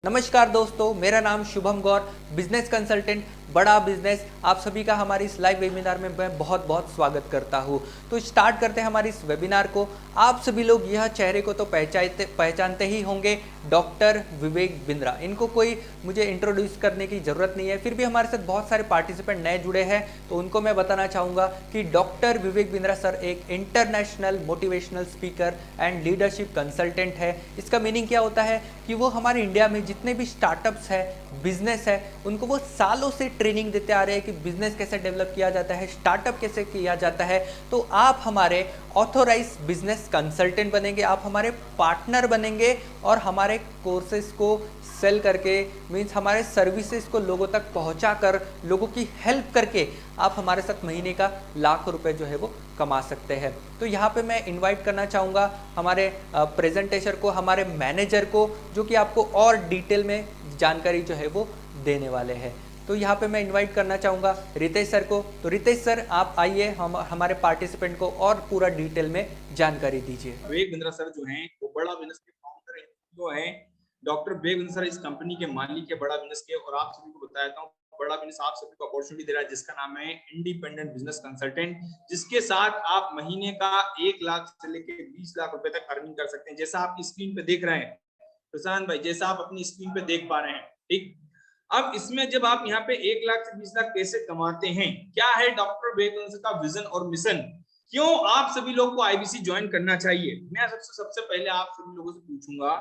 नमस्कार दोस्तों, मेरा नाम शुभम गौर, बिजनेस कंसल्टेंट बड़ा बिजनेस। आप सभी का हमारी इस लाइव वेबिनार में मैं बहुत बहुत स्वागत करता हूं। तो स्टार्ट करते हैं हमारी इस वेबिनार को। आप सभी लोग यह चेहरे को तो पहचानते ही होंगे, डॉक्टर विवेक बिंद्रा। इनको कोई मुझे इंट्रोड्यूस करने की ज़रूरत नहीं है, फिर भी हमारे साथ बहुत सारे पार्टिसिपेंट नए जुड़े हैं, तो उनको मैं बताना चाहूँगा कि डॉक्टर विवेक बिंद्रा सर एक international motivational speaker and leadership consultant है। इसका मीनिंग क्या होता है कि वो हमारे इंडिया में जितने भी स्टार्टअप्स है, बिजनेस है, उनको वो सालों से ट्रेनिंग देते आ रहे हैं कि बिजनेस कैसे डेवलप किया जाता है, स्टार्टअप कैसे किया जाता है। तो आप हमारे ऑथोराइज बिजनेस कंसल्टेंट बनेंगे, आप हमारे पार्टनर बनेंगे और हमारे कोर्सेज को सेल करके, मीन्स हमारे सर्विसेज को लोगों तक पहुंचा कर, लोगों की हेल्प करके आप हमारे साथ महीने का लाखों रुपए जो है वो कमा सकते हैं। तो यहाँ पे मैं इनवाइट करना चाहूँगा हमारे प्रेजेंटेशन को, हमारे मैनेजर को, जो कि आपको और डिटेल में जानकारी जो है वो देने वाले हैं। तो यहाँ पे मैं इनवाइट करना चाहूँगा रितेश सर को। तो रितेश सर, आप आइए, हम हमारे पार्टिसिपेंट को और पूरा डिटेल में जानकारी दीजिए। विवेक बिंद्रा सर जो हैं वो बड़ा बिजनेस के फाउंडर जो है। डॉक्टर विवेक बिंद्रा सर इस कंपनी के मालिक है बड़ा बिजनेस के। और आप सभी को बताता हूँ, बड़ा बिजनेस आप सभी को अपॉर्चुनिटी दे रहा है जिसका नाम है इंडिपेंडेंट बिजनेस कंसल्टेंट, जिसके साथ आप महीने का 1 लाख से लेकर 20 लाख रुपए तक अर्निंग कर सकते हैं। जैसा आप स्क्रीन पे देख रहे हैं प्रशांत भाई, जैसा आप अपनी स्क्रीन पे देख पा रहे हैं, ठीक। अब इसमें जब आप यहाँ पे 1 लाख से 20 लाख कैसे कमाते हैं, क्या है डॉक्टर विवेक बिंद्रा का विजन और मिशन, क्यों आप सभी लोग को आईबीसी ज्वाइन करना चाहिए। मैं सबसे पहले आप सभी लोगों से पूछूंगा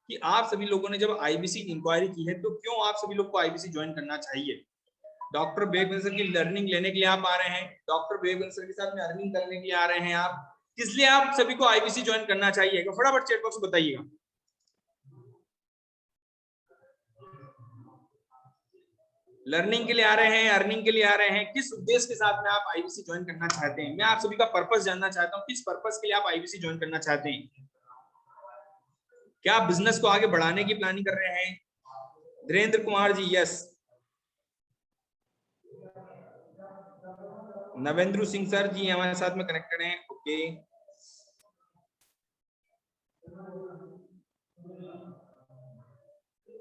कि आप सभी लोगों ने जब आईबीसी इंक्वायरी की है तो क्यों आप सभी लोग को आईबीसी ज्वाइन करना चाहिए। डॉक्टर विवेक बिंद्रा की लर्निंग लेने के लिए आप आ रहे हैं, डॉक्टर विवेक बिंद्रा के साथ में अर्निंग करने के लिए आ रहे हैं आप, किस लिए आप सभी को आईबीसी ज्वाइन करना चाहिए, फटाफट चैट बॉक्स में बताइएगा। लर्निंग के लिए आ रहे हैं, अर्निंग के लिए आ रहे हैं, किस उद्देश्य के साथ में आप आईबीसी ज्वाइन करना चाहते हैं। मैं आप सभी का पर्पस जानना चाहता हूं, किस पर्पस के लिए आप आईबीसी ज्वाइन करना चाहते हैं। क्या आप बिजनेस को आगे बढ़ाने की प्लानिंग कर रहे हैं। धीरेन्द्र कुमार जी यस। नवेंद्र सिंह सर जी हमारे साथ में कनेक्टेड हैं, ओके।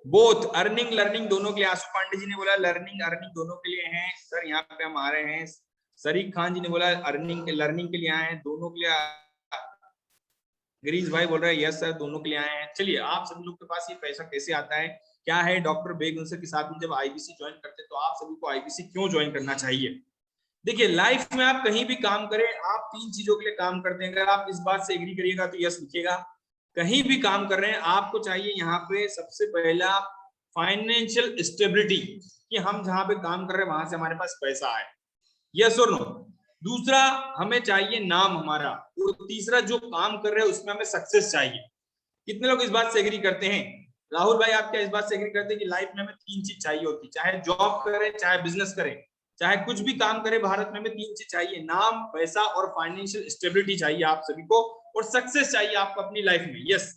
बोथ अर्निंग लर्निंग दोनों के लिए, आशु पांडे जी ने बोला लर्निंग अर्निंग दोनों के लिए हैं सर। यहाँ पे हम आ रहे हैं। शरीफ खान जी ने बोला अर्निंग लर्निंग के लिए आए हैं, दोनों के लिए। गिरीश भाई बोल रहे हैं यस सर, दोनों के लिए आए हैं। चलिए, आप सभी लोग के पास ये पैसा कैसे आता है, क्या है डॉक्टर बेग के साथ में जब आईबीसी ज्वाइन करते हैं तो आप सभी को आईबीसी क्यों ज्वाइन करना चाहिए। देखिए, लाइफ में आप कहीं भी काम करें, आप 3 चीजों के लिए काम करते हैं। अगर आप इस बात से एग्री करिएगा तो यस लिखिएगा। कहीं भी काम कर रहे हैं आपको चाहिए यहाँ पे सबसे पहला फाइनेंशियल स्टेबिलिटी, कि हम जहां पे काम कर रहे हैं वहां से हमारे पास पैसा आए, यस और नो। दूसरा, हमें चाहिए नाम हमारा। और तीसरा, जो काम कर रहे हैं उसमें हमें सक्सेस चाहिए। कितने लोग इस बात से एग्री करते हैं। राहुल भाई, आप क्या इस बात से एग्री करते हैं कि लाइफ में हमें 3 चीज चाहिए होती है, चाहे जॉब करें, चाहे बिजनेस करें, चाहे कुछ भी काम करें भारत में, हमें 3 चीज चाहिए, नाम, पैसा और फाइनेंशियल स्टेबिलिटी चाहिए आप सभी को, और सक्सेस चाहिए आपको अपनी लाइफ में। Yes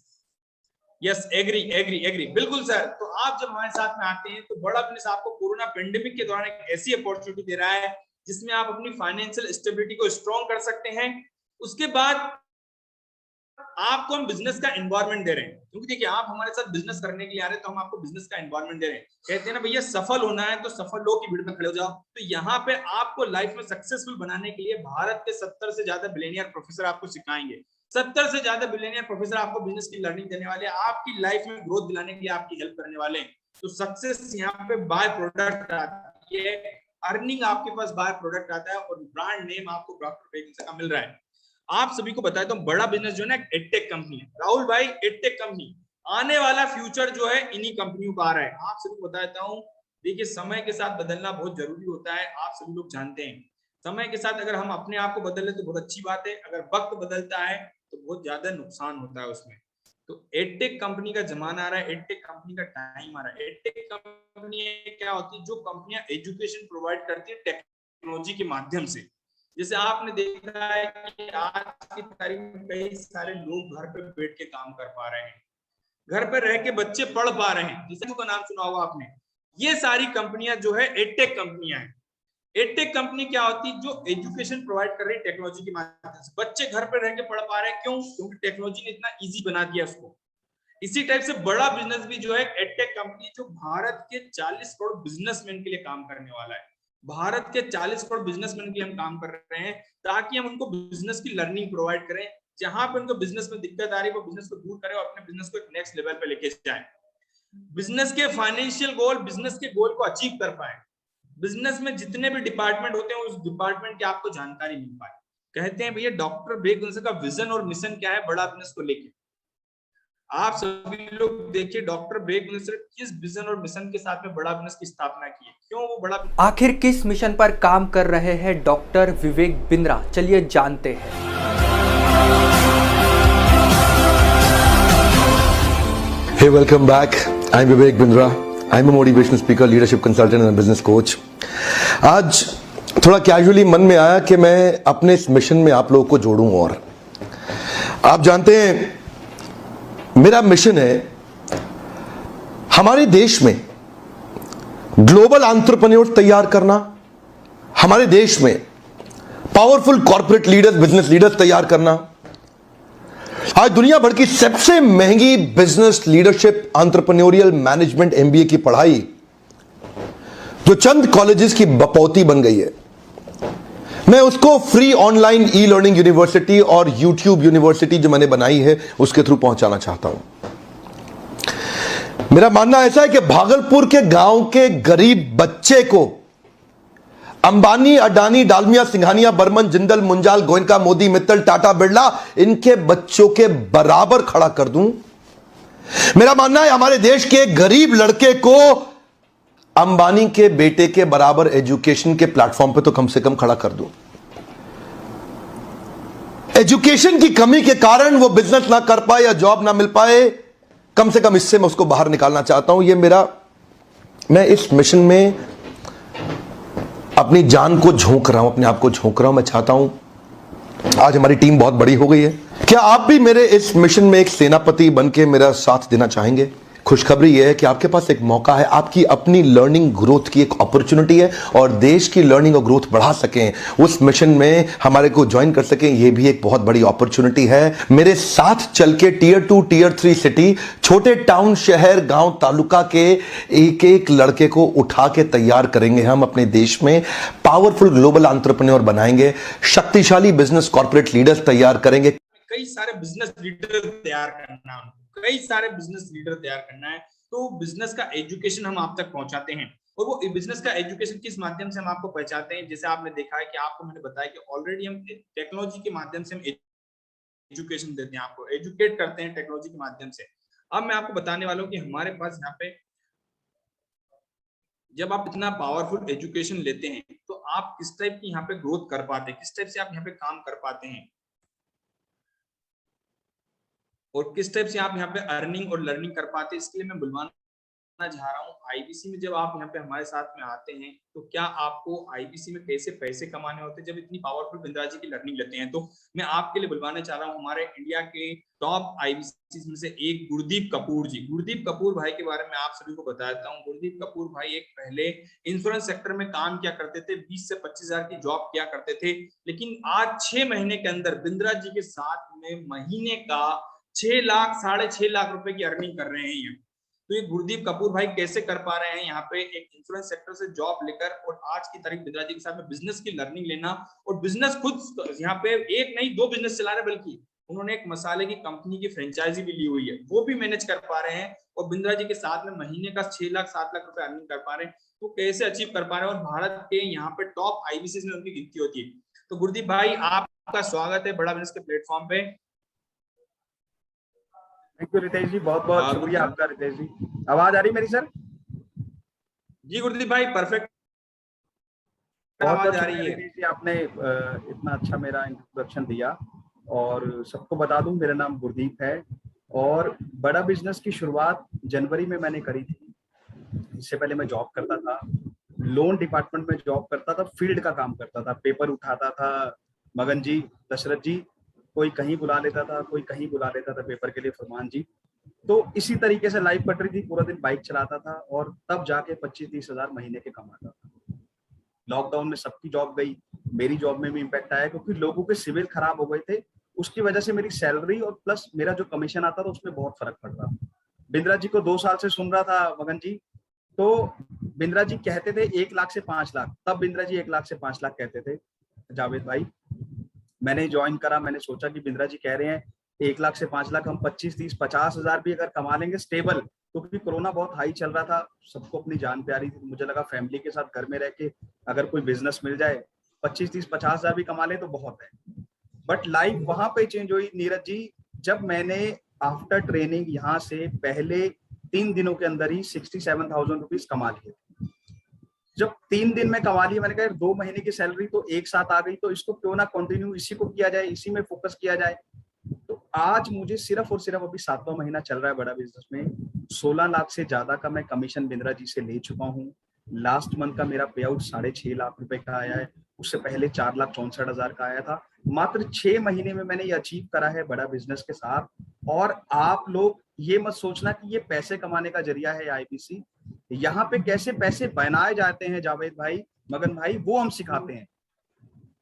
yes, agree agree agree, बिल्कुल सर। तो आप जब हमारे साथ में आते हैं तो बड़ा बिजनेस आपको कोरोना पेंडेमिक के दौरान एक ऐसी अपॉर्चुनिटी दे रहा है जिसमें आप अपनी फाइनेंशियल स्टेबिलिटी को स्ट्रॉन्ग कर सकते हैं। उसके बाद आपको हम बिजनेस का एनवायरनमेंट दे रहे हैं, क्योंकि देखिए, आप हमारे साथ बिजनेस करने के लिए आ रहे हैं तो हम आपको बिजनेस का एनवायरनमेंट दे रहे हैं। कहते हैं ना भैया, सफल होना है तो सफल लोग की भीड़ में खड़े हो जाओ। तो यहाँ पे आपको लाइफ में सक्सेसफुल बनाने के लिए भारत के 70 से ज्यादा बिलियनियर प्रोफेसर आपको सिखाएंगे। 70 से ज्यादा बिलियनियर प्रोफेसर आपको बिजनेस की लर्निंग देने वाले, आपकी लाइफ में ग्रोथ दिलाने के लिए आपकी हेल्प करने वाले हैं। तो सक्सेस यहाँ पे बाय प्रोडक्ट आती है, अर्निंग आपके पास बाय प्रोडक्ट आता है, और ब्रांड नेम आपको डॉक्टर बेग का मिल रहा है। आप सभी को बताया तो बड़ा बिजनेस जो है ना, एडटेक कंपनी है। राहुल भाई, एडटेक कंपनी, आने वाला फ्यूचर जो है इन्हीं कंपनियों का आ रहा है। आप सभी को बताता हूँ, देखिए, समय के साथ बदलना बहुत जरूरी होता है, आप सभी लोग जानते हैं। समय के साथ अगर हम अपने आप को बदल ले तो बहुत अच्छी बात है, अगर वक्त बदलता है तो बहुत ज्यादा नुकसान होता है उसमें। तो एडटेक कंपनी का जमाना आ रहा है, एडटेक कंपनी का टाइम आ रहा है। एडटेक कंपनी क्या होती है, जो कंपनियां एजुकेशन प्रोवाइड करती है टेक्नोलॉजी के माध्यम से। जैसे आपने देखा है कि आज की तारीख में कई सारे लोग घर पे बैठ के काम कर पा रहे हैं, घर पे रह के बच्चे पढ़ पा रहे हैं, जिसका का नाम सुना होगा आपने। ये सारी कंपनियां जो है एडटेक कंपनियां हैं। एडटेक कंपनी क्या होती है, जो एजुकेशन प्रोवाइड कर रही है टेक्नोलॉजी के माध्यम से। बच्चे घर पे रह के पढ़ पा रहे हैं, क्यों? क्योंकि टेक्नोलॉजी ने इतना इजी बना दिया उसको। इसी टाइप से बड़ा बिजनेस भी जो है एडटेक कंपनी, जो भारत के 40 करोड़ बिजनेसमैन के लिए काम करने वाला है। भारत के 40 करोड़ बिजनेसमैन के लिए हम काम कर रहे हैं ताकि हम उनको बिजनेस की लर्निंग प्रोवाइड करें, जहां पे उनको बिजनेस में दिक्कत आ रही है वो बिजनेस को दूर करें और अपने बिजनेस को एक नेक्स्ट लेवल पे लेके जाए, बिजनेस के फाइनेंशियल गोल, बिजनेस के गोल को अचीव कर पाए। बिजनेस में जितने भी डिपार्टमेंट होते हैं उस डिपार्टमेंट की आपको जानकारी मिल पाए। कहते हैं भैया डॉक्टर ब्रेक का विजन और मिशन क्या है बड़ा बिजनेस को लेकर। आप सभी लोग देखिए डॉक्टर ब्रेक किस विजन और मिशन के साथ में बड़ा बिजनेस की स्थापना की है, क्यों वो बड़ा। आखिर किस मिशन पर काम कर रहे हैं डॉक्टर विवेक बिंद्रा, चलिए जानते हैं। Hey, welcome back. I'm Vivek Bindra. I'm a motivational speaker, leadership consultant and a business coach. आज थोड़ा कैजुअली मन में आया कि मैं अपने इस मिशन में आप लोगों को जोड़ूं। और आप जानते हैं मेरा मिशन है हमारे देश में ग्लोबल एंटरप्रेन्योर्स तैयार करना, हमारे देश में powerful corporate leaders, business leaders तैयार करना। आज दुनिया भर की सबसे महंगी business leadership entrepreneurial management MBA की पढ़ाई जो चंद कॉलेजेस की बपौती बन गई है, मैं उसको free online e learning university और यूट्यूब यूनिवर्सिटी जो मैंने बनाई है उसके थ्रू पहुंचाना चाहता हूं। मेरा मानना ऐसा है कि भागलपुर के गांव के गरीब बच्चे को अंबानी, अडानी, डालमिया, सिंघानिया, बर्मन, जिंदल, मुंजाल, गोयनका, मोदी, मित्तल, टाटा, बिरला, इनके बच्चों के बराबर खड़ा कर दूं। मेरा मानना है हमारे देश के गरीब लड़के को अंबानी के बेटे के बराबर एजुकेशन के प्लेटफॉर्म पे तो कम से कम खड़ा कर दूं। एजुकेशन की कमी के कारण वो बिजनेस ना कर पाए या जॉब ना मिल पाए, कम से कम इससे मैं उसको बाहर निकालना चाहता हूं। मैं इस मिशन में अपनी जान को झोंक रहा हूं, अपने आप को झोंक रहा हूं। मैं चाहता हूं, आज हमारी टीम बहुत बड़ी हो गई है, क्या आप भी मेरे इस मिशन में एक सेनापति बनके मेरा साथ देना चाहेंगे? खुशखबरी यह है कि आपके पास एक मौका है, आपकी अपनी लर्निंग ग्रोथ की एक अपॉर्चुनिटी है और देश की लर्निंग और ग्रोथ बढ़ा सकें, उस मिशन में हमारे को ज्वाइन कर सकें, यह भी एक बहुत बड़ी अपॉर्चुनिटी है। मेरे साथ चल के टियर 2, टियर 3 सिटी, छोटे टाउन, शहर, गांव, तालुका के एक एक लड़के को उठा के तैयार करेंगे हम अपने देश में, पावरफुल ग्लोबल एंटरप्रेन्योर बनाएंगे, शक्तिशाली बिजनेस कॉर्पोरेट लीडर्स तैयार करेंगे। कई सारे बिजनेस लीडर तैयार करना है, कई सारे बिजनेस लीडर तैयार करना है, तो बिजनेस का एजुकेशन हम आप तक पहुंचाते हैं। और वो बिजनेस का एजुकेशन किस माध्यम से हम आपको पहुंचाते हैं, जैसे आपने देखा है कि आपको मैंने बताया कि ऑलरेडी हम टेक्नोलॉजी के माध्यम से हम एजुकेशन देते हैं, आपको एजुकेट करते हैं टेक्नोलॉजी के माध्यम से। अब मैं आपको बताने वाला हूँ कि हमारे पास यहाँ पे जब आप इतना पावरफुल एजुकेशन लेते हैं तो आप किस टाइप की यहाँ पे ग्रोथ कर पाते हैं, किस टाइप से आप यहाँ पे काम कर पाते हैं और किस टाइप से आप यहाँ पे अर्निंग और लर्निंग कर पाते हैं, इसके लिए मैं बुलवाना चाह रहा हूँ। आईबीसी में जब आप यहाँ पे हमारे साथ में आते हैं तो क्या आपको आईबीसी में कैसे पैसे कमाने होते हैं जब इतनी पावरफुल बिंद्रा जी की लर्निंग लेते हैं, तो मैं आपके लिए बुलवाना चाह रहा हूँ हमारे इंडिया के टॉप आईबीसी में से एक गुरदीप कपूर जी। गुरदीप कपूर भाई के बारे में आप सभी को बताता हूँ। गुरदीप कपूर भाई एक पहले इंश्योरेंस सेक्टर में काम किया करते थे, 20 से 25 हजार की जॉब किया करते थे, लेकिन आज 6 महीने के अंदर बिंद्रा जी के साथ में महीने का 6 लाख, 6.5 लाख रुपए की अर्निंग कर रहे हैं। तो ये गुरदीप कपूर भाई कैसे कर पा रहे हैं यहाँ पे एक इंश्योरेंस सेक्टर से जॉब लेकर और आज की तारीख बिंद्रा जी के साथ में बिजनेस की लर्निंग लेना और बिजनेस खुद यहाँ पे एक नहीं 2 बिजनेस चला रहे, बल्कि उन्होंने एक मसाले की कंपनी की फ्रेंचाइजी भी ली हुई है, वो भी मैनेज कर पा रहे हैं और बिंद्रा जी के साथ में महीने का 6 लाख 7 लाख रुपए अर्निंग कर पा रहे हैं। तो कैसे अचीव कर पा रहे हैं और भारत के यहाँ पे टॉप आईबीसी में उनकी गिनती होती है। तो गुरदीप भाई आपका स्वागत है बड़ा बिजनेस के प्लेटफॉर्म पे। थैंक यू रितेश जी, बहुत बहुत शुक्रिया आपका। रितेश जी आवाज आ रही मेरी सर? जी गुरदीप भाई परफेक्ट आवाज आ रही है। रितेश जी आपने इतना अच्छा मेरा इंट्रोडक्शन दिया और सबको बता दूं मेरा नाम गुरदीप है और बड़ा बिजनेस की शुरुआत जनवरी में मैंने करी थी। इससे पहले मैं जॉब करता था, लोन डिपार्टमेंट में जॉब करता था, फील्ड का काम करता था, पेपर उठाता था। मगन जी, दशरथ जी, कोई कहीं बुला लेता था, कोई कहीं बुला लेता था पेपर के लिए, फरमान जी। तो इसी तरीके से लाइफ कट रही थी, पूरा दिन बाइक चलाता था और तब जाके 25-30 हजार महीने के कमाता था। लॉकडाउन में सबकी जॉब गई, मेरी जॉब में भी इम्पैक्ट आया क्योंकि लोगों के सिविल खराब हो गए थे। उसकी वजह से मेरी सैलरी और प्लस मेरा जो कमीशन आता था उसमें बहुत फर्क पड़ रहा था। बिंद्रा जी को 2 साल से सुन रहा था मगन जी, तो बिंद्रा जी कहते थे 1 लाख से 5 लाख, तब बिंद्रा जी 1 लाख से 5 लाख कहते थे जावेद भाई। मैंने ज्वाइन करा, मैंने सोचा कि बिंद्रा जी कह रहे हैं 1 लाख से 5 लाख, हम 25, 30, 50 हजार भी अगर कमा लेंगे स्टेबल, क्योंकि कोरोना बहुत हाई चल रहा था, सबको अपनी जान प्यारी थी, मुझे लगा फैमिली के साथ घर में रह के अगर कोई बिजनेस मिल जाए 25, 30, 50 हजार भी कमा ले तो बहुत है। बट लाइफ वहां पे चेंज हुई नीरज जी, जब मैंने आफ्टर ट्रेनिंग यहाँ से पहले 3 दिनों के अंदर ही 67,000 रुपीज कमा लिए। जब 3 दिन में कमा लिया, मैंने कहा 2 महीने की सैलरी तो एक साथ आ गई, तो इसको क्यों ना कंटिन्यू इसी को किया जाए, इसी में फोकस किया जाए। तो आज मुझे सिर्फ और सिर्फ अभी 7वां महीना चल रहा है बड़ा बिजनेस में, 16 लाख से ज्यादा का मैं कमीशन बिंद्रा जी से ले चुका हूँ। लास्ट मंथ का मेरा पे आउट 6.5 लाख रुपए का आया है, उससे पहले 4,64,000 का आया था। मात्र 6 महीने में मैंने ये अचीव करा है बड़ा बिजनेस के साथ। और आप लोग ये मत सोचना कि ये पैसे कमाने का जरिया है आईबीसी, यहाँ पे कैसे पैसे बनाए जाते हैं जावेद भाई, मगन भाई, वो हम सिखाते हैं।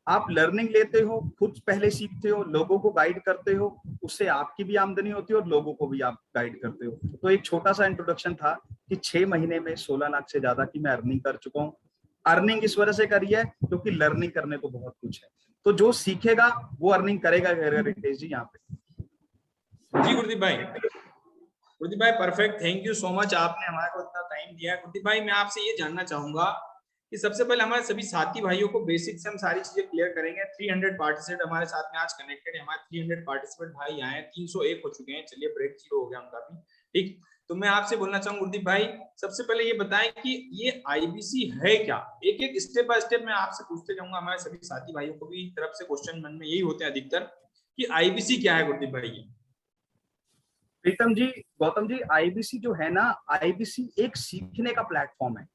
आप लर्निंग लेते हो, खुद पहले सीखते हो, लोगों को गाइड करते हो, उससे आपकी भी आमदनी होती है और लोगों को भी आप गाइड करते हो। तो एक छोटा सा इंट्रोडक्शन था कि 6 महीने में 16 लाख से ज्यादा की मैं अर्निंग कर चुका हूँ। अर्निंग इस वजह से करी है क्योंकि लर्निंग करने को बहुत कुछ है, तो जो सीखेगा वो अर्निंग करेगा। रितेश जी यहाँ पे जी गुरदीप भाई perfect, thank you so much, आपने हमारे को इतना टाइम दिया। गुरदीप भाई मैं आपसे ये जानना चाहूंगा कि सबसे पहले हमारे सभी साथी भाइयों को बेसिक से हम सारी चीजें क्लियर करेंगे। 300 पार्टिसिपेंट हमारे साथ में आज कनेक्टेड है, हमारे 300 पार्टिसिपेंट भाई आए हैं, 301 हो चुके हैं, चलिए ब्रेक 0 हो गया उनका भी, ठीक। तो मैं आपसे बोलना चाहूंगा गुरदीप भाई, सबसे पहले ये बताएं कि ये आईबीसी है क्या, एक एक स्टेप बाय स्टेप मैं आपसे पूछते जाऊंगा। हमारे सभी साथी भाइयों को भी तरफ से क्वेश्चन मन में यही होते हैं अधिकतर कि आईबीसी क्या है गुरदीप भाई। प्रीतम जी, गौतम जी, आईबीसी जो है ना, आईबीसी एक सीखने का प्लेटफॉर्म है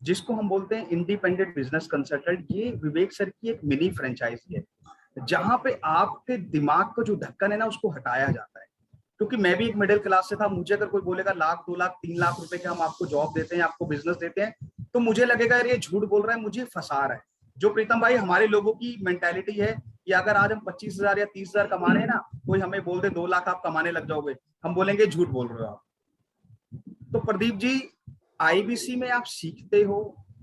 जिसको हम बोलते हैं इंडिपेंडेंट बिजनेस कंसल्टेंट। ये विवेक सर की एक मिनी फ्रेंचाइजी है जहां पे आपके दिमाग का जो ढक्कन है ना उसको हटाया जाता है। क्योंकि मैं भी एक मिडिल क्लास से था, मुझे अगर कोई बोलेगा 1,00,000, 2,00,000, 3,00,000 रुपए के हम आपको जॉब देते हैं, आपको बिजनेस देते हैं, तो मुझे लगेगा यार ये झूठ बोल रहा है, मुझे फंसा रहा है। जो प्रीतम भाई हमारे लोगों की मेंटालिटी है कि अगर आज हम 25,000 या 30,000 कमा रहे हैं ना, कोई हमें बोल दे 2 लाख आप कमाने लग जाओगे, हम बोलेंगे झूठ बोल रहे हो आप। तो प्रदीप जी, आईबीसी में आप सीखते हो,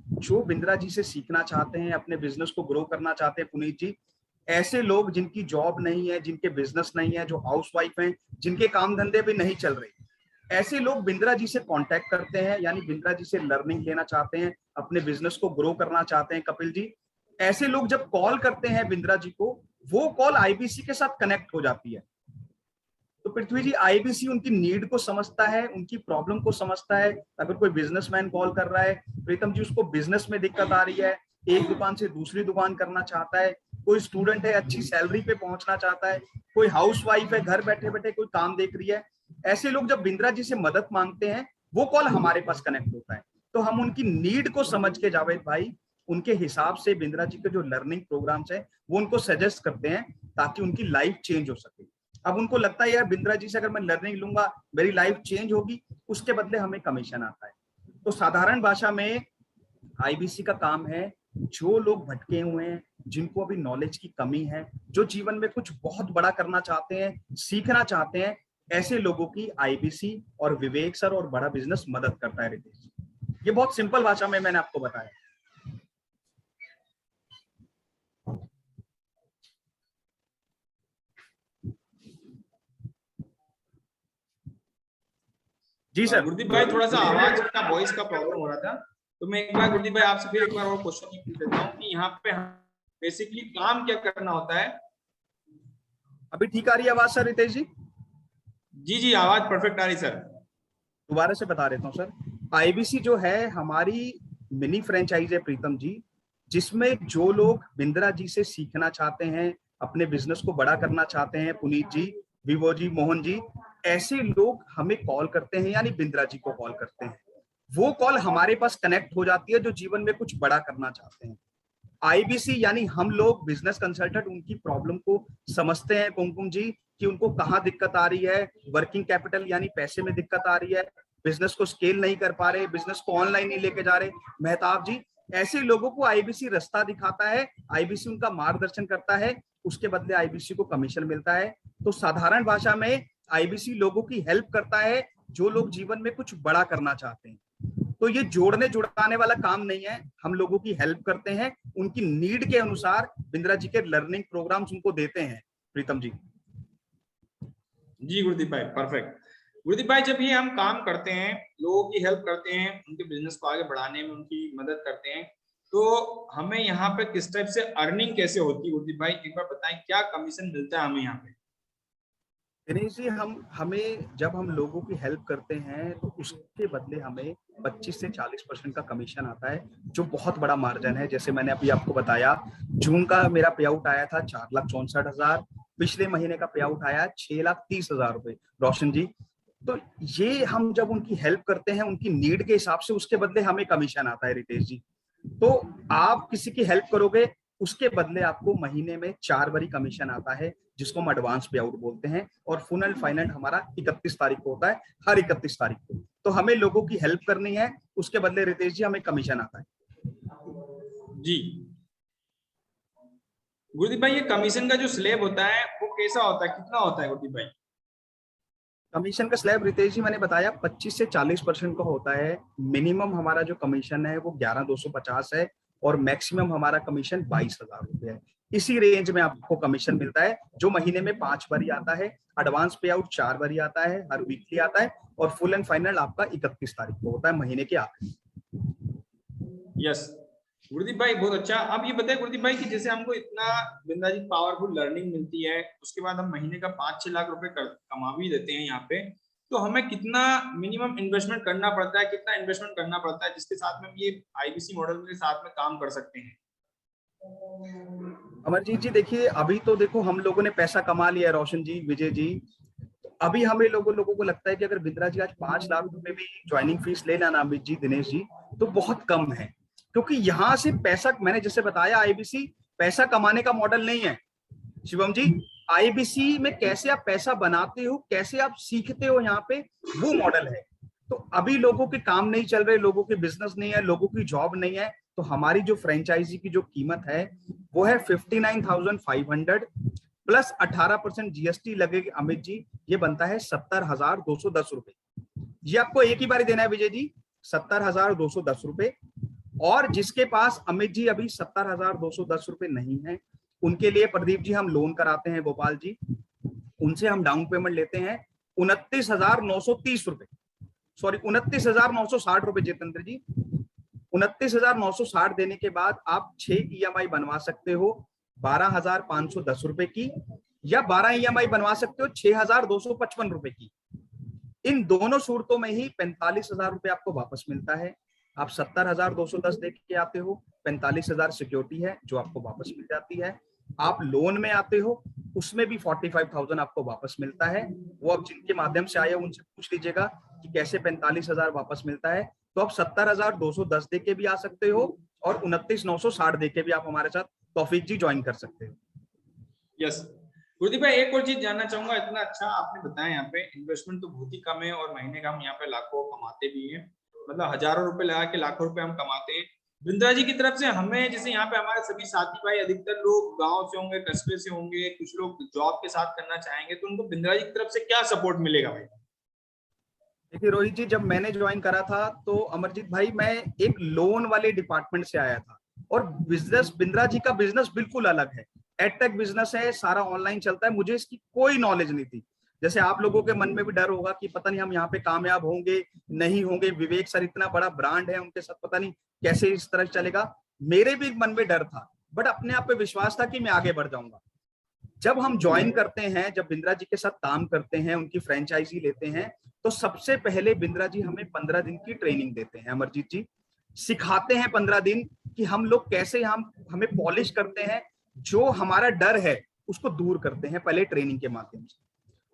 जो बिंद्रा जी से सीखना चाहते हैं, अपने बिजनेस को ग्रो करना चाहते हैं, पुनीत जी, ऐसे लोग जिनकी जॉब नहीं है, जिनके बिजनेस नहीं है, जो हाउसवाइफ हैं, जिनके काम धंधे भी नहीं चल रहे, ऐसे लोग बिंद्रा जी से कांटेक्ट करते हैं, यानी बिंद्रा जी से लर्निंग लेना चाहते हैं, अपने बिजनेस को ग्रो करना चाहते हैं। कपिल जी, ऐसे लोग जब कॉल करते हैं बिंद्रा जी को, वो कॉल आईबीसी के साथ कनेक्ट हो जाती है। तो पृथ्वी जी, आईबीसी उनकी नीड को समझता है, उनकी प्रॉब्लम को समझता है। अगर कोई बिजनेसमैन कॉल कर रहा है, प्रीतम जी, उसको बिजनेस में दिक्कत आ रही है, एक दुकान से दूसरी दुकान करना चाहता है, कोई स्टूडेंट है अच्छी सैलरी पे पहुंचना चाहता है, कोई हाउसवाइफ है घर बैठे बैठे कोई काम देख रही है, ऐसे लोग जब बिंद्रा जी से मदद मांगते हैं, वो कॉल हमारे पास कनेक्ट होता है। तो हम उनकी नीड को समझ के जावेद भाई, उनके हिसाब से बिंद्रा जी के जो लर्निंग प्रोग्राम्स है वो उनको सजेस्ट करते हैं ताकि उनकी लाइफ चेंज हो सके। अब उनको लगता है यार बिंद्रा जी से अगर मैं लर्निंग लूंगा मेरी लाइफ चेंज होगी, उसके बदले हमें कमीशन आता है। तो साधारण भाषा में आईबीसी का काम है, जो लोग भटके हुए हैं, जिनको अभी नॉलेज की कमी है, जो जीवन में कुछ बहुत बड़ा करना चाहते हैं, सीखना चाहते हैं, ऐसे लोगों की आईबीसी और विवेक सर और बड़ा बिजनेस मदद करता है। रितेश, ये बहुत सिंपल भाषा में मैंने आपको बताया। जी सर। गुरदीप भाई थोड़ा सा आवाज का, वॉइस का प्रॉब्लम हो रहा था, तो मैं एक बार गुरदीप भाई आपसे फिर एक बार और क्वेश्चन ये पूछ लेता हूँ कि यहाँ पे बेसिकली काम क्या करना होता है। अभी ठीक आ रही है आवाज सर रितेश जी? जी जी, आवाज परफेक्ट आ रही सर। दोबारा से बता देता हूँ सर, आईबीसी जो है हमारी मिनी फ्रेंचाइज है प्रीतम जी, जिसमें जो लोग बिंद्रा जी से सीखना चाहते हैं, अपने बिजनेस को बड़ा करना चाहते हैं, पुनीत जी, विवो जी, मोहन जी, ऐसे लोग हमें कॉल करते हैं, यानी बिंद्रा जी को कॉल करते हैं। वो कॉल हमारे पास कनेक्ट हो जाती है जो जीवन में कुछ बड़ा करना चाहते हैं। आईबीसी यानी हम लोग बिजनेस कंसल्टेंट उनकी प्रॉब्लम को समझते हैं, कुमकुम जी, कि उनको कहाँ दिक्कत आ रही है, वर्किंग कैपिटल यानी पैसे में दिक्कत आ रही है, बिजनेस को स्केल नहीं कर पा रहे, बिजनेस को ऑनलाइन नहीं लेके जा रहे, मेहताब जी, ऐसे लोगों को आईबीसी रास्ता दिखाता है, आईबीसी उनका मार्गदर्शन करता है, उसके बदले आईबीसी को कमीशन मिलता है। तो साधारण भाषा में आईबीसी लोगों की हेल्प करता है जो लोग जीवन में कुछ बड़ा करना चाहते हैं। तो ये जोड़ने जुड़ाने वाला काम नहीं है, हम लोगों की हेल्प करते हैं, उनकी नीड के अनुसार बिंद्रा जी के लर्निंग प्रोग्राम्स उनको देते हैं। प्रीतम जी। जी गुरदीप भाई, परफेक्ट। गुरदीप भाई, जब ये हम काम करते हैं, लोगों की हेल्प करते हैं, उनके बिजनेस को आगे बढ़ाने में उनकी मदद करते हैं, तो हमें यहाँ पे किस टाइप से अर्निंग कैसे होती है गुरदीप भाई, एक बार बताएं, क्या कमीशन मिलता है हमें यहाँ पे? दिनेश जी, हमें जब हम लोगों की हेल्प करते हैं तो उसके बदले हमें 25 से 40% का कमीशन आता है, जो बहुत बड़ा मार्जिन है। जैसे मैंने अभी आपको बताया, जून का मेरा पे आउट आया था 4,64,000, पिछले महीने का पे आउट आया 6,30,000 रुपए रोशन जी। तो ये हम जब उनकी हेल्प करते हैं उनकी नीड के हिसाब से, उसके बदले हमें कमीशन आता है रितेश जी। तो आप किसी की हेल्प करोगे, उसके बदले आपको महीने में 4 बारी कमीशन आता है, जिसको हम एडवांस पे आउट बोलते हैं। और फुल एंड फाइनल हमारा 31 तारीख को होता है, हर 31 तारीख को। तो हमें लोगों की हेल्प करनी है, उसके बदले रितेश जी हमें कमीशन आता है। जी गुरदीप भाई, ये कमीशन का जो स्लैब होता है वो कैसा होता है, कितना होता है गुरदीप भाई? कमीशन का स्लैब रितेश जी मैंने बताया 25 से 40% का होता है। मिनिमम हमारा जो कमीशन है वो 11,250 है, और मैक्सिमम हमारा कमीशन 22,000 रुपए है। इसी रेंज में आपको कमीशन मिलता है, जो महीने में 5 बारी आता है। एडवांस पे आउट 4 बारी आता है, हर वीकली आता है, और फुल एंड फाइनल आपका 31 तारीख को होता है, महीने के आखिर। यस गुरदीप भाई, बहुत अच्छा। अब ये बताए गुरदीप भाई कि जैसे हमको इतना बिंदा जी पावरफुल लर्निंग मिलती है, उसके बाद हम महीने का 5-6 लाख रुपए कमा भी देते हैं यहाँ पे, तो हमें कितना मिनिमम इन्वेस्टमेंट करना पड़ता है, कितना इन्वेस्टमेंट करना पड़ता है जिसके साथ में हम ये आईबीसी मॉडल के साथ में काम कर सकते हैं? अमरजीत जी देखिए, अभी तो देखो हम लोगों ने पैसा कमा लिया है, रोशन जी, विजय जी। अभी हमें लोगों को लगता है कि अगर बिंद्रा जी आज 5 लाख रुपए भी ज्वाइनिंग फीस ले लेना अमित जी, दिनेश जी, तो बहुत कम है। क्योंकि यहाँ से पैसा, मैंने जैसे बताया, आईबीसी पैसा कमाने का मॉडल नहीं है शिवम जी। आईबीसी में कैसे आप पैसा बनाते हो, कैसे आप सीखते हो, यहाँ पे वो मॉडल है। तो अभी लोगों के काम नहीं चल रहे, लोगों के बिजनेस नहीं है, लोगों की जॉब नहीं है, तो हमारी जो फ्रेंचाइजी की जो कीमत है वो है 59,500 प्लस 18% जीएसटी लगेगी अमित जी, ये बनता है 70,210 रुपए। ये आपको एक ही बार देना है विजय जी, 70,210 रुपए। और जिसके पास अमित जी अभी 70,210 रुपए नहीं है, उनके लिए प्रदीप जी हम लोन कराते हैं, गोपाल जी, उनसे हम डाउन पेमेंट लेते हैं 29,930 रुपए, सॉरी 29,960 रुपए जितेंद्र जी। 29,960 देने के बाद आप 6 ईएमआई बनवा सकते हो 12,510 रुपए की, या 12 ईएमआई बनवा सकते हो 6,255 रुपए की। इन दोनों सूरतों में ही 45,000 रुपए आपको वापस मिलता है। आप 70,210 दे के आते हो, 45,000 सिक्योरिटी है जो आपको वापस मिल जाती है। आप लोन में आते हो, उसमें भी 45,000 आपको वापस मिलता है। वो आप जिनके माध्यम से आए उनसे पूछ लीजिएगा कि कैसे 45,000 वापस मिलता है। तो आप 70,210 दे के भी आ सकते हो, और 29,960 दे के भी आप हमारे साथ तौफीक जी ज्वाइन कर सकते हो। यस गुरदीप भाई, एक और चीज जानना चाहूंगा, इतना अच्छा आपने बताया, यहाँ पे इन्वेस्टमेंट तो बहुत ही कम है और महीने का हम यहाँ पे लाखों कमाते भी हैं, मतलब हजारों रुपए लगा के लाखों रुपए हम कमाते हैं। बिंद्रा जी की तरफ से हमें, जैसे यहाँ पे हमारे सभी साथी भाई अधिकतर लोग गांव से होंगे, कस्बे से होंगे, कुछ लोग जॉब के साथ करना चाहेंगे, तो उनको बिंद्रा जी की तरफ से क्या सपोर्ट मिलेगा भाई? देखिए रोहित जी, जब मैंने ज्वाइन करा था तो अमरजीत भाई, मैं एक लोन वाले डिपार्टमेंट से आया था, और बिजनेस, बिंद्रा जी का बिजनेस बिल्कुल अलग है, एडटेक बिजनेस है, सारा ऑनलाइन चलता है। मुझे इसकी कोई नॉलेज नहीं थी। जैसे आप लोगों के मन में भी डर होगा कि पता नहीं हम यहाँ पे कामयाब होंगे नहीं होंगे, विवेक सर इतना बड़ा ब्रांड है, उनके साथ पता नहीं कैसे इस तरह चलेगा। मेरे भी मन में डर था, बट अपने आप पे विश्वास था कि मैं आगे बढ़ जाऊंगा। जब हम ज्वाइन करते हैं, जब बिंद्रा जी के साथ काम करते हैं, उनकी फ्रेंचाइजी लेते हैं, तो सबसे पहले बिंद्रा जी हमें 15 दिन की ट्रेनिंग देते हैं, अमरजीत जी सिखाते हैं 15 दिन कि हम लोग कैसे, हमें पॉलिश करते हैं, जो हमारा डर है उसको दूर करते हैं पहले ट्रेनिंग के माध्यम से।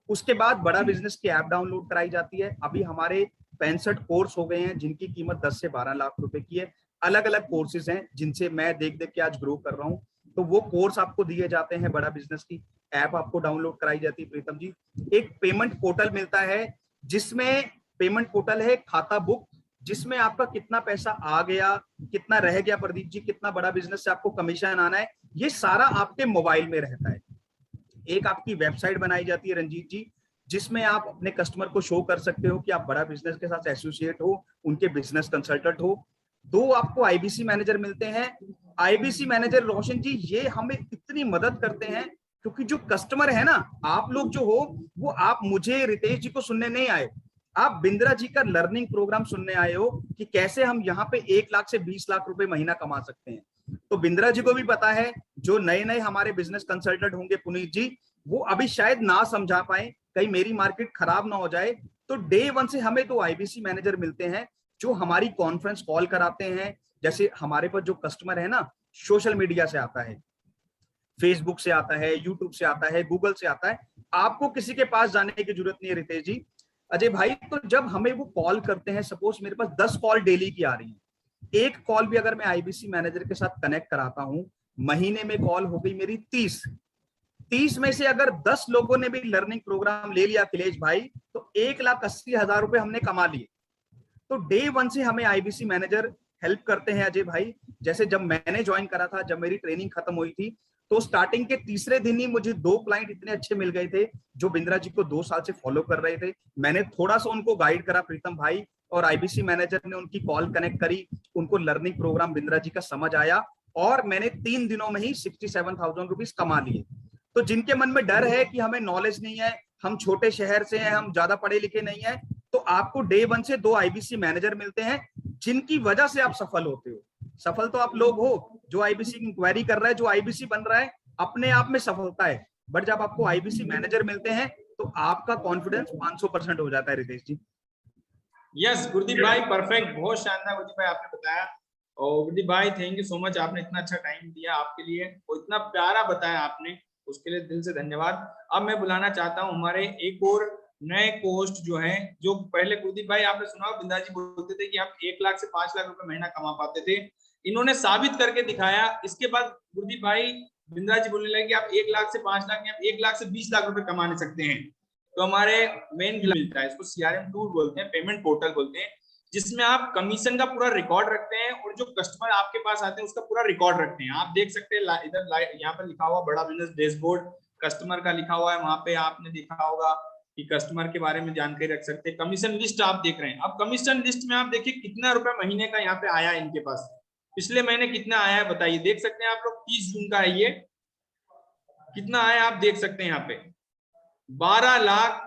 उसके बाद बड़ा बिजनेस की ऐप डाउनलोड कराई जाती है। अभी हमारे 65 कोर्स हो गए हैं, जिनकी कीमत 10 से 12 लाख रुपए की है। अलग अलग कोर्सेज हैं जिनसे मैं देख देख के आज ग्रो कर रहा हूँ। तो वो कोर्स आपको दिए जाते हैं, बड़ा बिजनेस की ऐप आपको डाउनलोड कराई जाती है। प्रीतम जी, एक पेमेंट पोर्टल मिलता है, जिसमें पेमेंट पोर्टल है खाता बुक, जिसमें आपका कितना पैसा आ गया, कितना रह गया, प्रदीप जी कितना बड़ा बिजनेस से आपको कमीशन आना है, ये सारा आपके मोबाइल में रहता है। एक आपकी वेबसाइट बनाई जाती है रंजीत जी, जिसमें आप अपने कस्टमर को शो कर सकते हो कि आप बड़ा बिजनेस के साथ एसोसिएट हो, उनके बिजनेस कंसल्टेंट हो। 2 आपको आईबीसी मैनेजर मिलते हैं। आईबीसी मैनेजर रोशन जी ये हमें इतनी मदद करते हैं क्योंकि जो कस्टमर है ना, आप लोग जो हो वो आप मुझे रितेश जी को सुनने नहीं आए, आप बिंद्रा जी का लर्निंग प्रोग्राम सुनने आए हो कि कैसे हम यहाँ पे 1 लाख से 20 लाख रुपए महीना कमा सकते हैं। तो बिंद्रा जी को भी पता है, जो नए नए हमारे बिजनेस कंसल्टेंट होंगे पुनीत जी, वो अभी शायद ना समझा पाए, कहीं मेरी मार्केट खराब ना हो जाए। तो डे 1 से हमें 2 आईबीसी मैनेजर मिलते हैं जो हमारी कॉन्फ्रेंस कॉल कराते हैं। जैसे हमारे पास जो कस्टमर है ना, सोशल मीडिया से आता है, फेसबुक से आता है, यूट्यूब से आता है, गूगल से आता है, आपको किसी के पास जाने की जरूरत नहीं है रितेश जी, अजय भाई। तो जब हमें वो कॉल करते हैं, सपोज मेरे पास 10 कॉल डेली की आ रही है, एक कॉल भी अगर मैं आईबीसी मैनेजर के साथ कनेक्ट कराता हूं, महीने में कॉल हो गई मेरी 30 में से अगर 10 लोगों ने भी लर्निंग प्रोग्राम ले लिया अखिलेश भाई, तो 1,80,000 रुपए हमने कमा लिए। तो डे 1 से हमें आईबीसी मैनेजर हेल्प करते हैं अजय भाई। जैसे जब मैंने ज्वाइन करा था, जब मेरी ट्रेनिंग खत्म हुई थी, तो स्टार्टिंग के तीसरे दिन ही मुझे 2 क्लाइंट इतने अच्छे मिल गए थे जो बिंद्रा जी को 2 साल से फॉलो कर रहे थे। मैंने थोड़ा सा उनको गाइड करा, प्रीतम भाई, और आईबीसी मैनेजर ने उनकी कॉल कनेक्ट करी, उनको लर्निंग प्रोग्राम बिंद्रा जी का समझ आया और मैंने 3 दिनों में ही 67,000 रुपीज कमा लिए। तो जिनके मन में डर है कि हमें नॉलेज नहीं है, हम छोटे शहर से हैं, हम ज्यादा पढ़े लिखे नहीं है, तो आपको डे 1 से 2 आईबीसी मैनेजर मिलते हैं जिनकी वजह से आप सफल होते हो। सफल तो आप लोग हो, जो आईबीसी की इंक्वायरी कर रहा है, जो आईबीसी बन रहा है, अपने आप में सफलता है। बट जब आपको आईबीसी मैनेजर मिलते हैं तो आपका कॉन्फिडेंस 500% हो जाता है रितेश जी। यस गुरदीप भाई, परफेक्ट, बहुत शानदार गुरदीप भाई आपने बताया। और गुरदीप भाई थैंक यू सो मच, आपने इतना अच्छा टाइम दिया, आपके लिए और इतना प्यारा बताया आपने, उसके लिए दिल से धन्यवाद। अब मैं बुलाना चाहता हूँ हमारे एक और नए पोस्ट जो है, जो पहले गुरदीप भाई आपने सुना बिंद्रा जी बोलते थे कि आप 1 लाख से 5 लाख रुपए महीना कमा पाते थे, इन्होंने साबित करके दिखाया। इसके बाद गुरदीप भाई बिंद्रा जी बोलने लगे कि आप 1 लाख से 5 लाख, आप 1 लाख से 20 लाख रुपए कमाने सकते हैं। तो हमारे मेन मिलता है, इसको सीआरएम टूल बोलते हैं, पेमेंट पोर्टल बोलते हैं, जिसमें आप कमीशन का पूरा रिकॉर्ड रखते हैं और जो कस्टमर आपके पास आते हैं उसका पूरा रिकॉर्ड रखते हैं। आप देख सकते हैं इधर यहाँ पर लिखा हुआ बड़ा बिजनेस डैशबोर्ड, कस्टमर का लिखा हुआ है, वहां पे आपने देखा होगा कि कस्टमर के बारे में जानकारी रख सकते हैं। कमीशन लिस्ट आप देख रहे हैं, अब कमीशन लिस्ट में आप देखिए कितना रुपए महीने का यहाँ पे आया है इनके पास, पिछले महीने कितना आया है बताइए। देख सकते हैं आप लोग, 30 जून का है ये, कितना आया आप देख सकते हैं यहाँ पे 12 लाख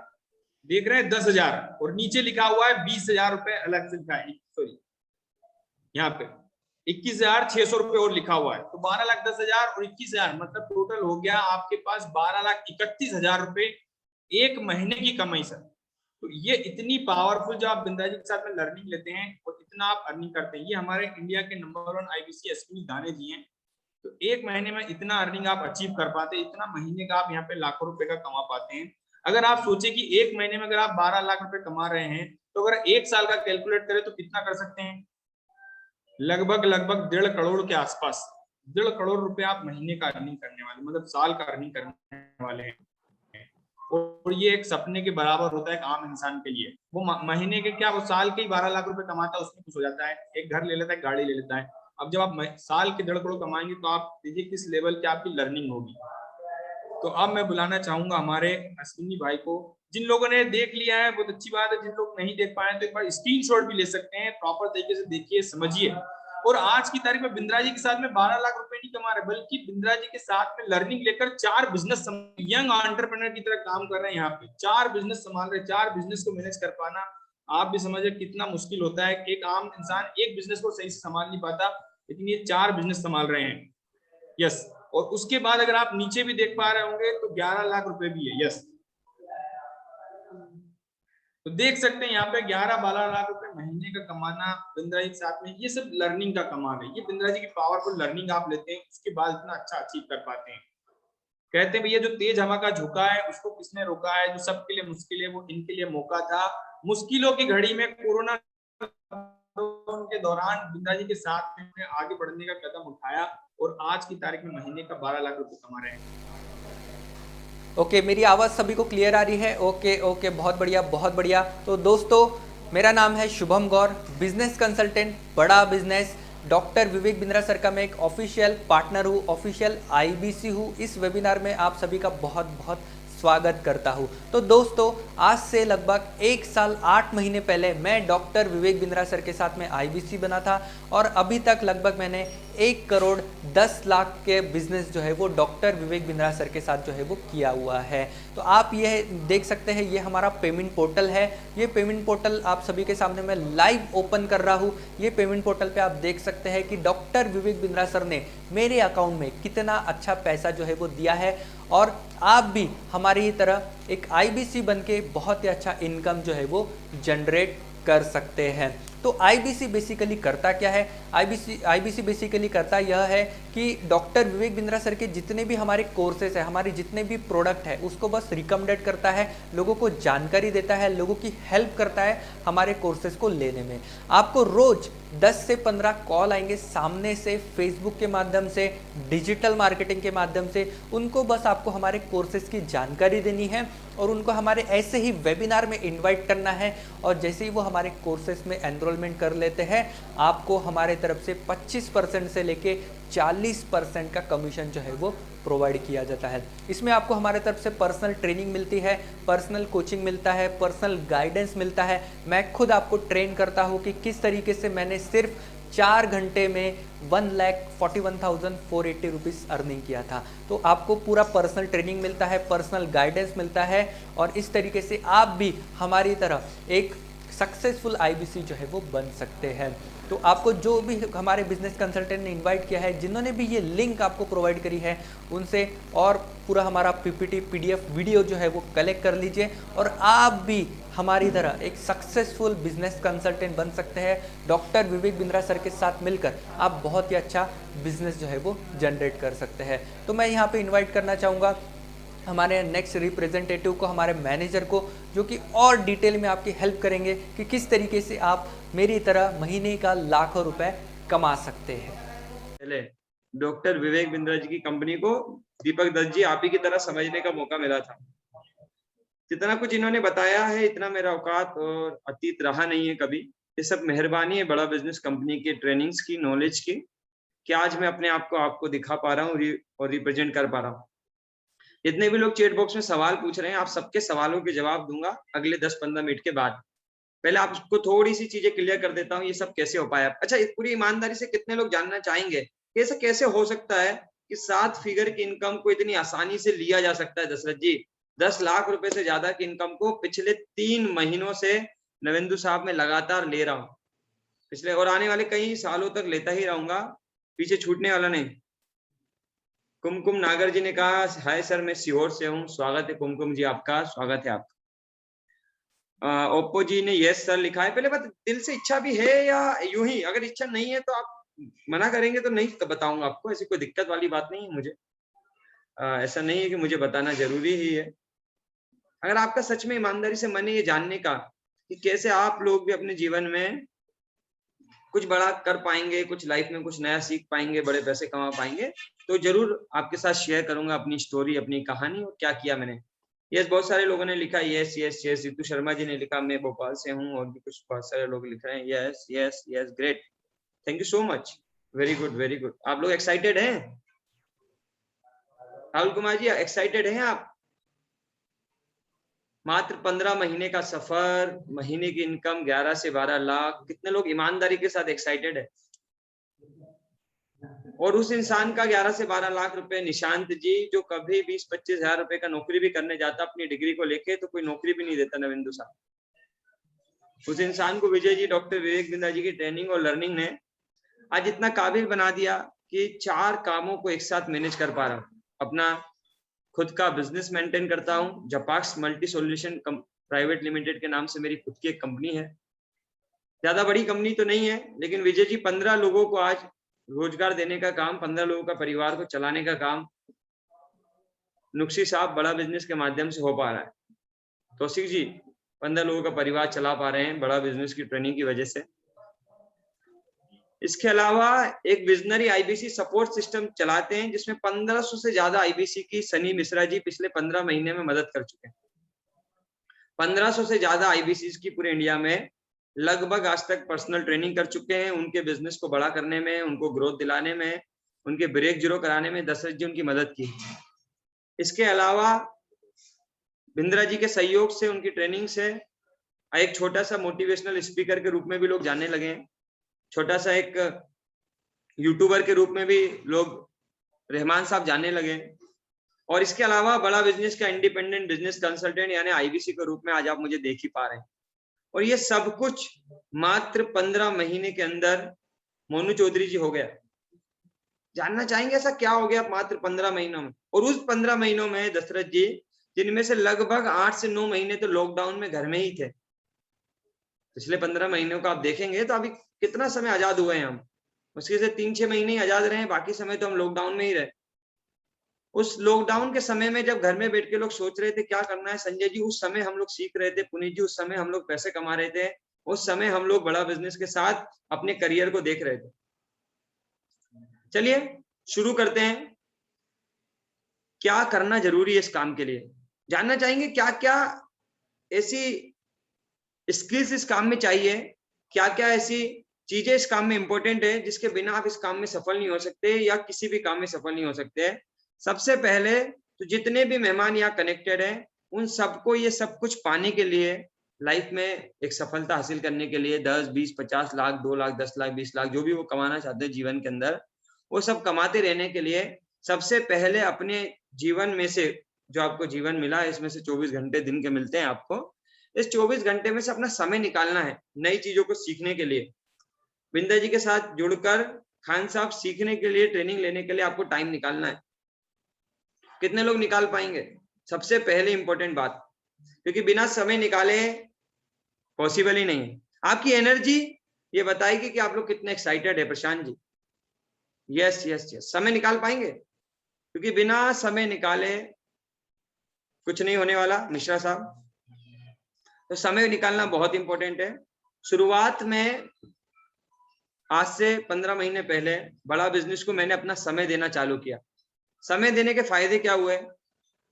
देख रहे हैं 10,000, और नीचे लिखा हुआ है 20,000 रुपए अलग से लिखा है, सॉरी यहाँ पे 21,600 रुपए और लिखा हुआ है। तो 12,10,000 और 21,000 मतलब टोटल हो गया आपके पास 12,31,000 रुपए एक महीने की कमाई सर। तो ये इतनी पावरफुल, जो आप बिंद्रा जी के साथ में लर्निंग लेते हैं और इतना आप अर्निंग करते हैं, ये हमारे इंडिया के नंबर 1 आईबीसी अश्विनी दाने जी हैं। तो एक महीने में इतना अर्निंग आप अचीव कर पाते हैं, इतना महीने का आप यहाँ पे लाखों रुपए का कमा पाते हैं। अगर आप सोचे कि एक महीने में अगर आप 12 लाख रुपए कमा रहे हैं, तो अगर 1 साल का कैलकुलेट करें तो कितना कर सकते हैं, लगभग 1.5 करोड़ के आसपास, 1.5 करोड़ रुपए आप महीने का अर्निंग करने वाले, मतलब साल का अर्निंग करने वाले हैं। और ये एक सपने के बराबर होता है एक आम इंसान के लिए। वो महीने के क्या, वो साल के ही 12 लाख रुपए कमाता है, उसमें कुछ हो जाता है, एक घर ले लेता है, गाड़ी ले लेता है। अब जब आप साल के 1.5 करोड़ कमाएंगे तो आप देखिए किस लेवल की आपकी लर्निंग होगी। तो अब मैं बुलाना चाहूंगा हमारे अश्विनी भाई को। जिन लोगों ने देख लिया है बहुत अच्छी बात है, जिन लोग नहीं देख पाए तो एक बार स्क्रीनशॉट भी ले सकते हैं, प्रॉपर तरीके से देखिए, समझिए। और आज की तारीख में बिंद्रा जी के साथ में 12 लाख रुपए नहीं कमा रहे, बल्कि बिंद्रा जी के साथ में लर्निंग लेकर 4 बिजनेस, यंग एंटरप्रेन्योर की तरह काम कर रहे हैं। यहाँ पे 4 बिजनेस संभाल रहे, 4 बिजनेस को मैनेज कर पाना आप भी समझिए कितना मुश्किल होता है। एक आम इंसान एक बिजनेस को सही से संभाल नहीं पाता, लेकिन ये 4 बिजनेस संभाल रहे हैं। यस, और उसके बाद अगर आप नीचे भी देख पा रहे होंगे तो 11 लाख रुपए भी है। यस, तो देख सकते हैं यहाँ पे 11-12 लाख रुपए महीने का कमाना बिंद्रा जी के साथ में, ये सब लर्निंग का कमाल है। ये बिंद्रा जी की पावरफुल लर्निंग आप लेते हैं, उसके बाद इतना अच्छा अचीव कर पाते हैं। कहते हैं भैया जो तेज हवा का झोंका है उसको किसने रोका है, जो सबके लिए मुश्किल है वो इनके लिए मौका था। मुश्किलों की घड़ी में, कोरोना के दौरान बिंद्रा जी के साथ में आगे बढ़ने का कदम उठाया और आज की तारीख में महीने का 12 लाख रुपए कमा रहे हैं। ओके, मेरी आवाज़ सभी को क्लियर आ रही है? ओके, बहुत बढ़िया, बहुत बढ़िया। तो दोस्तों, मेरा नाम है शुभम गौर, बिजनेस कंसल्टेंट, बड़ा business, doctor Vivek Bindra sir का मैं एक ऑफिशियल पार्टनर हूँ, ऑफिशियल आईबीसी हूँ। इस वेबिनार में आप सभी का बहुत बहुत स्वागत करता हूँ। तो दोस्तों, आज से लगभग 1 साल 8 महीने पहले मैं डॉक्टर विवेक बिंद्रा सर के साथ में IBC बना था और अभी तक लगभग मैंने 1 करोड़ 10 लाख के बिजनेस जो है वो डॉक्टर विवेक बिंद्रा सर के साथ जो है वो किया हुआ है। तो आप ये देख सकते हैं, ये हमारा पेमेंट पोर्टल है। ये पेमेंट पोर्टल आप सभी के सामने मैं लाइव ओपन कर रहा हूँ। ये पेमेंट पोर्टल पे आप देख सकते हैं कि डॉक्टर विवेक बिंद्रा सर ने मेरे अकाउंट में कितना अच्छा पैसा जो है वो दिया है और आप भी हमारी ही तरह एक IBC बन के बहुत ही अच्छा इनकम जो है वो जनरेट कर सकते हैं। तो IBC बेसिकली करता क्या है? IBC बेसिकली करता यह है कि डॉक्टर विवेक बिंद्रा सर के जितने भी हमारे कोर्सेस है, हमारे जितने भी प्रोडक्ट है, उसको बस रिकमेंडेड करता है, लोगों को जानकारी देता है, लोगों की हेल्प करता है हमारे कोर्सेज को लेने में। आपको रोज 10 से 15 कॉल आएंगे सामने से, फेसबुक के माध्यम से, डिजिटल मार्केटिंग के माध्यम से। उनको बस आपको हमारे कोर्सेज की जानकारी देनी है और उनको हमारे ऐसे ही वेबिनार में इनवाइट करना है और जैसे ही वो हमारे कोर्सेज में एनरोलमेंट कर लेते हैं, आपको हमारे तरफ से 25% से लेके 40% का कमीशन जो है वो प्रोवाइड किया जाता है। इसमें आपको हमारे तरफ से पर्सनल ट्रेनिंग मिलती है, पर्सनल कोचिंग मिलता है, पर्सनल गाइडेंस मिलता है। मैं खुद आपको ट्रेन करता हूँ कि किस तरीके से मैंने सिर्फ 4 घंटे में 1,41,480 रुपीज़ अर्निंग किया था। तो आपको पूरा पर्सनल ट्रेनिंग मिलता है, पर्सनल गाइडेंस मिलता है और इस तरीके से आप भी हमारी तरह एक सक्सेसफुल IBC जो है वो बन सकते हैं। तो आपको जो भी हमारे बिजनेस कंसल्टेंट ने इनवाइट किया है, जिन्होंने भी ये लिंक आपको प्रोवाइड करी है, उनसे और पूरा हमारा PPT PDF वीडियो जो है वो कलेक्ट कर लीजिए और आप भी हमारी तरह एक सक्सेसफुल बिजनेस कंसल्टेंट बन सकते हैं। डॉक्टर विवेक बिंद्रा सर के साथ मिलकर आप बहुत ही अच्छा बिजनेस जो है वो जनरेट कर सकते हैं। तो मैं यहाँ पे इनवाइट करना चाहूँगा हमारे नेक्स्ट रिप्रेजेंटेटिव को, हमारे मैनेजर को, जो कि और डिटेल में आपकी हेल्प करेंगे कि किस तरीके से आप मेरी तरह महीने का लाखों रुपए कमा सकते हैं। पहले डॉक्टर विवेक बिंद्रा जी की कंपनी को दीपक दत्त जी आप ही की तरह समझने का मौका मिला था। जितना कुछ इन्होंने बताया है, इतना मेरा औकात और अतीत रहा नहीं है कभी। ये सब मेहरबानी है बड़ा बिजनेस कंपनी के ट्रेनिंग्स की, नॉलेज की, कि आज मैं अपने आप को आपको दिखा पा रहा हूँ और रिप्रेजेंट कर पा रहा हूँ। जितने भी लोग चैट बॉक्स में सवाल पूछ रहे हैं, आप सबके सवालों के जवाब दूंगा अगले 10-15 मिनट के बाद। पहले आपको थोड़ी सी चीजें क्लियर कर देता हूँ, ये सब कैसे हो पाया। अच्छा, पूरी ईमानदारी से कितने लोग जानना चाहेंगे कि ऐसा कैसे हो सकता है कि 7 फिगर की इनकम को इतनी आसानी से लिया जा सकता है? दशरथ जी, 10 लाख रुपए से ज्यादा की इनकम को पिछले 3 महीनों से नवेंदु साहब में लगातार ले रहा हूँ, पिछले और आने वाले कई सालों तक लेता ही रहूंगा, पीछे छूटने वाला नहीं। कुमकुम नागर जी ने कहा, हाय सर, मैं सीहोर से हूँ। स्वागत है कुमकुम जी, आपका स्वागत है आपका। ओप्पो जी ने यस सर लिखा है। पहले बात, दिल से इच्छा भी है या यूं ही? अगर इच्छा नहीं है तो आप मना करेंगे तो नहीं तो बताऊंगा आपको, ऐसी कोई दिक्कत वाली बात नहीं है मुझे। ऐसा नहीं है कि मुझे बताना जरूरी ही है। अगर आपका सच में ईमानदारी से मन है ये जानने का कि कैसे आप लोग भी अपने जीवन में कुछ बड़ा कर पाएंगे, कुछ लाइफ में कुछ नया सीख पाएंगे, बड़े पैसे कमा पाएंगे, तो जरूर आपके साथ शेयर करूंगा अपनी स्टोरी, अपनी कहानी और क्या किया मैंने। यस, बहुत सारे लोगों ने लिखा yes yes yes. Ritu Sharma ji ने लिखा मैं भोपाल से हूँ, और भी कुछ बहुत सारे लोग लिख रहे हैं yes yes yes, great, thank you so much, very good very good. आप लोग एक्साइटेड हैं? राहुल कुमार जी, एक्साइटेड हैं आप? मात्र 15 महीने का सफर, महीने की इनकम 11 से 12 लाख। कितने लोग ईमानदारी के साथ एक्साइटेड है? और उस इंसान का 11 से 12 लाख रुपए, निशांत जी, जो कभी 20-25 हजार रुपए का नौकरी भी करने जाता अपनी डिग्री को लेके, तो कोई नौकरी भी नहीं देता नविंदु साहब। उस इंसान को विजय जी, डॉक्टर विवेक बिंद्रा जी की ट्रेनिंग और लर्निंग ने आज इतना काबिल बना दिया कि 4 कामों को एक साथ मैनेज कर पा रहा हूँ। अपना खुद का बिजनेस मेंटेन करता हूँ, जपाक्स मल्टी सॉल्यूशन प्राइवेट लिमिटेड के नाम से मेरी खुद की एक कंपनी है। ज्यादा बड़ी कंपनी तो नहीं है, लेकिन विजय जी 15 लोगों को आज रोजगार देने का काम, 15 लोगों का परिवार को चलाने का काम नुक्सी साहब बड़ा बिजनेस के माध्यम से हो पा रहा है। तौसीफ जी 15 लोगों का परिवार चला पा रहे हैं बड़ा बिजनेस की ट्रेनिंग की वजह से। इसके अलावा एक विजनरी IBC सपोर्ट सिस्टम चलाते हैं, जिसमें 1500 से ज्यादा IBC की सनी मिश्रा जी पिछले 15 महीने में मदद कर चुके हैं। 1500 से ज्यादा IBC की पूरे इंडिया में लगभग आज तक पर्सनल ट्रेनिंग कर चुके हैं, उनके बिजनेस को बड़ा करने में, उनको ग्रोथ दिलाने में, उनके ब्रेक जीरो कराने में दशरथ जी उनकी मदद की। इसके अलावा बिंद्रा जी के सहयोग से, उनकी ट्रेनिंग से एक छोटा सा मोटिवेशनल स्पीकर के रूप में भी लोग जानने लगे हैं, छोटा सा एक यूट्यूबर के रूप में भी लोग रहमान साहब जानने लगे, और इसके अलावा बड़ा बिजनेस का इंडिपेंडेंट बिजनेस कंसल्टेंट यानी आईबीसी के रूप में आज आप मुझे देख ही पा रहे हैं। और ये सब कुछ मात्र 15 महीने के अंदर मोनू चौधरी जी हो गया। जानना चाहेंगे ऐसा क्या हो गया मात्र 15 महीनों में? और उस 15 महीनों में दशरथ जी, जिनमें से लगभग 8 से 9 महीने तो लॉकडाउन में घर में ही थे। पिछले 15 महीनों का आप देखेंगे तो अभी कितना समय आजाद हुए हैं हम, मुश्किल से 3-6 महीने ही आजाद रहे, बाकी समय तो हम लॉकडाउन में ही रहे। उस लॉकडाउन के समय में जब घर में बैठ के लोग सोच रहे थे क्या करना है, संजय जी उस समय हम लोग सीख रहे थे, पुनीत जी उस समय हम लोग पैसे कमा रहे थे, उस समय हम लोग बड़ा बिजनेस के साथ अपने करियर को देख रहे थे। चलिए शुरू करते हैं। क्या करना जरूरी है इस काम के लिए? जानना चाहेंगे क्या क्या ऐसी स्किल्स इस काम में चाहिए, क्या क्या ऐसी चीजें इस काम में इंपॉर्टेंट है जिसके बिना आप इस काम में सफल नहीं हो सकते या किसी भी काम में सफल नहीं हो सकते। सबसे पहले तो जितने भी मेहमान यहाँ कनेक्टेड हैं उन सबको ये सब कुछ पाने के लिए, लाइफ में एक सफलता हासिल करने के लिए 10, 20, 50 लाख, 2 लाख, 10 लाख, 20 लाख जो भी वो कमाना चाहते हैं जीवन के अंदर, वो सब कमाते रहने के लिए सबसे पहले अपने जीवन में से, जो आपको जीवन मिला है इसमें से 24 घंटे दिन के मिलते हैं आपको, इस 24 घंटे में से अपना समय निकालना है नई चीजों को सीखने के लिए। बिंदा जी के साथ जुड़कर खान साहब सीखने के लिए, ट्रेनिंग लेने के लिए आपको टाइम निकालना है। कितने लोग निकाल पाएंगे? सबसे पहले इंपॉर्टेंट बात, क्योंकि बिना समय निकाले पॉसिबल ही नहीं है। आपकी एनर्जी ये बताएगी कि आप लोग कितने एक्साइटेड है। Prashant ji, yes yes yes, समय निकाल पाएंगे? क्योंकि बिना समय निकाले कुछ नहीं होने वाला। मिश्रा साहब, तो समय निकालना बहुत इंपॉर्टेंट है। शुरुआत में आज से 15 महीने पहले बड़ा बिजनेस को मैंने अपना समय देना चालू किया। समय देने के फायदे क्या हुए?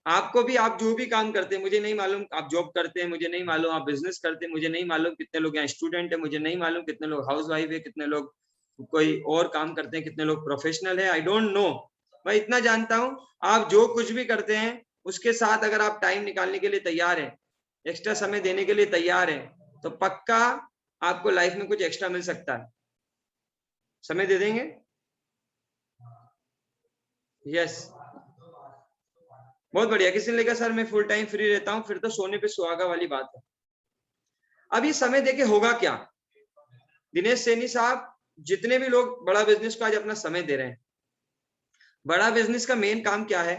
आपको भी, आप जो भी काम करते हैं, मुझे नहीं मालूम आप जॉब करते हैं, मुझे नहीं मालूम आप बिजनेस करते हैं, मुझे नहीं मालूम कितने लोग यहाँ स्टूडेंट है, मुझे नहीं मालूम कितने लोग हाउस वाइफ है, कितने लोग कोई और काम करते हैं, कितने लोग प्रोफेशनल है, आई डोंट नो। मैं इतना जानता हूँ आप जो कुछ भी करते हैं उसके साथ अगर आप टाइम निकालने के लिए तैयार हैं, एक्स्ट्रा समय देने के लिए तैयार हैं, तो पक्का आपको लाइफ में कुछ एक्स्ट्रा मिल सकता है। समय दे देंगे? यस, बहुत बढ़िया। किसी ने लिखा सर मैं फुल टाइम फ्री रहता हूं, फिर तो सोने पे सुहागा वाली बात है। अब ये समय देके होगा क्या? दिनेश सैनी साहब, जितने भी लोग बड़ा बिजनेस को आज अपना समय दे रहे हैं, बड़ा बिजनेस का मेन काम क्या है?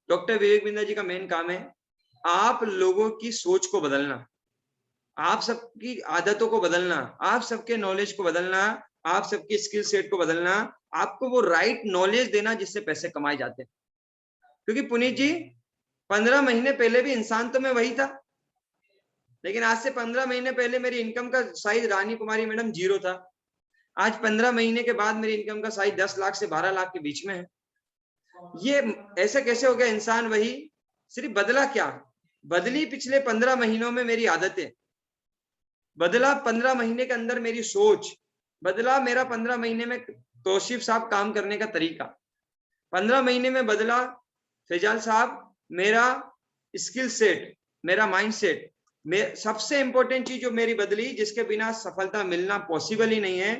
डॉक्टर विवेक बिंद्रा जी का मेन काम है आप लोगों की सोच को बदलना, आप सबकी आदतों को बदलना, आप सबके नॉलेज को बदलना, आप सबके स्किल सेट को बदलना, आपको वो राइट नॉलेज देना जिससे पैसे कमाए जाते हैं। क्योंकि पुनीत जी 15 महीने पहले भी इंसान तो मैं वही था, लेकिन आज से 15 महीने पहले मेरी इनकम का साइज रानी कुमारी मैडम 0 था। आज 15 महीने के बाद मेरी इनकम का साइज 10 लाख से 12 लाख के बीच में है। ये ऐसे कैसे हो गया? इंसान वही, सिर्फ बदला क्या? बदली पिछले 15 महीनों में मेरी आदतें, बदला 15 महीने के अंदर मेरी सोच, बदला मेरा 15 महीने में तौसीफ साहब काम करने का तरीका, 15 महीने में बदला फैजाल साहब मेरा स्किल सेट, मेरा माइंड सेट। सबसे इंपॉर्टेंट चीज जो मेरी बदली, जिसके बिना सफलता मिलना पॉसिबल ही नहीं है,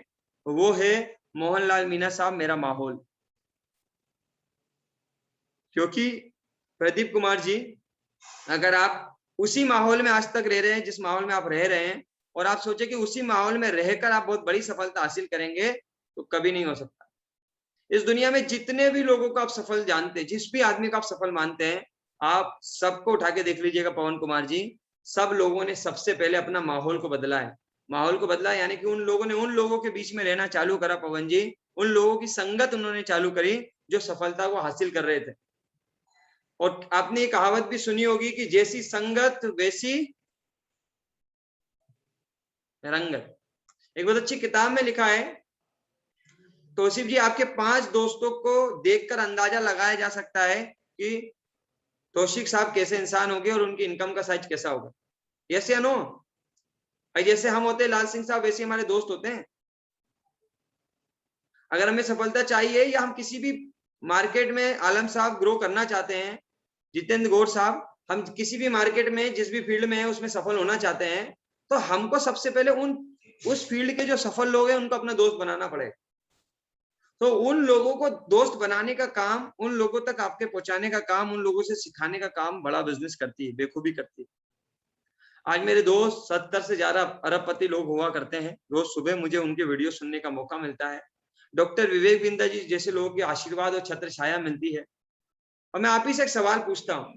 वो है मोहनलाल मीना साहब, मेरा माहौल। क्योंकि प्रदीप कुमार जी, अगर आप उसी माहौल में आज तक रह रहे हैं जिस माहौल में आप रह रहे हैं, और आप सोचे कि उसी माहौल में रहकर आप बहुत बड़ी सफलता हासिल करेंगे, तो कभी नहीं हो सकता। इस दुनिया में जितने भी लोगों को आप सफल जानते हैं, जिस भी आदमी को आप सफल मानते हैं, आप सबको उठा के देख लीजिएगा पवन कुमार जी, सब लोगों ने सबसे पहले अपना माहौल को बदला है। माहौल को बदला यानी कि उन लोगों ने उन लोगों के बीच में रहना चालू करा, पवन जी, उन लोगों की संगत उन्होंने चालू करी जो सफलता को हासिल कर रहे थे। और आपने ये कहावत भी सुनी होगी कि जैसी संगत वैसी रंगत। एक बहुत अच्छी किताब में लिखा है, तौसीफ जी, आपके 5 दोस्तों को देखकर अंदाजा लगाया जा सकता है कि तौसीफ साहब कैसे इंसान होंगे और उनकी इनकम का साइज कैसा होगा। यस या नो? जैसे हम होते हैं लाल सिंह साहब, वैसे हमारे दोस्त होते हैं। अगर हमें सफलता चाहिए या हम किसी भी मार्केट में आलम साहब ग्रो करना चाहते हैं, जितेंद्र गौर साहब, हम किसी भी मार्केट में जिस भी फील्ड में है उसमें सफल होना चाहते हैं, तो हमको सबसे पहले उस फील्ड के जो सफल लोग हैं उनको अपना दोस्त बनाना पड़ेगा। तो उन लोगों को दोस्त बनाने का काम, उन लोगों तक आपके पहुंचाने का काम, उन लोगों से सिखाने का काम बड़ा बिजनेस करती है, बेखूबी करती है। आज मेरे दोस्त 70 से ज्यादा अरबपति लोग हुआ करते हैं। रोज सुबह मुझे उनके वीडियो सुनने का मौका मिलता है। डॉक्टर विवेक बिंद्रा जी जैसे लोगों के आशीर्वाद और छत्र छाया मिलती है। और मैं आप ही से एक सवाल पूछता हूँ,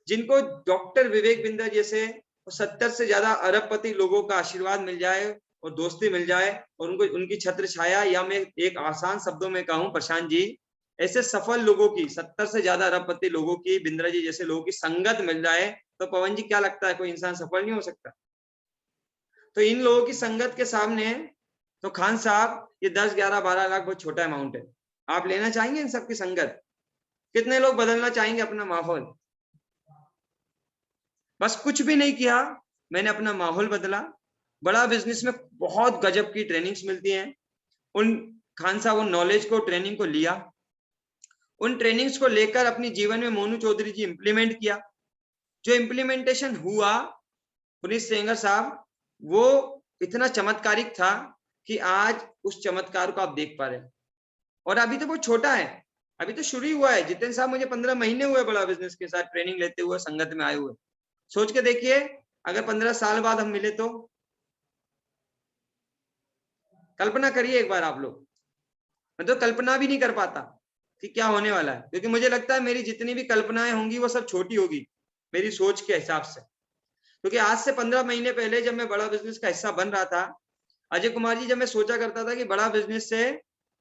जिनको डॉक्टर विवेक बिंद्रा जैसे 70 से ज्यादा अरबपति लोगों का आशीर्वाद मिल जाए और दोस्ती मिल जाए और उनको उनकी छत्र छाया, या मैं एक आसान शब्दों में कहूँ प्रशांत जी, ऐसे सफल लोगों की 70 से ज्यादा अरबपति लोगों की, बिंद्रा जी जैसे लोगों की संगत मिल जाए, तो पवन जी क्या लगता है कोई इंसान सफल नहीं हो सकता? तो इन लोगों की संगत के सामने तो खान साहब ये 10, 11, 12 लाख बहुत छोटा अमाउंट है। आप लेना चाहेंगे इन सबकी संगत? कितने लोग बदलना चाहेंगे अपना माहौल? बस कुछ भी नहीं किया, मैंने अपना माहौल बदला। बड़ा बिजनेस में बहुत गजब की ट्रेनिंग्स मिलती हैं। उन खान साहब उन नॉलेज को, ट्रेनिंग को लिया, उन ट्रेनिंग्स को लेकर अपने जीवन में मोनू चौधरी जी इंप्लीमेंट किया। जो इंप्लीमेंटेशन हुआ पुनीत सेंगर साहब, वो इतना चमत्कारिक था कि आज उस चमत्कार को आप देख पा रहे हैं। और अभी तो वो छोटा है, अभी तो शुरू ही हुआ है। जितेंद्र साहब मुझे 15 महीने हुए बड़ा बिजनेस के साथ ट्रेनिंग लेते हुए, संगत में आए हुए। सोच के देखिए अगर 15 साल बाद हम मिले तो कल्पना करिए एक बार आप लोग। मैं तो कल्पना भी नहीं कर पाता कि क्या होने वाला है, क्योंकि मुझे लगता है मेरी जितनी भी कल्पनाएं होंगी वो सब छोटी होगी मेरी सोच के हिसाब से। क्योंकि आज से 15 महीने पहले जब मैं बड़ा बिजनेस का हिस्सा बन रहा था, अजय कुमार जी, जब मैं सोचा करता था कि बड़ा बिजनेस से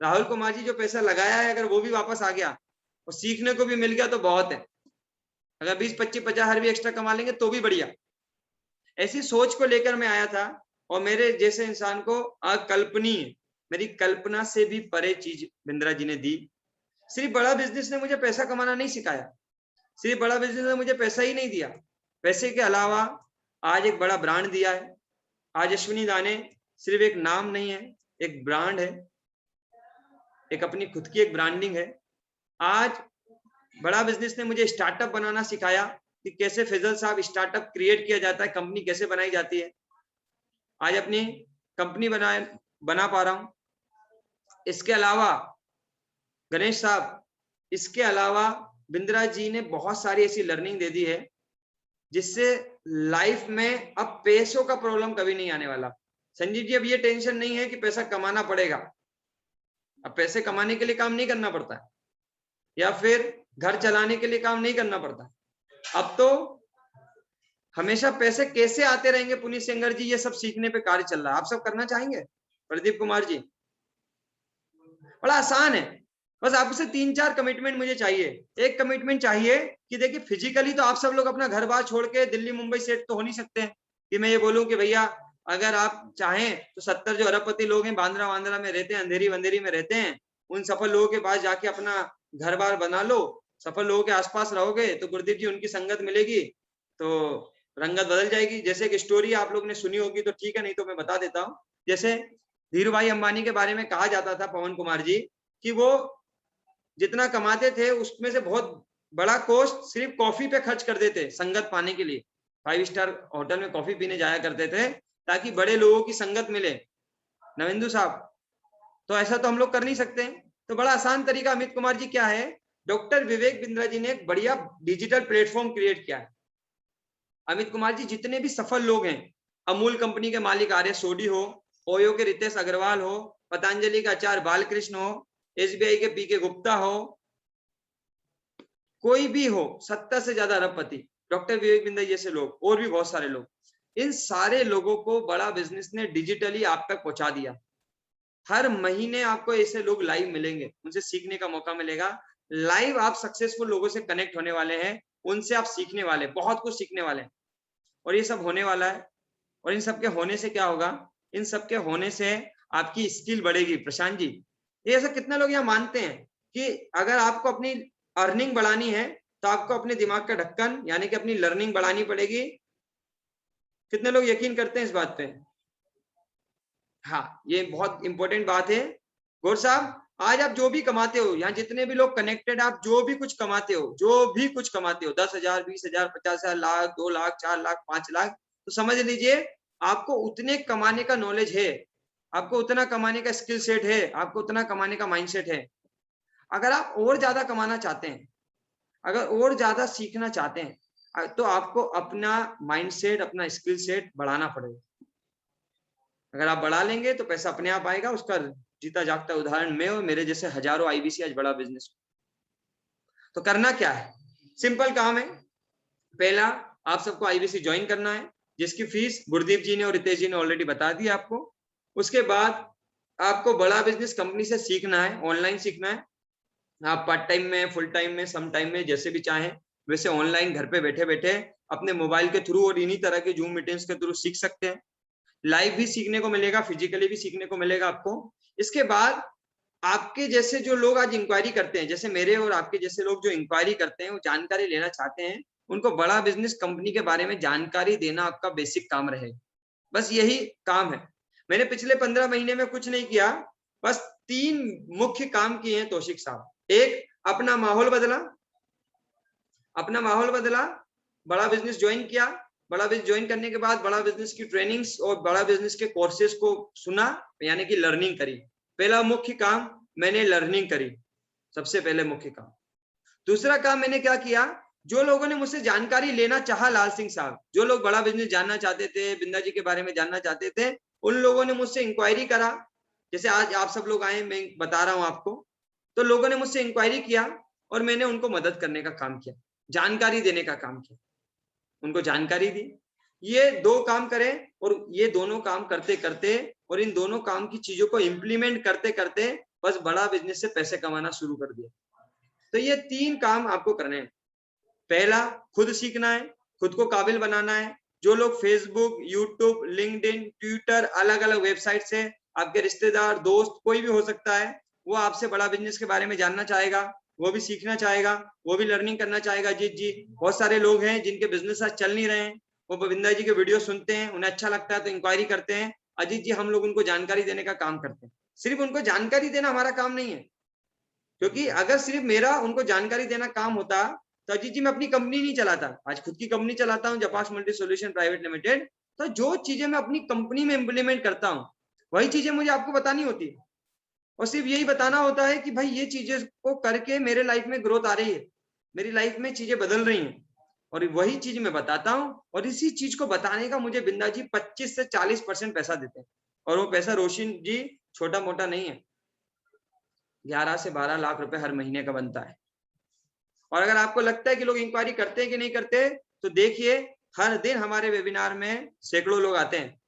राहुल कुमार जी जो पैसा लगाया है अगर वो भी वापस आ गया और सीखने को भी मिल गया तो बहुत है। अगर 20, 25, 50 हज़ार भी एक्स्ट्रा कमा लेंगे तो भी बढ़िया। ऐसी सोच को लेकर मैं आया था और मेरे जैसे इंसान को अकल्पनीय, मेरी कल्पना से भी परे चीज बिंद्रा जी ने दी। सिर्फ बड़ा बिजनेस ने मुझे पैसा कमाना नहीं सिखाया, सिर्फ बड़ा बिजनेस ने मुझे पैसा ही नहीं दिया, पैसे के अलावा आज एक बड़ा ब्रांड दिया है। आज अश्विनी दाने सिर्फ एक नाम नहीं है, एक ब्रांड है, एक अपनी खुद की एक ब्रांडिंग है। आज बड़ा बिजनेस ने मुझे स्टार्टअप बनाना सिखाया कि कैसे फैजल साहब स्टार्टअप क्रिएट किया जाता है, कंपनी कैसे बनाई जाती है। आज अपनी कंपनी बना पा रहा हूं। इसके अलावा गणेश साहब, इसके अलावा बिंद्रा जी ने बहुत सारी ऐसी लर्निंग दे दी है जिससे लाइफ में अब पैसों का प्रॉब्लम कभी नहीं आने वाला। संजीव जी, अब ये टेंशन नहीं है कि पैसा कमाना पड़ेगा। अब पैसे कमाने के लिए काम नहीं करना पड़ता है, या फिर घर चलाने के लिए काम नहीं करना पड़ता। अब तो हमेशा पैसे कैसे आते रहेंगे पुनीत सेंगर जी, ये सब सीखने पे कार्य चल रहा है। आप सब करना चाहेंगे? प्रदीप कुमार जी, बड़ा आसान है, बस आपसे 3-4 कमिटमेंट मुझे चाहिए। एक कमिटमेंट चाहिए कि देखिए फिजिकली तो आप सब लोग अपना घर बार छोड़ के दिल्ली मुंबई सेट तो हो नहीं सकते कि मैं ये बोलूं कि भैया अगर आप चाहें तो 70 जो अरबपति लोग हैं बांद्रा वांद्रा में रहते हैं, अंधेरी वंधेरी में रहते हैं, उन सफल लोगों के पास जाके अपना घर बार बना लो। सफल लोगों के आसपास रहोगे तो गुरुदेव जी उनकी संगत मिलेगी तो रंगत बदल जाएगी। जैसे एक स्टोरी आप लोग ने सुनी होगी तो ठीक है, नहीं तो मैं बता देता हूँ। जैसे धीरू भाई अंबानी के बारे में कहा जाता था, पवन कुमार जी, कि वो जितना कमाते थे उसमें से बहुत बड़ा कॉस्ट सिर्फ कॉफी पे खर्च कर देते संगत पाने के लिए। 5 स्टार होटल में कॉफी पीने जाया करते थे ताकि बड़े लोगों की संगत मिले। नवेंदु साहब, तो ऐसा तो हम लोग कर नहीं सकते। तो बड़ा आसान तरीका अमित कुमार जी क्या है, डॉक्टर विवेक बिंद्रा जी ने एक बढ़िया डिजिटल प्लेटफॉर्म क्रिएट किया है। अमित कुमार जी, जितने भी सफल लोग हैं, अमूल कंपनी के मालिक आर्य सोडी हो, ओयो के रितेश अग्रवाल हो, पतंजलि का आचार्य बालकृष्ण हो, एसबीआई के पीके गुप्ता हो, कोई भी हो, 70 से ज्यादा अरबपति, डॉक्टर विवेक बिंद्रा जैसे लोग और भी बहुत सारे लोग, इन सारे लोगों को बड़ा बिजनेस ने डिजिटली आप तक पहुंचा दिया। हर महीने आपको ऐसे लोग लाइव मिलेंगे, उनसे सीखने का मौका मिलेगा। लाइव आप सक्सेसफुल लोगों से कनेक्ट होने वाले हैं, उनसे आप सीखने वाले, बहुत कुछ सीखने वाले हैं। और ये सब होने वाला है। और इन सब के होने से क्या होगा, इन सब के होने से आपकी स्किल बढ़ेगी। प्रशांत जी, ये ऐसा कितने लोग यहाँ मानते हैं कि अगर आपको अपनी अर्निंग बढ़ानी है तो आपको अपने दिमाग का ढक्कन यानी कि अपनी लर्निंग बढ़ानी पड़ेगी? कितने लोग यकीन करते हैं इस बात पे? हाँ, ये बहुत इंपॉर्टेंट बात है। गौर साहब, आज आप जो भी कमाते हो, यहाँ जितने भी लोग कनेक्टेड, आप जो भी कुछ कमाते हो, जो भी कुछ कमाते हो, 10,000, 20,000, 50,000, लाख, 2 लाख, 4 लाख, 5 लाख, तो समझ लीजिए आपको उतने कमाने का नॉलेज है, आपको उतना कमाने का स्किल सेट है, आपको उतना कमाने का माइंडसेट है। अगर आप और ज्यादा कमाना चाहते हैं, अगर और ज्यादा सीखना चाहते हैं, तो आपको अपना माइंडसेट, अपना स्किल सेट बढ़ाना पड़ेगा। अगर आप बढ़ा लेंगे तो पैसा अपने आप आएगा। उसका जीता जागता उदाहरण मैं और मेरे जैसे हजारों आईबीसी आज बड़ा बिजनेस। तो करना क्या है, सिंपल काम है। पहला, आप सबको आईबीसी ज्वाइन करना है, जिसकी फीस गुरदीप जी ने और रितेश जी ने ऑलरेडी बता दी आपको। उसके बाद आपको बड़ा बिजनेस कंपनी से सीखना है, ऑनलाइन सीखना है। आप पार्ट टाइम में, फुल टाइम में, सम टाइम में, जैसे भी चाहें वैसे ऑनलाइन घर पे बैठे बैठे अपने मोबाइल के थ्रू और इन्हीं तरह के जूम मीटिंग्स के थ्रू सीख सकते हैं। लाइव भी सीखने को मिलेगा, फिजिकली भी सीखने को मिलेगा आपको। इसके बाद आपके जैसे जो लोग आज इंक्वायरी करते हैं, जैसे मेरे और आपके जैसे लोग जो इंक्वायरी करते हैं, वो जानकारी लेना चाहते हैं, उनको बड़ा बिजनेस कंपनी के बारे में जानकारी देना आपका बेसिक काम रहे। बस यही काम है। मैंने पिछले 15 महीने में कुछ नहीं किया, बस 3 मुख्य काम किए हैं तौशिक साहब। एक, अपना माहौल बदला, अपना माहौल बदला, बड़ा बिजनेस ज्वाइन किया। बड़ा बिजनेस ज्वाइन करने के बाद बड़ा बिजनेस की ट्रेनिंग्स और बड़ा बिजनेस के कोर्सेज को सुना, यानी कि लर्निंग करी। पहला मुख्य काम मैंने लर्निंग करी, सबसे पहले मुख्य काम। दूसरा काम मैंने क्या किया, जो लोगों ने मुझसे जानकारी लेना चाहा, लाल सिंह साहब, जो लोग बड़ा बिजनेस जानना चाहते थे, बिंदा जी के बारे में जानना चाहते थे, उन लोगों ने मुझसे इंक्वायरी करा। जैसे आज आप सब लोग आए, मैं बता रहा हूं आपको, तो लोगों ने मुझसे इंक्वायरी किया और मैंने उनको मदद करने का काम किया, जानकारी देने का काम किया, उनको जानकारी दी। ये 2 काम करें, और ये दोनों काम करते करते और इन दोनों काम की चीजों को इम्प्लीमेंट करते करते बस बड़ा बिजनेस से पैसे कमाना शुरू कर दिया। तो ये 3 काम आपको करने हैं। पहला, खुद सीखना है, खुद को काबिल बनाना है। जो लोग फेसबुक, यूट्यूब, लिंक्डइन, ट्विटर, अलग अलग वेबसाइट से आपके रिश्तेदार, दोस्त, कोई भी हो सकता है, वो आपसे बड़ा बिजनेस के बारे में जानना चाहेगा, वो भी सीखना चाहेगा, वो भी लर्निंग करना चाहेगा। अजीत जी, बहुत सारे लोग हैं जिनके बिजनेस आज चल नहीं रहे हैं, वो गोविंदा जी के वीडियो सुनते हैं, उन्हें अच्छा लगता है तो इंक्वायरी करते हैं। अजीत जी, हम लोग उनको जानकारी देने का काम करते हैं। सिर्फ उनको जानकारी देना हमारा काम नहीं है, क्योंकि अगर सिर्फ मेरा उनको जानकारी देना काम होता तो अजीत जी मैं अपनी कंपनी नहीं चलाता। आज खुद की कंपनी चलाता हूँ, जपास मल्टी सॉल्यूशन प्राइवेट लिमिटेड। तो जो चीजें मैं अपनी कंपनी में इंप्लीमेंट करता हूँ, वही चीजें मुझे आपको बतानी होती है, और सिर्फ यही बताना होता है कि भाई ये चीजें को करके मेरे लाइफ में ग्रोथ आ रही है, मेरी लाइफ में चीजें बदल रही हैं, और वही चीज मैं बताता हूँ। और इसी चीज को बताने का मुझे बिंदा जी 25 से 40% पैसा देते हैं, और वो पैसा रोशन जी छोटा मोटा नहीं है, 11 से 12 लाख रुपए हर महीने का बनता है। और अगर आपको लगता है कि लोग इंक्वायरी करते हैं कि नहीं करते, तो देखिए हर दिन हमारे वेबिनार में सैकड़ों लोग आते हैं।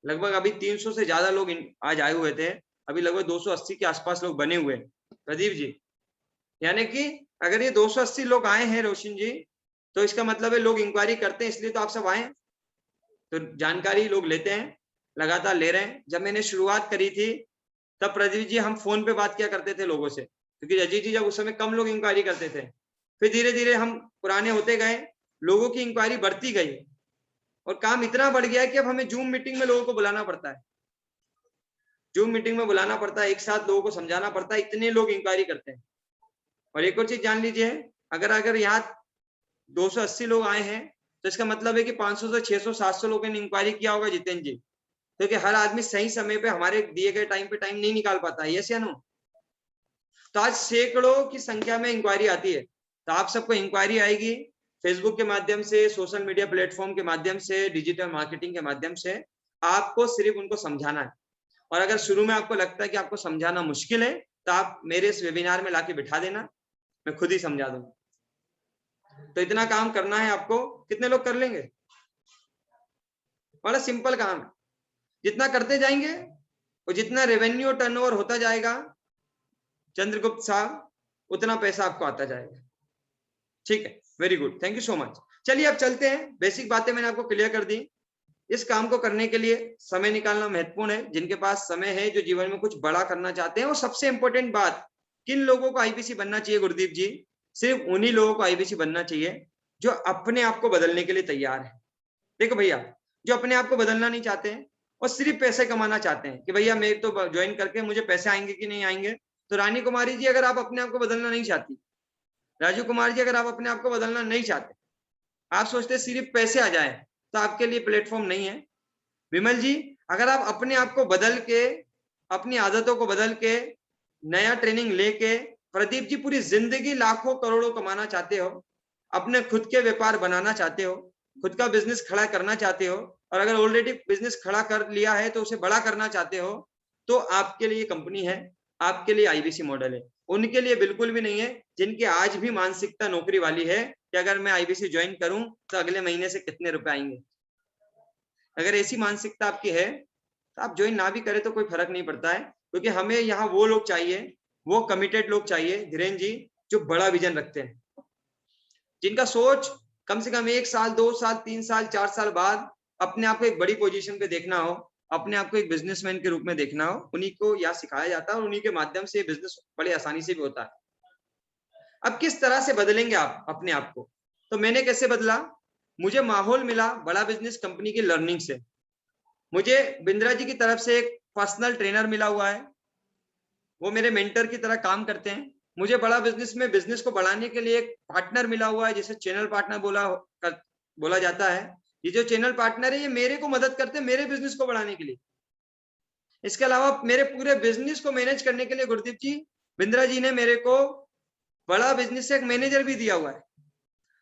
लगभग अभी 300 से ज्यादा लोग आज आए हुए थे, अभी लगभग 280 के आसपास लोग बने हुए हैं प्रदीप जी। यानी कि अगर ये 280 लोग आए हैं रोशन जी, तो इसका मतलब है लोग इंक्वायरी करते हैं, इसलिए तो आप सब आए। तो जानकारी लोग लेते हैं, लगातार ले रहे हैं। जब मैंने शुरुआत करी थी तब प्रदीप जी हम फोन पे बात किया करते थे लोगों से, क्योंकि अजीत जी जब उस समय कम लोग इंक्वायरी करते थे। फिर धीरे धीरे हम पुराने होते गए, लोगों की इंक्वायरी बढ़ती गई, और काम इतना बढ़ गया कि अब हमें जूम मीटिंग में लोगों को बुलाना पड़ता है, जूम मीटिंग में बुलाना पड़ता है, एक साथ लोगों को समझाना पड़ता है, इतने लोग इंक्वायरी करते हैं। और एक और चीज जान लीजिए, अगर यहाँ 280 लोग आए हैं, तो इसका मतलब है कि 500 से 600 700 लोगों ने इंक्वायरी किया होगा जितेंद्र जी, क्योंकि हर आदमी सही समय पे हमारे दिए गए टाइम पे टाइम नहीं निकाल पाता है, यस या नो। तो आज सैकड़ों की संख्या में इंक्वायरी आती है। तो आप सबको इंक्वायरी आएगी फेसबुक के माध्यम से, सोशल मीडिया प्लेटफॉर्म के माध्यम से, डिजिटल मार्केटिंग के माध्यम से। आपको सिर्फ उनको समझाना है, और अगर शुरू में आपको लगता है कि आपको समझाना मुश्किल है, तो आप मेरे इस वेबिनार में लाके बिठा देना, मैं खुद ही समझा दूंगा। तो इतना काम करना है आपको। कितने लोग कर लेंगे? बड़ा सिंपल काम है। जितना करते जाएंगे और जितना रेवेन्यू टर्नओवर होता जाएगा चंद्रगुप्त साहब, उतना पैसा आपको आता जाएगा। ठीक है, very good, thank you so much. चलिए अब चलते हैं। बेसिक बातें मैंने आपको क्लियर कर दी। इस काम को करने के लिए समय निकालना महत्वपूर्ण है। जिनके पास समय है, जो जीवन में कुछ बड़ा करना चाहते हैं, और सबसे इंपॉर्टेंट बात, किन लोगों को आईबीसी बनना चाहिए गुरदीप जी? सिर्फ उन्हीं लोगों को आईबीसी बनना चाहिए जो अपने आप को बदलने के लिए तैयार है। देखो भैया, जो अपने आप को बदलना नहीं चाहते हैं और सिर्फ पैसे कमाना चाहते हैं कि भैया मैं तो ज्वाइन करके मुझे पैसे आएंगे कि नहीं आएंगे, तो रानी कुमारी जी अगर आप अपने आप को बदलना नहीं चाहती, राजू कुमार जी अगर आप अपने आप को बदलना नहीं चाहते, आप सोचते सिर्फ पैसे आ जाए, तो आपके लिए प्लेटफॉर्म नहीं है। विमल जी अगर आप अपने आप को बदल के, अपनी आदतों को बदल के, नया ट्रेनिंग लेके, प्रदीप जी पूरी जिंदगी लाखों करोड़ों कमाना चाहते हो, अपने खुद के व्यापार बनाना चाहते हो, खुद का बिजनेस खड़ा करना चाहते हो, और अगर ऑलरेडी बिजनेस खड़ा कर लिया है तो उसे बड़ा करना चाहते हो, तो आपके लिए कंपनी है, आपके लिए आईबीसी मॉडल है। उनके लिए बिल्कुल भी नहीं है जिनकी आज भी मानसिकता नौकरी वाली है कि अगर मैं आईबीसी ज्वाइन करूं तो अगले महीने से कितने रुपए आएंगे। अगर ऐसी मानसिकता आपकी है तो आप ज्वाइन ना भी करें तो कोई फर्क नहीं पड़ता है, क्योंकि हमें यहाँ वो लोग चाहिए, वो कमिटेड लोग चाहिए धीरेन्द्र जी, जो बड़ा विजन रखते हैं, जिनका सोच कम से कम 1 साल 2 साल 3 साल 4 साल बाद अपने आप को एक बड़ी पोजीशन पे देखना हो, अपने आप को एक बिजनेसमैन के रूप में देखना हो। उन्हीं को यहाँ सिखाया जाता है और उन्हीं के माध्यम से बिजनेस बड़ी आसानी से भी होता है। अब किस तरह से बदलेंगे आप अपने आप को? तो मैंने कैसे बदला, मुझे माहौल मिला बड़ा बिजनेस कंपनी की लर्निंग से। मुझे बिंद्रा जी की तरफ से एक पर्सनल ट्रेनर मिला हुआ है, वो मेरे मेंटर की तरह काम करते हैं। मुझे बड़ा बिजनेस में बिजनेस को बढ़ाने के लिए एक पार्टनर मिला हुआ है, जिसे चैनल पार्टनर बोला जाता है। ये जो चैनल पार्टनर है ये मेरे को मदद करते हैं मेरे बिजनेस को बढ़ाने के लिए। इसके अलावा मेरे पूरे बिजनेस को मैनेज करने के लिए गुरदीप जी, बिंद्रा जी ने मेरे को बड़ा बिजनेस से एक मैनेजर भी दिया हुआ है।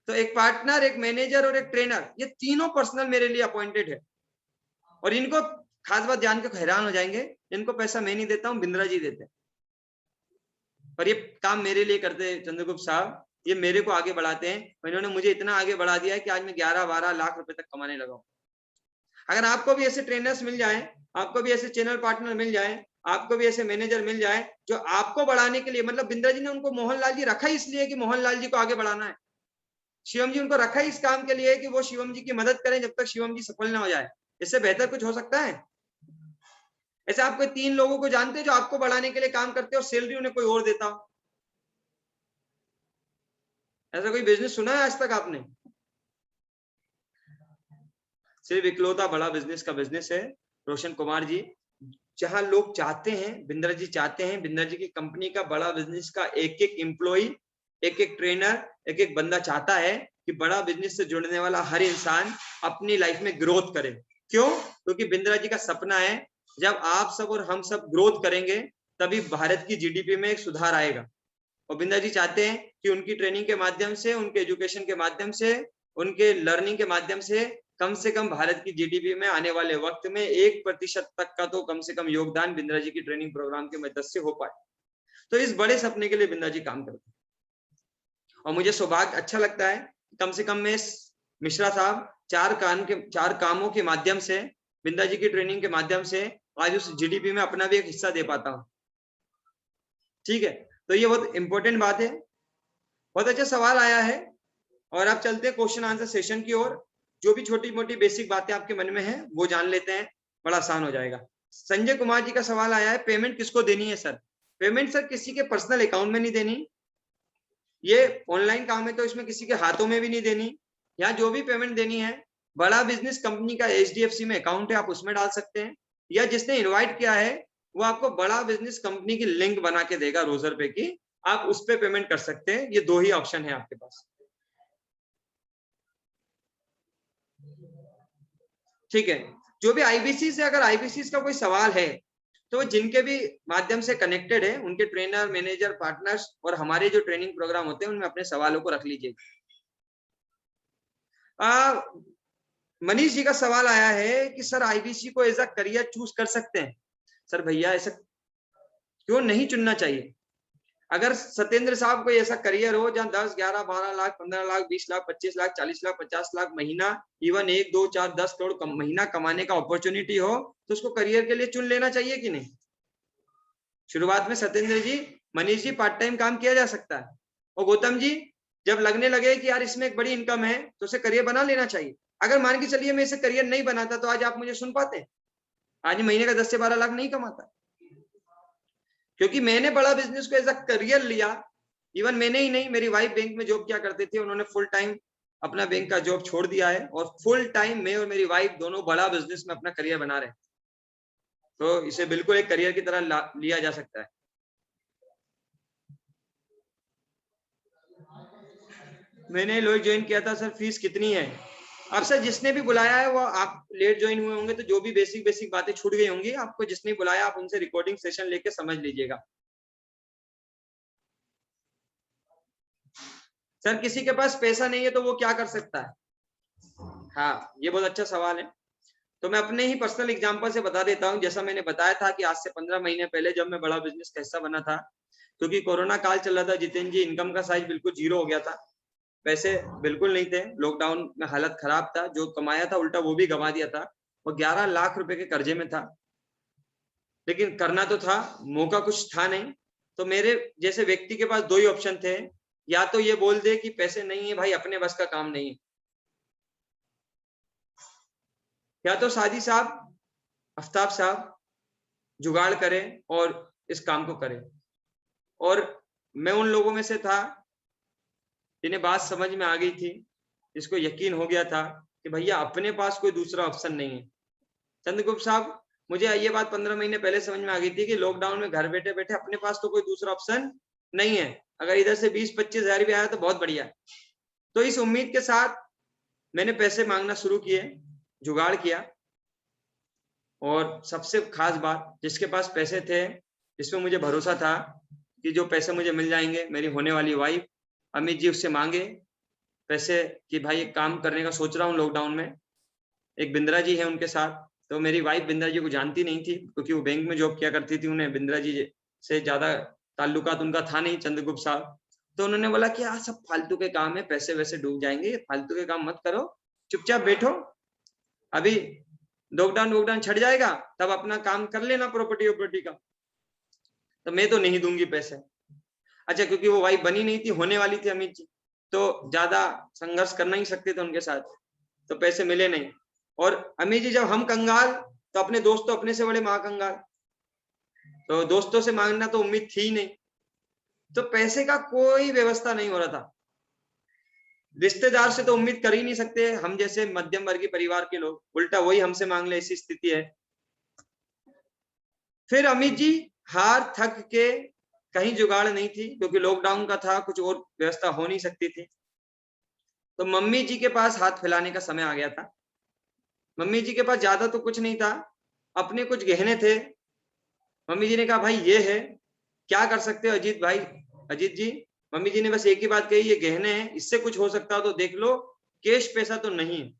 तो एक पार्टनर, एक मैनेजर और एक ट्रेनर, ये तीनों पर्सनल मेरे लिए अपॉइंटेड है। और इनको खास बात जान के हैरान हो जाएंगे, इनको पैसा मैं नहीं देता हूँ, बिंद्रा जी देते हैं। और ये काम मेरे लिए करते हैं चंद्रगुप्त साहब, ये मेरे को आगे बढ़ाते हैं। इन्होंने मुझे इतना आगे बढ़ा दिया है कि आज मैं 11-12 लाख रुपए तक कमाने लगा हूं। अगर आपको भी ऐसे ट्रेनर्स मिल जाए, आपको भी ऐसे चैनल पार्टनर मिल जाए, आपको भी ऐसे मैनेजर मिल जाए जो आपको बढ़ाने के लिए, मतलब बिंद्रा जी ने उनको मोहनलाल जी रखा ही इसलिए कि मोहनलाल जी को आगे बढ़ाना है। शिवम जी उनको रखा ही इस काम के लिए कि वो शिवम जी की मदद करें जब तक शिवम जी सफल ना हो जाए। इससे बेहतर कुछ हो सकता है? ऐसे आप कोई 3 लोगों को जानते हैं जो आपको बढ़ाने के लिए काम करते हैं और सैलरी उन्हें कोई और देता हो? ऐसा कोई बिजनेस सुना है आज तक आपने? सिर्फ इकलौता बड़ा बिजनेस का बिजनेस है रोशन कुमार जी, जहां लोग चाहते हैं, बिंद्रा जी चाहते हैं, बिंद्रा जी की कंपनी का बड़ा बिजनेस का एक एक एम्प्लॉई, एक एक ट्रेनर, एक एक बंदा चाहता है कि बड़ा बिजनेस से जुड़ने वाला हर इंसान अपनी लाइफ में ग्रोथ करे। क्यों? क्योंकि बिंद्रा जी का सपना है जब आप सब और हम सब ग्रोथ करेंगे तभी भारत की जीडीपी में एक सुधार आएगा। और बिंद्रा जी चाहते हैं कि उनकी ट्रेनिंग के माध्यम से, उनके एजुकेशन के माध्यम से, उनके लर्निंग के माध्यम से कम भारत की जीडीपी में आने वाले वक्त में 1% तक का तो कम से कम योगदान बिंद्रा जी की ट्रेनिंग प्रोग्राम की मदद से हो पाए। तो इस बड़े सपने के लिए बिंद्रा जी काम करते हैं। और मुझे सौभाग्य अच्छा लगता है, कम से कम मैं मिश्रा साहब 4 कामों के माध्यम से, बिंद्रा जी की ट्रेनिंग के माध्यम से आज उस जीडीपी में अपना भी एक हिस्सा दे पाता हूँ। ठीक है, तो ये बहुत इंपॉर्टेंट बात है। बहुत अच्छा सवाल आया है और आप चलते हैं क्वेश्चन आंसर सेशन की ओर। जो भी छोटी मोटी बेसिक बातें आपके मन में हैं वो जान लेते हैं, बड़ा आसान हो जाएगा। संजय कुमार जी का सवाल आया है, पेमेंट किसको देनी है सर? पेमेंट सर किसी के पर्सनल अकाउंट में नहीं देनी, ये ऑनलाइन काम है तो इसमें किसी के हाथों में भी नहीं देनी। यहाँ जो भी पेमेंट देनी है, बड़ा बिजनेस कंपनी का HDFC में अकाउंट है, आप उसमें डाल सकते हैं, या जिसने इन्वाइट किया है वो आपको बड़ा बिजनेस कंपनी की लिंक बना के देगा रोजर पे की, आप उस पे पेमेंट कर सकते हैं। ये 2 ही ऑप्शन है आपके पास। ठीक है, जो भी आईबीसी से, अगर आईबीसी का कोई सवाल है तो जिनके भी माध्यम से कनेक्टेड है, उनके ट्रेनर, मैनेजर, पार्टनर्स और हमारे जो ट्रेनिंग प्रोग्राम होते हैं उनमें अपने सवालों को रख लीजिए। मनीष जी का सवाल आया है कि सर आईबीसी को एज अ करियर चूज कर सकते हैं? सर भैया ऐसा क्यों नहीं चुनना चाहिए? अगर सत्येंद्र साहब को ऐसा करियर हो जहां 10, 11, 12 लाख, 15 लाख, 20 लाख, 25 लाख, 40 लाख, 50 लाख महीना, इवन 1, 2, 4, 10 करोड़ महीना कमाने का अपॉर्चुनिटी हो, तो उसको करियर के लिए चुन लेना चाहिए कि नहीं? शुरुआत में सत्येंद्र जी, मनीष जी, पार्ट टाइम काम किया जा सकता है। और गौतम जी, जब लगने लगे कि यार इसमें एक बड़ी इनकम है तो उसे करियर बना लेना चाहिए। अगर मान के चलिए मैं इसे करियर नहीं बनाता तो आज आप मुझे सुन पाते? आज महीने का 10 से 12 लाख नहीं कमाता, क्योंकि मैंने बड़ा बिजनेस को एज अ करियर लिया। इवन मैंने ही नहीं, मेरी वाइफ बैंक में जॉब किया करते थे, उन्होंने फुल टाइम अपना बैंक का जॉब छोड़ दिया है और फुल टाइम मैं और मेरी वाइफ दोनों बड़ा बिजनेस में अपना करियर बना रहे हैं। तो इसे बिल्कुल एक करियर की तरह लिया जा सकता है। मैंने लेट ज्वाइन किया था सर, फीस कितनी है? अब सर जिसने भी बुलाया है वो, आप लेट ज्वाइन हुए होंगे तो जो भी बेसिक बातें छूट गई होंगी, आपको जिसने बुलाया आप उनसे रिकॉर्डिंग सेशन लेके समझ लीजिएगा। सर किसी के पास पैसा नहीं है तो वो क्या कर सकता है? हाँ, ये बहुत अच्छा सवाल है। तो मैं अपने ही पर्सनल एग्जांपल से बता देता हूँ। जैसा मैंने बताया था कि आज से 15 महीने पहले जब मैं बड़ा बिजनेस का हिस्सा बना था, क्योंकि कोरोना काल चल रहा था जितेंद्र जी, इनकम का साइज बिल्कुल जीरो हो गया था, पैसे बिल्कुल नहीं थे, लॉकडाउन में हालत खराब था, जो कमाया था उल्टा वो भी गंवा दिया था, और 11 लाख रुपए के कर्जे में था। लेकिन करना तो था, मौका कुछ था नहीं। तो मेरे जैसे व्यक्ति के पास दो ही ऑप्शन थे, या तो ये बोल दे कि पैसे नहीं है भाई, अपने बस का काम नहीं है, या तो सादी साहब, आफ्ताब साहब जुगाड़ करें और इस काम को करें। और मैं उन लोगों में से था जिन्हें बात समझ में आ गई थी, जिसको यकीन हो गया था कि भैया अपने पास कोई दूसरा ऑप्शन नहीं है। चंद्रगुप्त साहब, मुझे ये बात 15 महीने पहले समझ में आ गई थी कि लॉकडाउन में घर बैठे बैठे अपने पास तो कोई दूसरा ऑप्शन नहीं है, अगर इधर से 20-25 हजार भी आया तो बहुत बढ़िया है। तो इस उम्मीद के साथ मैंने पैसे मांगना शुरू किए, जुगाड़ किया। और सबसे खास बात, जिसके पास पैसे थे, जिसमें मुझे भरोसा था कि जो पैसे मुझे मिल जाएंगे, मेरी होने वाली वाइफ अमित जी उससे मांगे पैसे कि भाई एक काम करने का सोच रहा हूँ लॉकडाउन में। एक बिंद्रा जी है उनके साथ, तो मेरी वाइफ बिंद्रा जी को जानती नहीं थी क्योंकि वो बैंक में जॉब किया करती थी, उन्हें बिंद्रा जी से ज्यादा ताल्लुकात उनका था नहीं, चंद्रगुप्त साहब। तो उन्होंने बोला कि सब फालतू के काम है, पैसे वैसे डूब जाएंगे, फालतू के काम मत करो, चुपचाप बैठो, अभी लॉकडाउन छट जाएगा तब अपना काम कर लेना प्रॉपर्टी का। तो मैं तो नहीं दूंगी पैसे। अच्छा, क्योंकि वो वाइफ बनी नहीं थी, होने वाली थी अमित जी, तो ज्यादा संघर्ष कर नहीं सकते थे उनके साथ, तो पैसे मिले नहीं। और अमित जी जब हम कंगाल, तो अपने दोस्त तो अपने से बड़े महाकंगाल, तो दोस्तों से मांगना तो उम्मीद थी ही नहीं, तो पैसे का कोई व्यवस्था नहीं हो रहा था। रिश्तेदार से तो उम्मीद कर ही नहीं सकते, हम जैसे मध्यम वर्गीय परिवार के लोग, उल्टा वही हमसे मांग ले, ऐसी स्थिति है। फिर अमित जी हार थक के, कहीं जुगाड़ नहीं थी क्योंकि लॉकडाउन का था, कुछ और व्यवस्था हो नहीं सकती थी, तो मम्मी जी के पास हाथ फैलाने का समय आ गया था। मम्मी जी के पास ज्यादा तो कुछ नहीं था, अपने कुछ गहने थे। मम्मी जी ने कहा भाई ये है, क्या कर सकते हो अजीत भाई, अजीत जी। मम्मी जी ने बस एक ही बात कही, ये गहने हैं, इससे कुछ हो सकता हो तो देख लो, कैश पैसा तो नहीं है।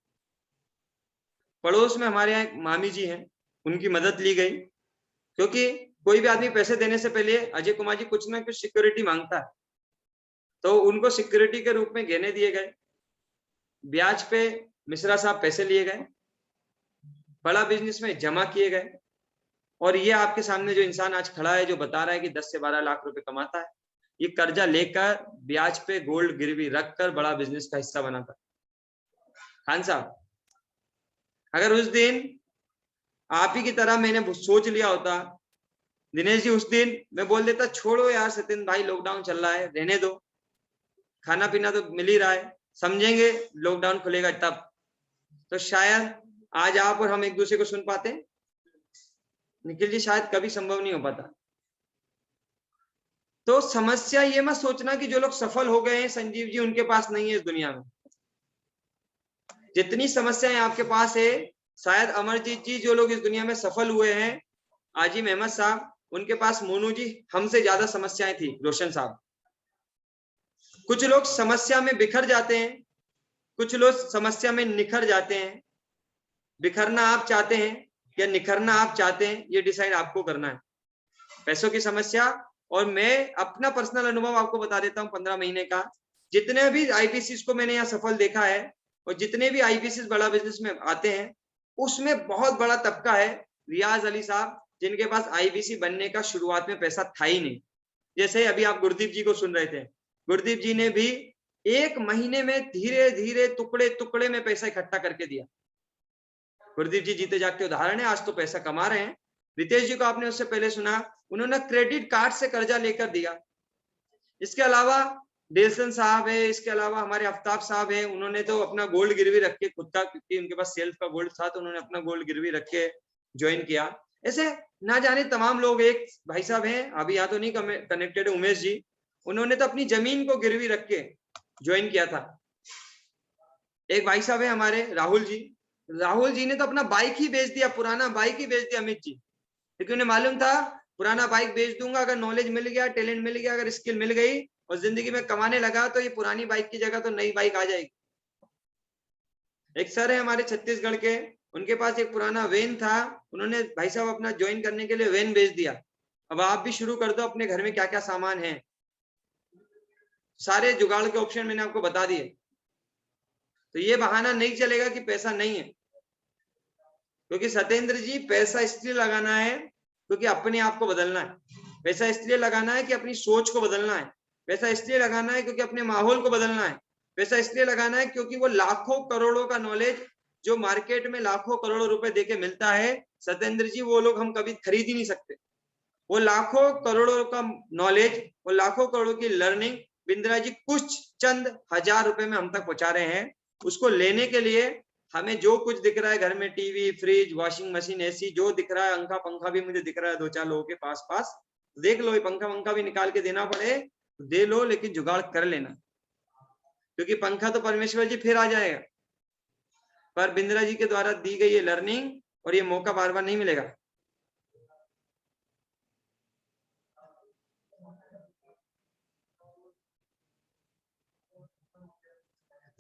पड़ोस में हमारे यहाँ एक मामी जी हैं, उनकी मदद ली गई, क्योंकि कोई भी आदमी पैसे देने से पहले अजय कुमार जी कुछ ना कुछ सिक्योरिटी मांगता है, तो उनको सिक्योरिटी के रूप में गहने दिए गए, ब्याज पे मिश्रा साहब पैसे लिए गए, बड़ा बिजनेस में जमा किए गए। और ये आपके सामने जो इंसान आज खड़ा है, जो बता रहा है कि 10 से 12 लाख रुपए कमाता है, ये कर्जा लेकर ब्याज पे गोल्ड गिरवी रखकर बड़ा बिजनेस का हिस्सा बना था। खान साहब, अगर उस दिन आप ही की तरह मैंने सोच लिया होता दिनेश जी, उस दिन मैं बोल देता छोड़ो यार सत्येंद्र भाई, लॉकडाउन चल रहा है, रहने दो, खाना पीना तो मिल ही रहा है, समझेंगे लॉकडाउन खुलेगा तब, तो शायद आज आप और हम एक दूसरे को सुन पाते। निखिल जी, शायद कभी संभव नहीं हो पाता। तो समस्या ये मत सोचना कि जो लोग सफल हो गए हैं संजीव जी, उनके पास नहीं है इस दुनिया में। जितनी समस्याएं आपके पास है, शायद अमरजीत जी जो लोग इस दुनिया में सफल हुए हैं, आजिम अहमद साहब, उनके पास मोनू जी हमसे ज्यादा समस्याएं थी, रोशन साहब। कुछ लोग समस्या में बिखर जाते हैं, कुछ लोग समस्या में निखर जाते हैं। बिखरना आप चाहते हैं या निखरना आप चाहते हैं, ये डिसाइड आपको करना है। पैसों की समस्या, और मैं अपना पर्सनल अनुभव आपको बता देता हूँ 15 महीने का। जितने भी आईपीसी को मैंने यहाँ सफल देखा है, और जितने भी आईपीसी बड़ा बिजनेस में आते हैं, उसमें बहुत बड़ा तबका है रियाज अली साहब, जिनके पास आईबीसी बनने का शुरुआत में पैसा था ही नहीं। जैसे अभी आप गुरदीप जी को सुन रहे थे, गुरदीप जी ने भी 1 महीने में धीरे धीरे टुकड़े टुकड़े में पैसा इकट्ठा करके दिया। गुरदीप जी जीते जागते उदाहरण है, आज तो पैसा कमा रहे हैं। रितेश जी को आपने उससे पहले सुना, उन्होंने क्रेडिट कार्ड से कर्जा लेकर दिया। इसके अलावा डेल्सन साहब है, इसके अलावा हमारे आफ्ताब साहब है, उन्होंने तो अपना गोल्ड गिरवी रख के खुद का, क्योंकि उनके पास सेल्फ का गोल्ड था, तो उन्होंने अपना गोल्ड गिरवी रख के ज्वाइन किया। ऐसे ना जाने तमाम लोग। एक भाई साहब हैं, अभी यहाँ तो नहीं कनेक्टेड, उमेश जी, उन्होंने तो अपनी जमीन को गिरवी रख के ज्वाइन किया था। एक भाई साहब है हमारे राहुल जी ने तो अपना बाइक ही बेच दिया, पुराना बाइक ही बेच दिया अमित जी, क्योंकि उन्हें मालूम था पुराना बाइक बेच दूंगा, अगर नॉलेज मिल गया, टैलेंट मिल गया, अगर स्किल मिल गई और जिंदगी में कमाने लगा तो ये पुरानी बाइक की जगह तो नई बाइक आ जाएगी। एक सर है हमारे छत्तीसगढ़ के, उनके पास एक पुराना वैन था, उन्होंने भाई साहब अपना ज्वाइन करने के लिए वैन बेच दिया। अब आप भी शुरू कर दो, अपने घर में क्या क्या सामान है, सारे जुगाड़ के ऑप्शन मैंने आपको बता दिए। तो ये बहाना नहीं चलेगा कि पैसा नहीं है, क्योंकि सत्येंद्र जी पैसा इसलिए लगाना है क्योंकि अपने आप को बदलना है, पैसा इसलिए लगाना है कि अपनी सोच को बदलना है, पैसा इसलिए लगाना है क्योंकि अपने माहौल को बदलना है, पैसा इसलिए लगाना है क्योंकि वो लाखों करोड़ों का नॉलेज जो मार्केट में लाखों करोड़ों रुपए देके मिलता है, सत्येंद्र जी वो लोग हम कभी खरीद ही नहीं सकते। वो लाखों करोड़ों का नॉलेज, वो लाखों करोड़ों की लर्निंग बिंद्रा जी कुछ चंद हजार रुपए में हम तक पहुंचा रहे हैं। उसको लेने के लिए हमें जो कुछ दिख रहा है घर में, TV, fridge, washing machine, AC, जो दिख रहा है, अंका पंखा भी मुझे दिख रहा है 2-4 लोगों के पास देख लो, ये पंखा वंखा भी निकाल के देना पड़े दे लो, लेकिन जुगाड़ कर लेना, क्योंकि पंखा तो परमेश्वर जी फिर आ जाएगा, पर बिंद्रा जी के द्वारा दी गई ये लर्निंग और ये मौका बार बार नहीं मिलेगा।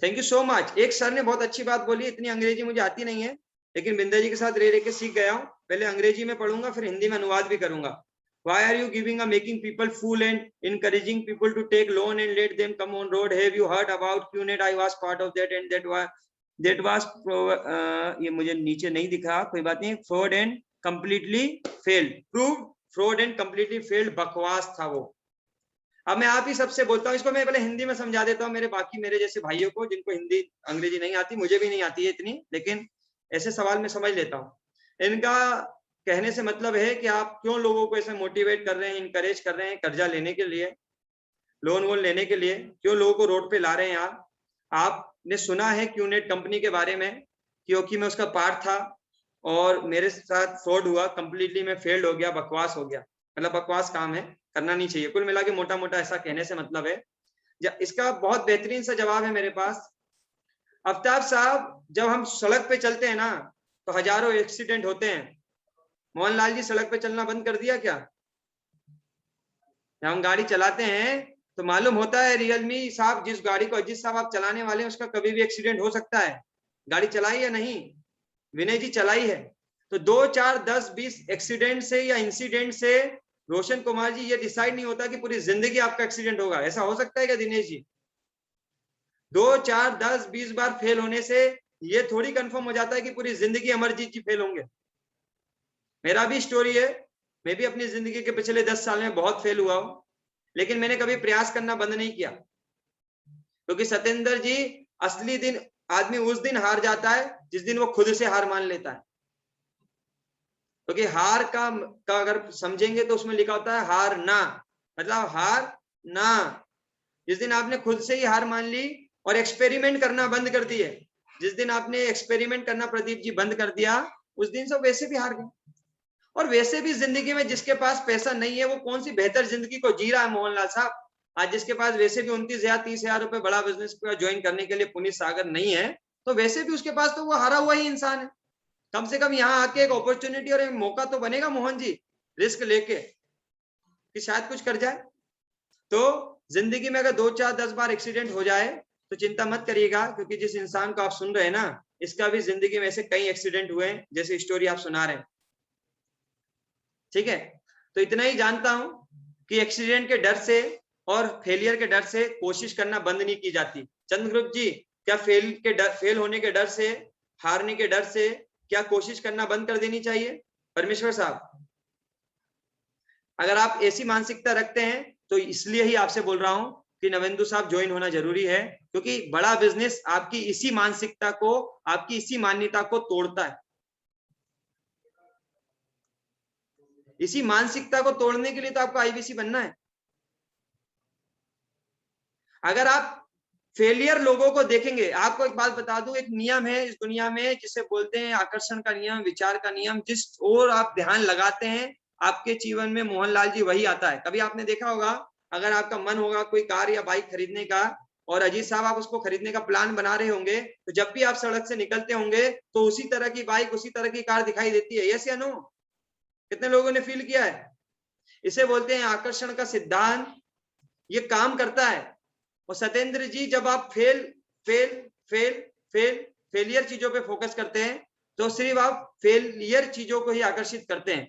Thank you so much. एक सर ने बहुत अच्छी बात बोली, इतनी अंग्रेजी मुझे आती नहीं है, लेकिन बिंद्रा जी के साथ रह के सीख गया हूँ। पहले अंग्रेजी में पढ़ूंगा, फिर हिंदी में अनुवाद भी करूंगा। Why are you giving a making people fool and encouraging people to take loan and let them come on road? Have you heard about QNet? I was part of that and that was ये मुझे नीचे नहीं दिखा, कोई बात नहीं। fraud and completely failed, proved fraud and completely failed, बकवास था वो। अब मैं आप ही सबसे बोलता हूँ, इसको मैं पहले हिंदी में समझा देता हूँ मेरे जैसे भाइयों को जिनको हिंदी अंग्रेजी नहीं आती, मुझे भी नहीं आती है इतनी, लेकिन ऐसे सवाल में समझ लेता हूँ। इनका कहने से मतलब है कि आप क्यों लोगों को ऐसे मोटिवेट कर रहे हैं, इनकरेज कर रहे हैं कर्जा लेने के लिए, लोन वोन लेने के लिए, क्यों लोगों को रोड पे ला रहे हैं आपने सुना है क्यूनेट कंपनी के बारे में, क्योंकि मैं उसका पार्ट था और मेरे साथ फ्रॉड हुआ, कंप्लीटली मैं फेल्ड हो गया, बकवास हो गया, मतलब बकवास काम है, करना नहीं चाहिए। कुल मिला के मोटा मोटा ऐसा कहने से मतलब है। इसका बहुत बेहतरीन सा जवाब है मेरे पास। आफ्ताब साहब, जब हम सड़क पे चलते हैं ना तो हजारों एक्सीडेंट होते हैं। मोहनलाल जी सड़क पे चलना बंद कर दिया क्या? जब हम गाड़ी चलाते हैं तो मालूम होता है रियलमी साहब, जिस गाड़ी को अजीत साहब आप चलाने वाले हैं उसका कभी भी एक्सीडेंट हो सकता है। गाड़ी चलाई या नहीं? विनय जी चलाई है। तो 2, 4, 10, 20 एक्सीडेंट से या इंसिडेंट से रोशन कुमार जी ये डिसाइड नहीं होता कि पूरी जिंदगी आपका एक्सीडेंट होगा। ऐसा हो सकता है क्या दिनेश जी? 2, 4, 10, 20 बार फेल होने से ये थोड़ी कंफर्म हो जाता है कि पूरी जिंदगी अमरजीत जी फेल होंगे। मेरा भी स्टोरी है, मैं भी अपनी जिंदगी के पिछले 10 साल में बहुत फेल हुआ हूं, लेकिन मैंने कभी प्रयास करना बंद नहीं किया, क्योंकि सत्येंद्र जी असली दिन आदमी उस दिन हार जाता है जिस दिन वो खुद से हार मान लेता है। क्योंकि हार का अगर समझेंगे तो उसमें लिखा होता है हार ना, मतलब हार ना। जिस दिन आपने खुद से ही हार मान ली और एक्सपेरिमेंट करना बंद कर दिए, जिस दिन आपने एक्सपेरिमेंट करना प्रदीप जी बंद कर दिया, उस दिन से वैसे भी हार गए। और वैसे भी जिंदगी में जिसके पास पैसा नहीं है वो कौन सी बेहतर जिंदगी को जी रहा है मोहनलाल साहब? आज जिसके पास वैसे भी 29,000 30,000 रुपए बड़ा बिजनेस ज्वाइन करने के लिए पुनीत सागर नहीं है, तो वैसे भी उसके पास तो वो हारा हुआ ही इंसान है। कम से कम यहाँ आके एक अपॉर्चुनिटी और एक मौका तो बनेगा मोहन जी, रिस्क लेके कि शायद कुछ कर जाए। तो जिंदगी में अगर 2, 4, 10 बार एक्सीडेंट हो जाए तो चिंता मत करिएगा, क्योंकि जिस इंसान को आप सुन रहे हैं ना, इसका भी जिंदगी में ऐसे कई एक्सीडेंट हुए हैं जैसे स्टोरी आप सुना रहे हैं। ठीक है, तो इतना ही जानता हूं कि एक्सीडेंट के डर से और फेलियर के डर से कोशिश करना बंद नहीं की जाती। चंद्रगुप्त जी, क्या फेल होने के डर से, हारने के डर से क्या कोशिश करना बंद कर देनी चाहिए? परमेश्वर साहब, अगर आप ऐसी मानसिकता रखते हैं तो इसलिए ही आपसे बोल रहा हूं कि नवेंदु साहब ज्वाइन होना जरूरी है, क्योंकि बड़ा बिजनेस आपकी इसी मानसिकता को, आपकी इसी मान्यता को तोड़ता है। इसी मानसिकता को तोड़ने के लिए तो आपको आईबीसी बनना है। अगर आप फेलियर लोगों को देखेंगे, आपको एक बात बता दूं, एक नियम है इस दुनिया में जिसे बोलते हैं आकर्षण का नियम, विचार का नियम। जिस ओर आप ध्यान लगाते हैं आपके जीवन में मोहनलाल जी वही आता है। कभी आपने देखा होगा, अगर आपका मन होगा कोई कार या बाइक खरीदने का, और अजीत साहब आप उसको खरीदने का प्लान बना रहे होंगे, तो जब भी आप सड़क से निकलते होंगे तो उसी तरह की बाइक, उसी तरह की कार दिखाई देती है। यस या नो? कितने लोगों ने फील किया है? इसे बोलते हैं आकर्षण का सिद्धांत। ये काम करता है। और सत्येंद्र जी, जब आप फेलियर चीजों पे फोकस करते हैं तो सिर्फ आप फेलियर चीजों को ही आकर्षित करते हैं,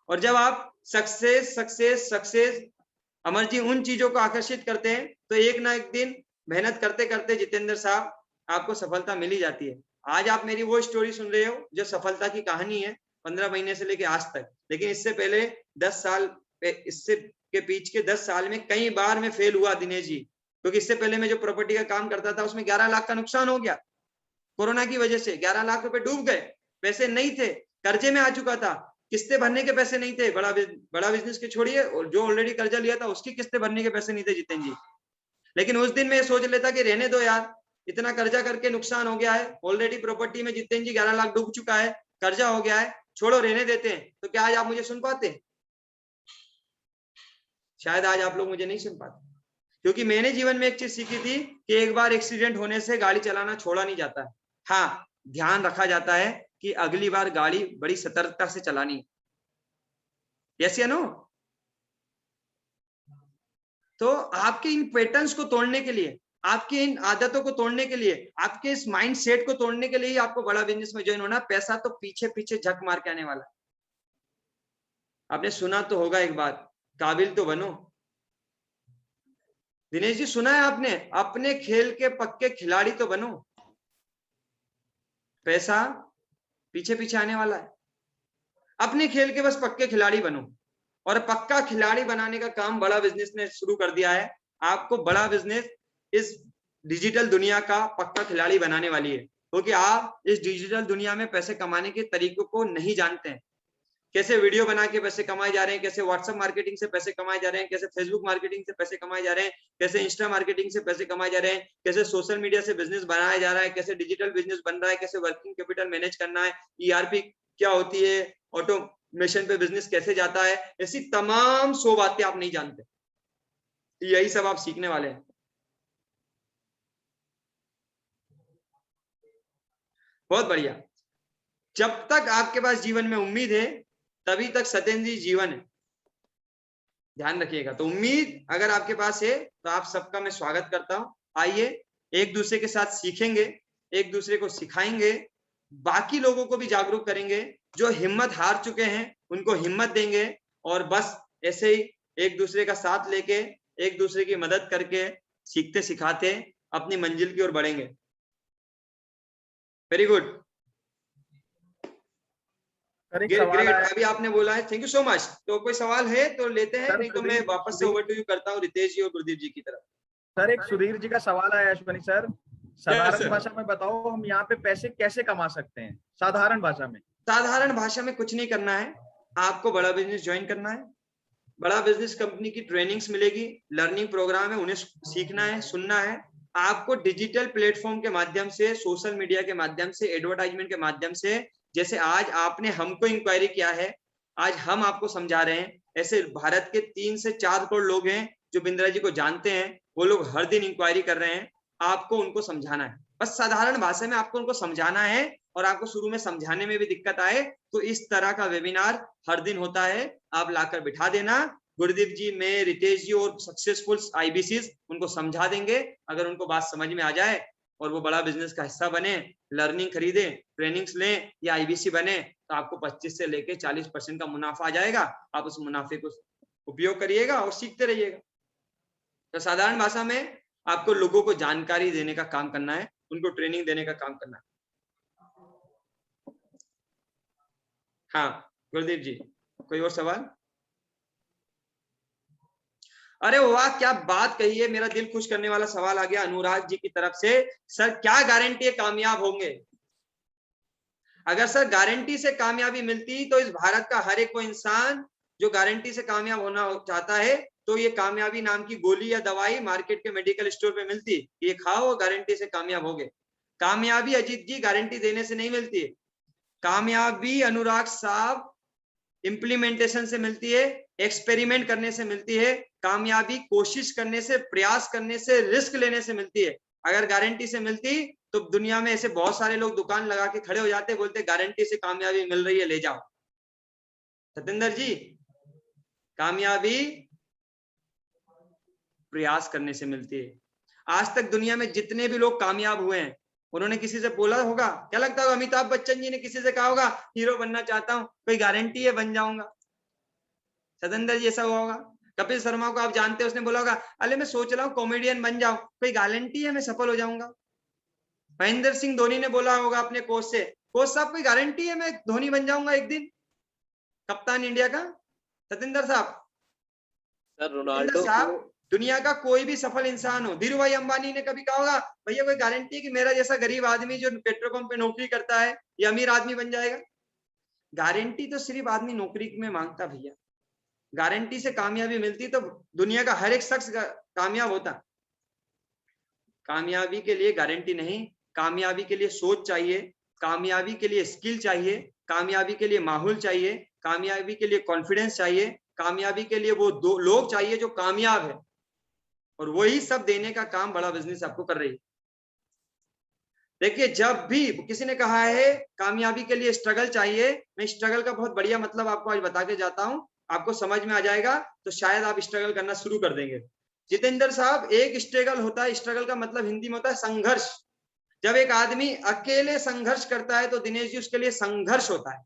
और जब आप सक्सेस अमर जी उन चीजों को आकर्षित करते हैं तो एक ना एक दिन मेहनत करते करते जितेंद्र साहब आपको सफलता मिल ही जाती है। आज आप मेरी वो स्टोरी सुन रहे हो जो सफलता की कहानी है 15 महीने से लेके आज तक, लेकिन इससे पहले 10 साल, इससे के बीच के 10 साल में कई बार मैं फेल हुआ दिनेश जी, क्योंकि इससे पहले मैं जो प्रॉपर्टी का काम करता था उसमें 11 लाख का नुकसान हो गया। कोरोना की वजह से 11 लाख रुपए डूब गए, पैसे नहीं थे, कर्जे में आ चुका था, किस्तें भरने के पैसे नहीं थे। बड़ा बिजनेस के छोड़िए, और जो ऑलरेडी कर्जा लिया था उसकी किस्तें भरने के पैसे नहीं थे जितेंद्र जी। लेकिन उस दिन मैं सोच लेता कि रहने दो यार, इतना कर्जा करके नुकसान हो गया है, ऑलरेडी प्रॉपर्टी में जितेंद्र जी 11 लाख डूब चुका है, कर्जा हो गया है, छोड़ो रहने देते हैं। तो क्या आज आप मुझे सुन पाते? शायद आज आप लोग मुझे नहीं सुन पाते, क्योंकि मैंने जीवन में एक चीज सीखी थी कि एक बार एक्सीडेंट होने से गाड़ी चलाना छोड़ा नहीं जाता है। हाँ, ध्यान रखा जाता है कि अगली बार गाड़ी बड़ी सतर्कता से चलानी है। यस या नो? तो आपके इन पैटर्न्स को तोड़ने के लिए, आपकी इन आदतों को तोड़ने के लिए, आपके इस माइंड सेट को तोड़ने के लिए ही आपको बड़ा बिजनेस में ज्वाइन होना। पैसा तो पीछे पीछे झक मार के आने वाला है। आपने सुना तो होगा एक बात, काबिल तो बनो। दिनेश जी सुना है आपने, अपने खेल के पक्के खिलाड़ी तो बनो, पैसा पीछे पीछे आने वाला है। अपने खेल के बस पक्के खिलाड़ी बनो, और पक्का खिलाड़ी बनाने का काम बड़ा बिजनेस ने शुरू कर दिया है। आपको बड़ा बिजनेस इस डिजिटल दुनिया का पक्का खिलाड़ी बनाने वाली है, क्योंकि आप इस डिजिटल दुनिया में पैसे कमाने के तरीकों को नहीं जानते हैं। कैसे वीडियो बना के पैसे कमाए जा रहे हैं, कैसे व्हाट्सएप मार्केटिंग से पैसे कमाए जा रहे हैं, कैसे फेसबुक मार्केटिंग से पैसे कमाए जा रहे हैं, कैसे इंस्टा मार्केटिंग से पैसे कमाए जा रहे हैं, कैसे सोशल मीडिया से बिजनेस बनाया जा रहा है, कैसे डिजिटल बिजनेस बन रहा है, कैसे वर्किंग कैपिटल मैनेज करना है, ईआरपी क्या होती है, ऑटोमेशन पे बिजनेस कैसे जाता है, ऐसी तमाम 100 बातें आप नहीं जानते। यही सब आप सीखने वाले हैं। बहुत बढ़िया। जब तक आपके पास जीवन में उम्मीद है तभी तक सत्येंद्र जी जीवन है, ध्यान रखिएगा। तो उम्मीद अगर आपके पास है तो आप सबका मैं स्वागत करता हूं। आइए एक दूसरे के साथ सीखेंगे, एक दूसरे को सिखाएंगे, बाकी लोगों को भी जागरूक करेंगे। जो हिम्मत हार चुके हैं उनको हिम्मत देंगे, और बस ऐसे ही एक दूसरे का साथ लेके, एक दूसरे की मदद करके, सीखते सिखाते अपनी मंजिल की ओर बढ़ेंगे। Very good, great. अभी आपने बोला है, थैंक यू सो मच। तो कोई सवाल है तो लेते हैं, नहीं तो मैं वापस से ओवर टू यू करता हूँ रितेश जी और गुरदीप जी की तरफ। सर एक सुधीर जी का सवाल आया अश्वनी सर, साधारण भाषा में बताओ हम यहाँ पे पैसे कैसे कमा सकते हैं? साधारण भाषा में। साधारण भाषा में कुछ नहीं करना है, आपको बड़ा बिजनेस ज्वाइन करना है। बड़ा बिजनेस कंपनी की ट्रेनिंग्स मिलेगी, लर्निंग प्रोग्राम है, उन्हें सीखना है, सुनना है। आपको डिजिटल प्लेटफॉर्म के माध्यम से, सोशल मीडिया के माध्यम से, एडवर्टाइजमेंट के माध्यम से, जैसे आज आपने हमको इंक्वायरी किया है, आज हम आपको समझा रहे हैं, ऐसे भारत के 3 से 4 करोड़ लोग हैं जो बिंद्रा जी को जानते हैं। वो लोग हर दिन इंक्वायरी कर रहे हैं, आपको उनको समझाना है। बस साधारण भाषा में आपको उनको समझाना है, और आपको शुरू में समझाने में भी दिक्कत आए तो इस तरह का वेबिनार हर दिन होता है, आप लाकर बिठा देना। गुरदीप जी, मैं, रितेश जी और सक्सेसफुल आईबीसीज उनको समझा देंगे। अगर उनको बात समझ में आ जाए और वो बड़ा बिजनेस का हिस्सा बने, लर्निंग खरीदे, ट्रेनिंग्स लें या आईबीसी बने, तो आपको 25 से लेके 40% का मुनाफा आ जाएगा। आप उस मुनाफे को उपयोग करिएगा और सीखते रहिएगा। तो साधारण भाषा में आपको लोगों को जानकारी देने का काम करना है, उनको ट्रेनिंग देने का काम करना है। हाँ गुरदीप जी, कोई और सवाल? अरे वाह, क्या बात कही है, मेरा दिल खुश करने वाला सवाल आ गया अनुराग जी की तरफ से। सर क्या गारंटी है कामयाब होंगे? अगर सर गारंटी से कामयाबी मिलती तो इस भारत का हर एक वो इंसान जो गारंटी से कामयाब होना चाहता है, तो ये कामयाबी नाम की गोली या दवाई मार्केट के मेडिकल स्टोर पे मिलती, ये खाओ गारंटी से कामयाब होगे। कामयाबी अजीत जी गारंटी देने से नहीं मिलती है, कामयाबी अनुराग साहब इम्प्लीमेंटेशन से मिलती है, एक्सपेरिमेंट करने से मिलती है, कामयाबी कोशिश करने से, प्रयास करने से, रिस्क लेने से मिलती है। अगर गारंटी से मिलती तो दुनिया में ऐसे बहुत सारे लोग दुकान लगा के खड़े हो जाते, बोलते गारंटी से कामयाबी मिल रही है, ले जाओ। सतेंद्र जी, कामयाबी प्रयास करने से मिलती है। आज तक दुनिया में जितने भी लोग कामयाब हुए हैं, उन्होंने किसी से बोला होगा? क्या लगता है अमिताभ बच्चन जी ने किसी से कहा होगा हीरो बनना चाहता हूं, कोई गारंटी है बन जाऊंगा? सतेंद्र जी ऐसा हुआ होगा? कपिल शर्मा को आप जानते हैं, उसने बोला होगा अरे मैं सोच रहा हूँ कॉमेडियन बन जाऊं, कोई गारंटी है मैं सफल हो जाऊंगा? महेंद्र सिंह धोनी ने बोला होगा अपने कोच से, कोच साहब कोई गारंटी है मैं धोनी बन जाऊंगा एक दिन, कप्तान इंडिया का? सतेंद्र साहब, सर रोनाल्डो साहब, दुनिया का कोई भी सफल इंसान हो, धीरू भाई अंबानी ने कभी कहा होगा भैया कोई गारंटी है कि मेरा जैसा गरीब आदमी जो पेट्रोल पंप पे नौकरी करता है ये अमीर आदमी बन जाएगा? गारंटी तो सिर्फ आदमी नौकरी में मांगता भैया, गारंटी से कामयाबी मिलती तो दुनिया का हर एक शख्स कामयाब होता। कामयाबी के लिए गारंटी नहीं, कामयाबी के लिए सोच चाहिए, कामयाबी के लिए स्किल चाहिए, कामयाबी के लिए माहौल चाहिए, कामयाबी के लिए कॉन्फिडेंस चाहिए, कामयाबी के लिए वो दो लोग चाहिए जो कामयाब है, और वही सब देने का काम बड़ा बिजनेस आपको कर रही है। देखिए, जब भी किसी ने कहा है कामयाबी के लिए स्ट्रगल चाहिए, मैं स्ट्रगल का बहुत बढ़िया मतलब आपको आज बता के जाता हूं, आपको समझ में आ जाएगा तो शायद आप स्ट्रगल करना शुरू कर देंगे। जितेंद्र साहब, एक स्ट्रगल होता है, स्ट्रगल का मतलब हिंदी में होता है संघर्ष। जब एक आदमी अकेले संघर्ष करता है तो दिनेश जी उसके लिए संघर्ष होता है,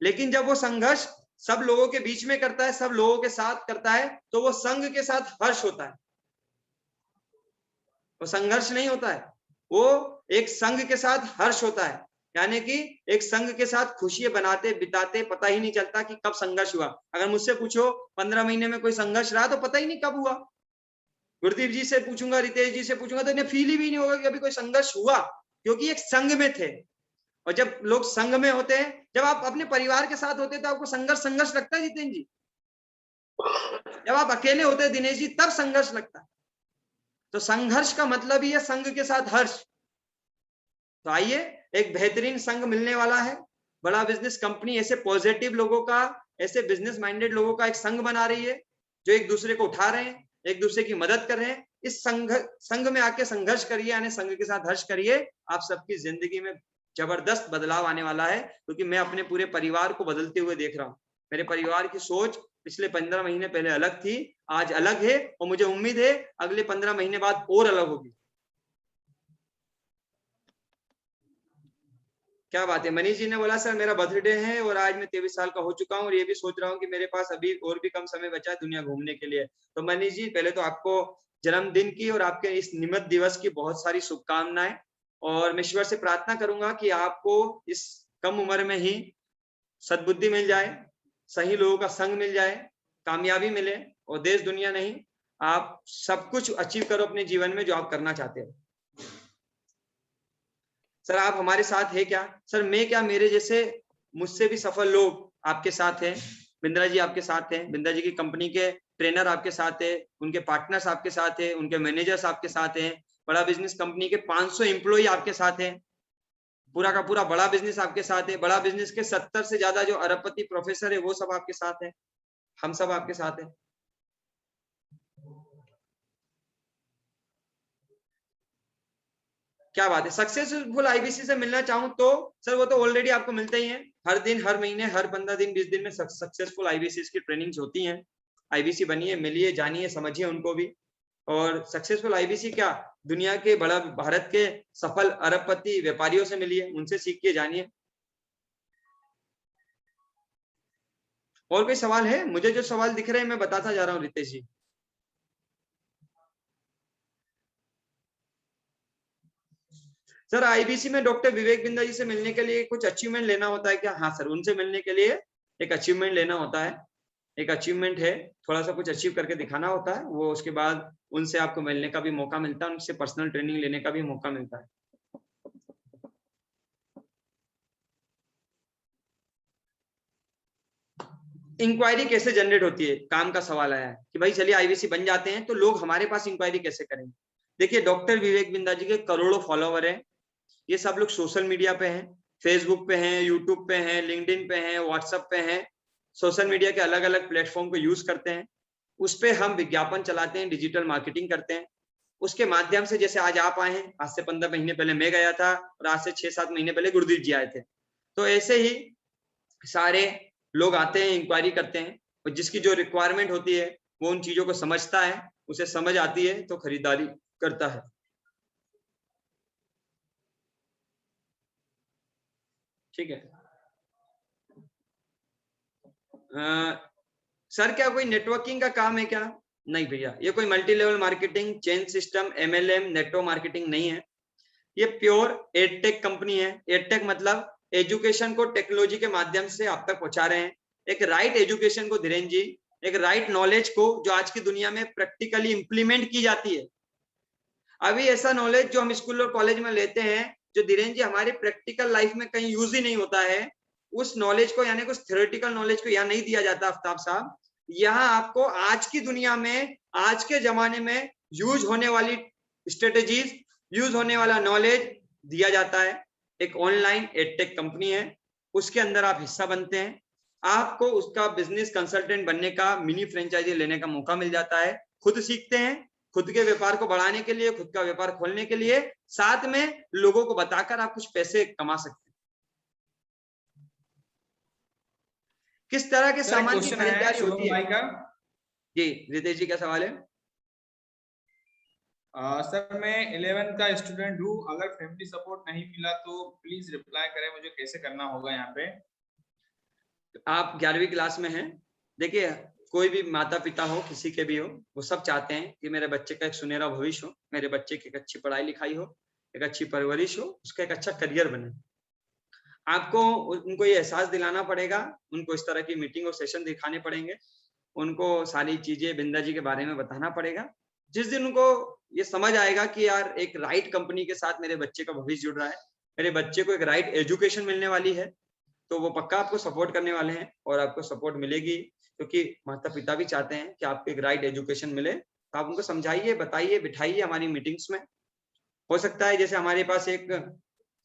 लेकिन जब वो संघर्ष सब लोगों के बीच में करता है, सब लोगों के साथ करता है, तो वो संघ के साथ हर्ष होता है, वो संघर्ष नहीं होता है, वो एक संघ के साथ हर्ष होता है। यानी कि एक संघ के साथ खुशियां बनाते बिताते पता ही नहीं चलता कि कब संघर्ष हुआ। अगर मुझसे पूछो 15 महीने में कोई संघर्ष रहा तो पता ही नहीं कब हुआ। गुरदीप जी से पूछूंगा, रितेश जी से पूछूंगा तो इन्हें फील ही भी नहीं होगा कि अभी कोई संघर्ष हुआ, क्योंकि एक संघ में थे। और जब लोग संघ में होते हैं, जब आप अपने परिवार के साथ होते हैं तो आपको संघर्ष लगता है जितेंद्र जी? जब आप अकेले होते हैं दिनेश जी तब संघर्ष लगता है। तो संघर्ष का मतलब ही है संघ के साथ हर्ष। तो आइए, एक बेहतरीन संघ मिलने वाला है, बड़ा बिजनेस कंपनी ऐसे पॉजिटिव लोगों का, ऐसे बिजनेस माइंडेड लोगों का एक संघ बना रही है जो एक दूसरे को उठा रहे हैं, एक दूसरे की मदद कर रहे हैं। इस संघ में आके संघर्ष करिए, यानी संघ के साथ हर्ष करिए, आप सबकी जिंदगी में जबरदस्त बदलाव आने वाला है। क्योंकि मैं अपने पूरे परिवार को बदलते हुए देख रहा हूँ। मेरे परिवार की सोच पिछले 15 महीने पहले अलग थी, आज अलग है, और मुझे उम्मीद है अगले 15 महीने बाद और अलग होगी। क्या बात है। मनीष जी ने बोला सर मेरा बर्थडे है और आज मैं 23 साल का हो चुका हूँ और ये भी सोच रहा हूँ कि मेरे पास अभी और भी कम समय बचा है दुनिया घूमने के लिए। तो मनीष जी, पहले तो आपको जन्मदिन की और आपके इस निमित्त दिवस की बहुत सारी शुभकामनाएं, और मैं ईश्वर से प्रार्थना करूंगा कि आपको इस कम उम्र में ही सद्बुद्धि मिल जाए, सही लोगों का संग मिल जाए, कामयाबी मिले, और देश दुनिया नहीं, आप सब कुछ अचीव करो अपने जीवन में जो आप करना चाहते हो। सर आप हमारे साथ है क्या? सर मैं क्या, मेरे जैसे मुझसे भी सफल लोग आपके साथ हैं। बिंद्रा जी आपके साथ हैं, बिंद्रा जी की कंपनी के ट्रेनर आपके साथ है, उनके पार्टनर्स आपके साथ है, उनके मैनेजर्स आपके साथ हैं, बड़ा बिजनेस कंपनी के 500 एम्प्लॉय आपके साथ हैं, पूरा का पूरा बड़ा बिजनेस आपके साथ है, बड़ा बिजनेस के 70 से ज्यादा जो अरबपति प्रोफेसर है वो सब आपके साथ है, हम सब आपके साथ हैं। क्या बात है। सक्सेसफुल आईबीसी से मिलना चाहूं तो सर वो तो ऑलरेडी आपको मिलते ही हैं, हर दिन, हर महीने, हर 15 दिन, 20 दिन में सक्सेसफुल आईबीसी की ट्रेनिंग्स होती हैं। आईबीसी बनिए, मिलिए, जानिए, समझिए उनको भी। और सक्सेसफुल आईबीसी क्या, दुनिया के बड़ा, भारत के सफल अरबपति व्यापारियों से मिलिए, उनसे सीख के जानिए। और कोई सवाल है? मुझे जो सवाल दिख रहे हैं मैं बताता जा रहा हूँ रितेश जी। सर आईबीसी में डॉक्टर विवेक बिंद्रा जी से मिलने के लिए कुछ अचीवमेंट लेना होता है क्या? हाँ सर, उनसे मिलने के लिए एक अचीवमेंट लेना होता है, एक अचीवमेंट है, थोड़ा सा कुछ अचीव करके दिखाना होता है, वो उसके बाद उनसे आपको मिलने का भी मौका मिलता है, उनसे पर्सनल ट्रेनिंग लेने का भी मौका मिलता है। इंक्वायरी कैसे जनरेट होती है, काम का सवाल आया है कि भाई चलिए आईबीसी बन जाते हैं तो लोग हमारे पास इंक्वायरी कैसे करेंगे। देखिए, डॉक्टर विवेक बिंद्रा जी के करोड़ों फॉलोवर हैं, ये सब लोग सोशल मीडिया पे हैं, फेसबुक पे हैं, यूट्यूब पे हैं, लिंक्डइन पे हैं, व्हाट्सएप पे हैं, सोशल मीडिया के अलग अलग प्लेटफॉर्म को यूज करते हैं, उस पे हम विज्ञापन चलाते हैं, डिजिटल मार्केटिंग करते हैं। उसके माध्यम से जैसे आज आप आए हैं, आज से 15 महीने पहले मैं गया था और आज से 6-7 महीने पहले गुरदीप जी आए थे। तो ऐसे ही सारे लोग आते हैं, इंक्वायरी करते हैं, और जिसकी जो रिक्वायरमेंट होती है वो उन चीजों को समझता है, उसे समझ आती है तो खरीदारी करता है। ठीक है। सर क्या कोई नेटवर्किंग का काम है क्या? नहीं भैया, ये कोई multi level marketing, chain system, MLM, network marketing नहीं है। ये प्योर एडटेक कंपनी है। एडटेक मतलब एजुकेशन को टेक्नोलॉजी के माध्यम से आप तक पहुंचा रहे हैं। एक राइट एजुकेशन को धीरेन्द्र जी, एक राइट नॉलेज को जो आज की दुनिया में प्रैक्टिकली इंप्लीमेंट की जाती है। अभी ऐसा नॉलेज जो हम स्कूल और कॉलेज में लेते हैं, जो धीरेन्द्र जी हमारी प्रैक्टिकल लाइफ में कहीं यूज ही नहीं होता है, उस नॉलेज को यानी कुछ थ्योरेटिकल नॉलेज को यहाँ नहीं दिया जाता आफ्ताब साहब। यहाँ आपको आज की दुनिया में, आज के जमाने में यूज होने वाली स्ट्रेटेजीज, यूज होने वाला नॉलेज दिया जाता है। एक ऑनलाइन एडटेक कंपनी है, उसके अंदर आप हिस्सा बनते हैं, आपको उसका बिजनेस कंसल्टेंट बनने का, मिनी फ्रेंचाइजी लेने का मौका मिल जाता है। खुद सीखते हैं, खुद के व्यापार को बढ़ाने के लिए, खुद का व्यापार खोलने के लिए, साथ में लोगों को बताकर आप कुछ पैसे कमा सकते हैं। किस तरह के सामान की खरीदारी होती है? जी रितेश जी, क्या सवाल है? सर मैं 11th का स्टूडेंट हूँ, अगर फैमिली सपोर्ट नहीं मिला तो प्लीज रिप्लाई करें, मुझे कैसे करना होगा यहाँ पे? आप 11वीं क्लास में हैं। देखिए, कोई भी माता पिता हो, किसी के भी हो, वो सब चाहते हैं कि मेरे बच्चे का एक सुनहरा भविष्य हो, मेरे बच्चे की एक अच्छी पढ़ाई लिखाई हो, एक अच्छी परवरिश हो, उसका एक अच्छा करियर बने। आपको उनको ये एहसास दिलाना पड़ेगा, उनको इस तरह की मीटिंग और सेशन दिखाने पड़ेंगे, उनको सारी चीजें बिंदा जी के बारे में बताना पड़ेगा। जिस दिन उनको ये समझ आएगा कि यार एक राइट कंपनी के साथ मेरे बच्चे का भविष्य जुड़ रहा है, मेरे बच्चे को एक राइट एजुकेशन मिलने वाली है, तो वो पक्का आपको सपोर्ट करने वाले हैं और आपको सपोर्ट मिलेगी, क्योंकि माता पिता भी चाहते हैं कि आपको एक राइट एजुकेशन मिले। तो आप उनको समझाइए, बताइए, बिठाइए हमारी मीटिंग्स में। हो सकता है जैसे हमारे पास एक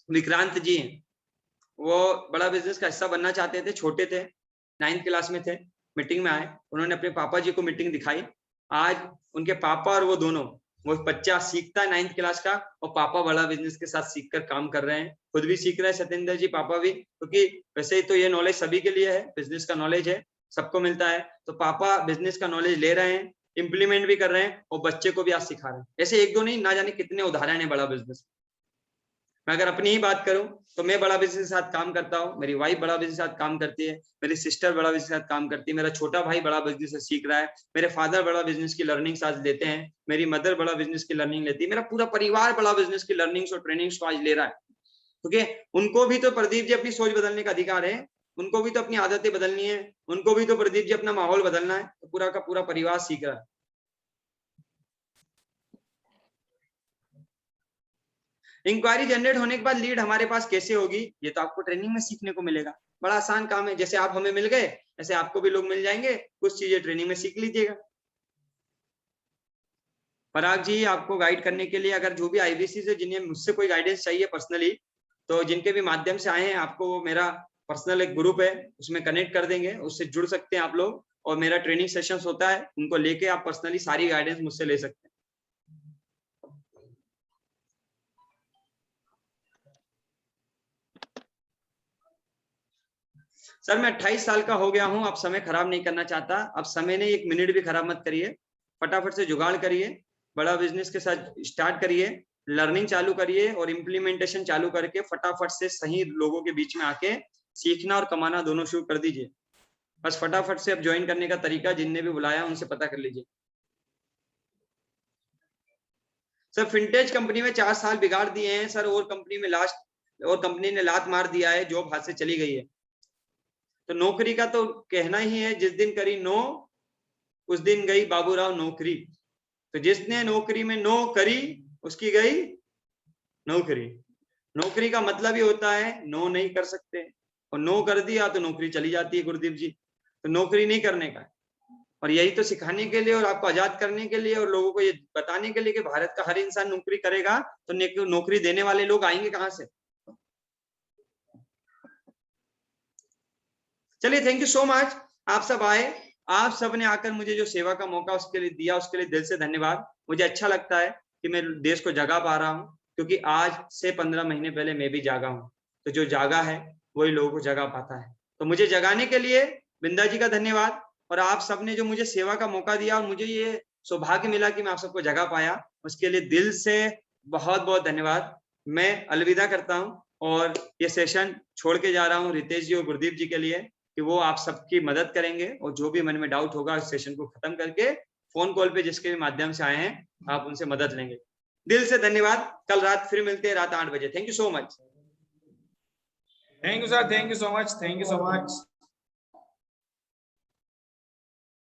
विक्रांत जी हैं, वो बड़ा बिजनेस का हिस्सा बनना चाहते थे, छोटे थे, 9th क्लास में थे, मीटिंग में आए, उन्होंने अपने पापा जी को मीटिंग दिखाई। आज उनके पापा और वो दोनों, वो बच्चा सीखता है 9th क्लास का, और पापा बड़ा बिजनेस के साथ सीखकर काम कर रहे हैं, खुद भी सीख रहे हैं सत्येंद्र जी, पापा भी, क्योंकि वैसे ही तो ये नॉलेज सभी के लिए है, बिजनेस का नॉलेज है, सबको मिलता है। तो पापा बिजनेस का नॉलेज ले रहे हैं, इंप्लीमेंट भी कर रहे हैं, और बच्चे को भी आज सिखा रहे हैं। ऐसे एक दो नहीं, ना जाने कितने उदाहरण है बड़ा बिजनेस। मैं अगर अपनी ही बात करूं तो मैं बड़ा बिजनेस के साथ काम करता हूं, मेरी वाइफ बड़ा बिजनेस के साथ काम करती है, मेरी सिस्टर बड़ा बिजनेस के साथ काम करती है, मेरा छोटा भाई बड़ा बिजनेस से सीख रहा है, मेरे फादर बड़ा बिजनेस की लर्निंग आज लेते हैं, मेरी मदर बड़ा बिजनेस की लर्निंग लेती है, मेरा पूरा परिवार बड़ा बिजनेस की लर्निंग्स और ट्रेनिंग्स को आज ले रहा है। क्योंकि उनको भी तो प्रदीप जी अपनी सोच बदलने का अधिकार है, उनको भी तो अपनी आदतें बदलनी है, उनको भी तो प्रदीप जी अपना माहौल बदलना है, तो पूरा का पूरा परिवार सीख रहा है। इंक्वायरी जनरेट होने के बाद लीड हमारे पास कैसे होगी, ये तो आपको ट्रेनिंग में सीखने को मिलेगा। बड़ा आसान काम है, जैसे आप हमें मिल गए ऐसे आपको भी लोग मिल जाएंगे, कुछ चीजें ट्रेनिंग में सीख लीजिएगा। पराग जी, आपको गाइड करने के लिए अगर जो भी IBC से जिन्हें मुझसे कोई गाइडेंस चाहिए पर्सनली, तो जिनके भी माध्यम से आए हैं, आपको वो मेरा पर्सनल एक ग्रुप है, उसमें कनेक्ट कर देंगे, उससे जुड़ सकते हैं आप लोग, और मेरा ट्रेनिंग सेशंस होता है, उनको लेके आप पर्सनली सारी गाइडेंस मुझसे ले सकते हैं। सर मैं 28 साल का हो गया हूं, अब समय खराब नहीं करना चाहता। अब समय ने 1 मिनट भी खराब मत करिए, फटाफट से जुगाड़ करिए, बड़ा बिजनेस के साथ स्टार्ट करिए, लर्निंग चालू करिए और इम्प्लीमेंटेशन चालू करके फटाफट से सही लोगों के बीच में आके सीखना और कमाना दोनों शुरू कर दीजिए। बस फटाफट से अब ज्वाइन करने का तरीका जिनने भी बुलाया उनसे पता कर लीजिए। सर फिनटेज कंपनी में 4 साल बिगाड़ दिए हैं सर, और कंपनी ने लात मार दिया है, जॉब हाथ से चली गई है। तो नौकरी का तो कहना ही है, जिस दिन करी नो उस दिन गई बाबूराव नौकरी। तो जिसने नौकरी में नो करी उसकी गई नौकरी। नौकरी का मतलब ही होता है नो नहीं कर सकते, और नो कर दिया तो नौकरी चली जाती है गुरुदेव जी। तो नौकरी नहीं करने का, और यही तो सिखाने के लिए और आपको आजाद करने के लिए और लोगों को ये बताने के लिए कि भारत का हर इंसान नौकरी करेगा, तो नौकरी देने वाले लोग आएंगे कहां से। चलिए, थैंक यू सो मच। आप सब आए, आप सब ने आकर मुझे जो सेवा का मौका उसके लिए दिया, उसके लिए दिल से धन्यवाद। मुझे अच्छा लगता है कि मैं देश को जगा पा रहा हूँ, क्योंकि आज से 15 महीने पहले मैं भी जागा हूँ। तो जो जागा है वही लोगों को जगा पाता है। तो मुझे जगाने के लिए बिंदा जी का धन्यवाद, और आप सबने जो मुझे सेवा का मौका दिया और मुझे ये सौभाग्य मिला कि मैं आप सबको जगा पाया, उसके लिए दिल से बहुत बहुत धन्यवाद। मैं अलविदा करता हूँ और ये सेशन छोड़ के जा रहा हूँ रितेश जी और गुरदीप जी के लिए, कि वो आप सबकी मदद करेंगे और जो भी मन में डाउट होगा इस सेशन को खत्म करके फोन कॉल पे जिसके भी माध्यम से आए हैं आप उनसे मदद लेंगे। दिल से धन्यवाद। कल रात फिर मिलते हैं रात 8 बजे। Thank you so much. Thank you sir, thank you so much, thank you so much.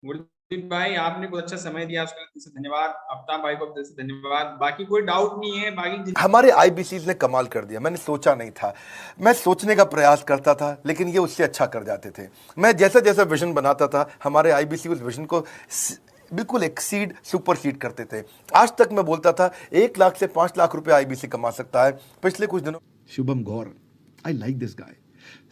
Gurdeep भाई आपने बहुत अच्छा समय दिया, उसके लिए दिल से धन्यवाद। आफ्ताब भाई को दिल से धन्यवाद। बाकी कोई डाउट नहीं है, बाकी हमारे आईबीसीज ने कमाल कर दिया। मैंने सोचा नहीं था, मैं सोचने का प्रयास करता था लेकिन ये उससे अच्छा कर जाते थे। मैं जैसा जैसा विजन बनाता था हमारे आईबीसी उस विजन को बिल्कुल एक्सीड सुपरसीड करते थे। आज तक मैं बोलता था 1 लाख से 5 लाख रुपए आईबीसी कमा सकता है। पिछले कुछ दिनों Shubham Gaur, I like this guy,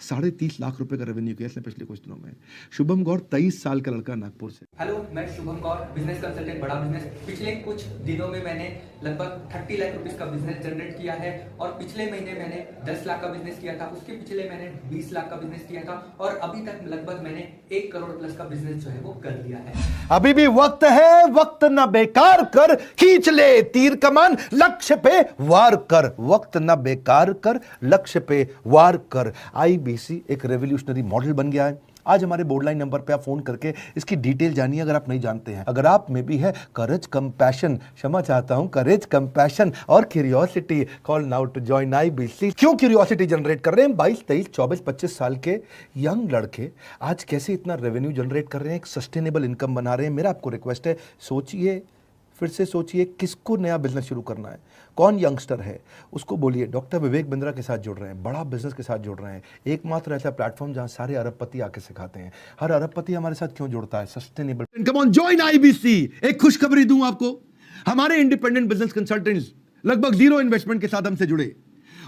30.5 lakh रुपए का रेवेन्यू किया इसने पिछले कुछ दिनों में। शुभम गौर 23 साल का लड़का नागपुर से। हेलो, मैं शुभम गौर, बिजनेस कंसल्टेंट, बड़ा बिजनेस। पिछले कुछ दिनों में मैंने लगभग 30 लाख रुपीस का बिजनेस जनरेट किया है, और पिछले महीने मैंने 10 लाख का बिजनेस किया था, उसके पिछले मैंने 20 लाख का बिजनेस किया था, और अभी तक लगभग मैंने 1 करोड़ प्लस का बिजनेस जो है वो कर लिया है। अभी भी वक्त है, वक्त न बेकार कर, खींच ले तीर कमान, लक्ष्य पे वार कर। वक्त न बेकार कर, लक्ष्य पे वार कर। आईबीसी एक रेवोल्यूशनरी मॉडल बन गया है। आज हमारे बोर्डलाइन नंबर पे आप फोन करके इसकी डिटेल जानिए अगर आप नहीं जानते हैं। अगर आप में भी है करेज, कंपैशन, क्षमा चाहता हूं, करेज, कंपैशन और curiosity, call now to join IBC. क्यों क्यूरियोसिटी जनरेट कर रहे हैं? 22, 23, 24, 25 साल के यंग लड़के आज कैसे इतना रेवेन्यू जनरेट कर रहे हैं, एक सस्टेनेबल इनकम बना रहे हैं। मेरा आपको रिक्वेस्ट है, सोचिए, फिर से सोचिए, किसको नया बिजनेस शुरू करना है, कौन यंगस्टर है, उसको बोलिए डॉक्टर विवेक बिंद्रा के साथ जुड़ रहे हैं, बड़ा बिजनेस के साथ जुड़ रहे हैं। एकमात्र ऐसा प्लेटफॉर्म जहां सारे अरबपति आके सिखाते हैं। हर अरबपति हमारे साथ क्यों जुड़ता है? Sustainable. Come on, join IBC. एक खुशखबरी दूं आपको, हमारे इंडिपेंडेंट बिजनेस कंसल्टेंट्स लगभग 0 इन्वेस्टमेंट के साथ हमसे जुड़े,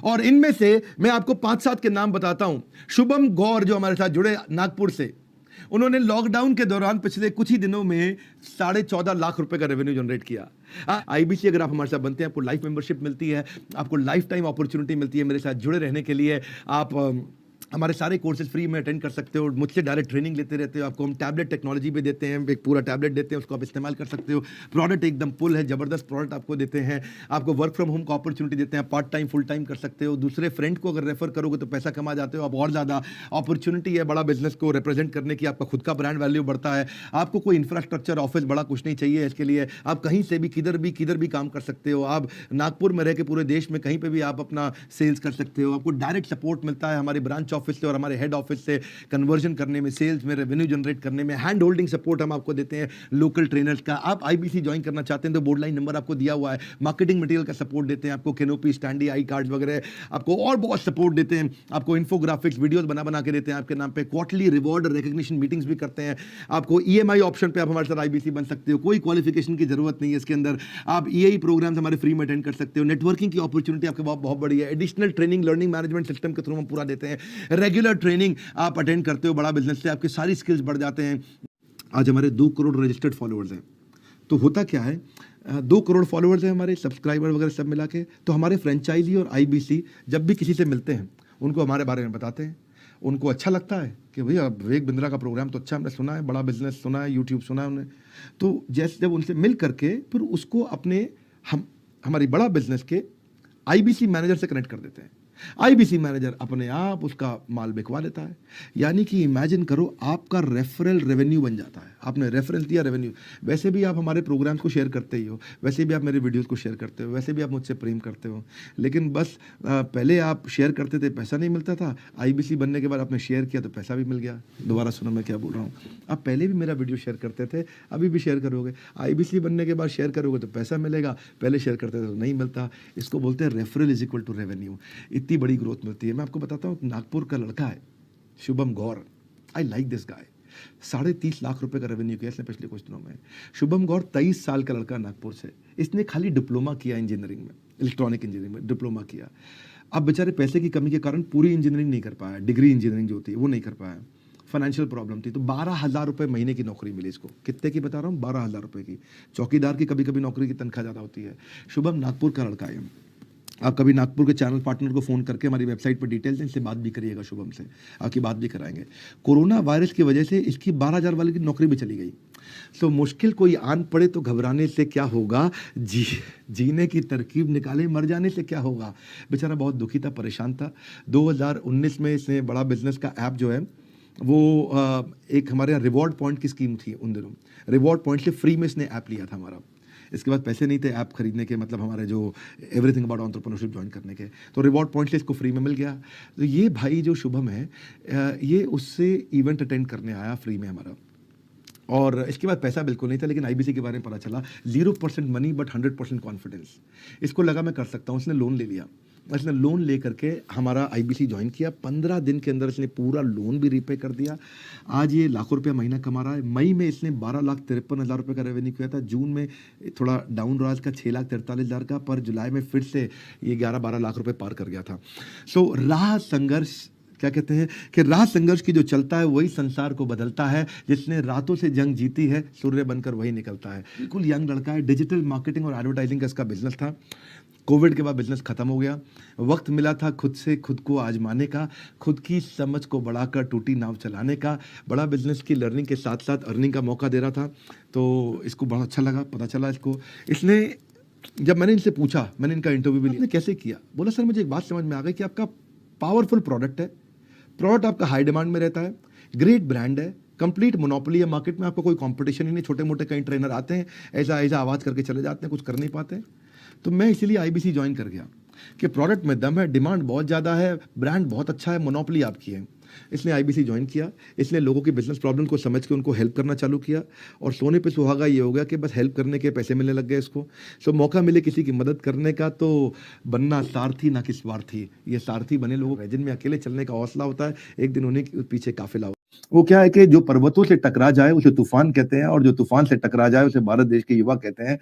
और इनमें से मैं आपको 5-7 के नाम बताता हूं। शुभम गौर जो हमारे साथ जुड़े नागपुर से, उन्होंने लॉकडाउन के दौरान पिछले कुछ ही दिनों में 14.5 लाख रुपए का रेवेन्यू जनरेट किया। आईबीसी अगर आप हमारे साथ बनते हैं, आपको लाइफ मेंबरशिप मिलती है, आपको लाइफ टाइम अपॉर्चुनिटी मिलती है मेरे साथ जुड़े रहने के लिए। आप हमारे सारे कोर्सेज फ्री में अटेंड कर सकते हो, मुझसे डायरेक्ट ट्रेनिंग लेते रहते हो। आपको हम टैबलेट टेक्नोलॉजी भी देते हैं, एक पूरा टैबलेट देते हैं, उसको आप इस्तेमाल कर सकते हो। प्रोडक्ट एकदम पुल है, जबरदस्त प्रोडक्ट आपको देते हैं। आपको वर्क फ्रॉम होम का अपॉर्चुनिटी देते हैं, पार्ट टाइम फुल टाइम कर सकते हो। दूसरे फ्रेंड को अगर रेफर करोगे तो पैसा कमा जाते हो आप, और ज़्यादा अपॉर्चुनिटी है बड़ा बिजनेस को रिप्रेजेंट करने की। आपका खुद का ब्रांड वैल्यू बढ़ता है। आपको कोई इंफ्रास्ट्रक्चर ऑफिस बड़ा कुछ नहीं चाहिए इसके लिए। आप कहीं से भी किधर भी काम कर सकते हो। आप नागपुर में रह के पूरे देश में कहीं पर भी आप अपना सेल्स कर सकते हो। आपको डायरेक्ट सपोर्ट मिलता है हमारे ब्रांच ऑफिस से और हमारे हेड ऑफिस से, कन्वर्जन करने में, सेल्स में, रेवेन्यू जनरेट करने में। हैंड होल्डिंग सपोर्ट हम आपको देते हैं लोकल ट्रेनर्स का। आप आईबीसी ज्वाइन करना चाहते हैं तो बोर्ड लाइन नंबर आपको दिया हुआ है। मार्केटिंग मटेरियल का सपोर्ट देते हैं आपको, कैनोपी, स्टैंडी, आई कार्ड वगैरह आपको, और बहुत सपोर्ट देते हैं आपको। इन्फोग्राफिक्स वीडियोस बना के देते हैं आपके नाम पे। क्वार्टरली रिवॉर्ड रिकग्निशन मीटिंग्स भी करते हैं आपको। ईएमआई ऑप्शन पे आप हमारे साथ आईबीसी बन सकते हो, कोई क्वालिफिकेशन की जरूरत नहीं है इसके अंदर। आप ईआई प्रोग्राम्स हमारे फ्री में अटेंड कर सकते हो। नेटवर्किंग की अपॉर्चुनिटी आपके बहुत बड़ी है। Additional training learning management system के थ्रू हम पूरा देते हैं। रेगुलर ट्रेनिंग आप अटेंड करते हो, बड़ा बिजनेस से आपकी सारी स्किल्स बढ़ जाते हैं। आज हमारे 2 करोड़ रजिस्टर्ड फॉलोअर्स हैं। तो होता क्या है, 2 करोड़ फॉलोअर्स हैं हमारे, सब्सक्राइबर वगैरह सब मिला के। तो हमारे फ्रेंचाइजी और आईबीसी जब भी किसी से मिलते हैं उनको हमारे बारे में बताते हैं। उनको अच्छा लगता है कि भैया विवेक बिंद्रा का प्रोग्राम तो अच्छा हमने सुना है, बड़ा बिजनेस सुना है, यूट्यूब सुना है हमने। तो जैसे जब उनसे मिल करके फिर उसको अपने हमारी बड़ा बिजनेस के आईबीसी मैनेजर से कनेक्ट कर देते हैं। आईबीसी मैनेजर अपने आप उसका माल बिकवा लेता है। यानी कि इमेजिन करो, आपका रेफरल रेवेन्यू बन जाता है। आपने रेफरेंस दिया, रेवेन्यू। वैसे भी आप हमारे प्रोग्राम्स को शेयर करते ही हो, वैसे भी आप मेरे वीडियोस को शेयर करते हो, वैसे भी आप मुझसे प्रेम करते हो। लेकिन बस पहले आप शेयर करते थे, पैसा नहीं मिलता था। आईबीसी बनने के बाद आपने शेयर किया तो पैसा भी मिल गया। दोबारा सुनो मैं क्या बोल रहा हूँ। आप पहले भी मेरा वीडियो शेयर करते थे, अभी भी शेयर करोगे। आईबीसी बनने के बाद शेयर करोगे तो पैसा मिलेगा, पहले शेयर करते थे तो नहीं मिलता। इसको बोलते हैं referral is equal to revenue. इतनी बड़ी ग्रोथ मिलती है। मैं आपको बताता हूँ, नागपुर का लड़का है Shubham Gaur, I like this guy, 30.5 lakh रुपए का रेवेन्यू किया इसने पिछले कुछ दिनों में। शुभम गौर 23 साल का लड़का नागपुर से, इसने खाली डिप्लोमा किया इंजीनियरिंग में, इलेक्ट्रॉनिक इंजीनियरिंग में डिप्लोमा किया। अब बेचारे पैसे की कमी के कारण पूरी इंजीनियरिंग नहीं कर पाया, डिग्री इंजीनियरिंग जो होती है वो नहीं कर पाया। फाइनेंशियल प्रॉब्लम थी, तो 12,000 रुपये महीने की नौकरी मिली इसको। कितने की बता रहा हूँ? 12,000 रुपये की। चौकीदार की कभी कभी नौकरी की तनख्वाह ज़्यादा होती है। शुभम नागपुर का लड़का है। आप कभी नागपुर के चैनल पार्टनर को फ़ोन करके हमारी वेबसाइट पर डिटेल्स इनसे बात भी करिएगा, शुभम से आपकी बात भी कराएंगे। कोरोना वायरस की वजह से इसकी 12,000 वाली की नौकरी भी चली गई। सो मुश्किल कोई आन पड़े तो घबराने से क्या होगा, जीने की तरकीब निकाले, मर जाने से क्या होगा। बेचारा बहुत दुखी था, परेशान था। 2019 में इसने बड़ा बिजनेस का ऐप जो है वो एक हमारे यहाँ रिवॉर्ड पॉइंट की स्कीम थी उन दिनों। रिवॉर्ड पॉइंट से फ्री में इसने ऐप लिया था हमारा। इसके बाद पैसे नहीं थे ऐप खरीदने के, मतलब हमारे जो एवरीथिंग अबाउट एंटरप्रेन्योरशिप ज्वाइन करने के, तो रिवॉर्ड पॉइंट से इसको फ्री में मिल गया। तो ये भाई जो शुभम है, ये उससे इवेंट अटेंड करने आया फ्री में हमारा, और इसके बाद पैसा बिल्कुल नहीं था, लेकिन आईबीसी के बारे में पता चला। 0% मनी बट 100% कॉन्फिडेंस। इसको लगा मैं कर सकता हूँ, इसने लोन ले लिया। इसने लोन ले करके हमारा आईबीसी ज्वाइन किया। 15 दिन के अंदर इसने पूरा लोन भी रीपे कर दिया। आज ये लाखों रुपया महीना कमा रहा है। मई में इसने 12,53,000 रुपये का रेवेन्यू किया था। जून में थोड़ा डाउन रहा इसका 6,43,000 का, पर जुलाई में फिर से ये 11-12 लाख रुपये पार कर गया था। सो राह संघर्ष, क्या कहते हैं कि राह संघर्ष की जो चलता है वही संसार को बदलता है। जिसने रातों से जंग जीती है, सूर्य बनकर वही निकलता है। बिल्कुल यंग लड़का है। डिजिटल मार्केटिंग और एडवर्टाइजिंग का इसका बिजनेस था। कोविड के बाद बिजनेस खत्म हो गया। वक्त मिला था खुद से खुद को आजमाने का, खुद की समझ को बढ़ाकर टूटी नाव चलाने का। बड़ा बिजनेस की लर्निंग के साथ साथ अर्निंग का मौका दे रहा था, तो इसको बड़ा अच्छा लगा। पता चला इसको, इसने जब मैंने इनसे पूछा, मैंने इनका इंटरव्यू भी लिया, आपने कैसे किया? बोला सर मुझे एक बात समझ में आ गई कि आपका पावरफुल प्रोडक्ट है, प्रोडक्ट आपका हाई डिमांड में रहता है, ग्रेट ब्रांड है, कंप्लीट मोनोपोली है मार्केट में, आपका कोई कंपटीशन ही नहीं। छोटे मोटे कई ट्रेनर आते हैं, ऐसा आवाज़ करके चले जाते हैं, कुछ कर नहीं पाते। तो मैं इसीलिए आईबीसी ज्वाइन कर गया कि प्रोडक्ट में दम है, डिमांड बहुत ज़्यादा है, ब्रांड बहुत अच्छा है, मोनोपोली आपकी है। इसने आईबीसी ज्वाइन किया। इसने लोगों की बिजनेस प्रॉब्लम को समझ के उनको हेल्प करना चालू किया, और सोने पे सुहागा ये हो गया कि बस हेल्प करने के पैसे मिलने लग गए इसको। सो मौका मिले किसी की मदद करने का तो बनना सारथी ना कि स्वार्थी। ये सारथी बने लोग हैं जिनमें अकेले चलने का हौसला होता है, एक दिन उन्हीं के पीछे काफिला। वो क्या है कि जो पर्वतों से टकरा जाए उसे तूफान कहते हैं, और जो तूफान से टकरा जाए उसे भारत देश के युवा कहते हैं।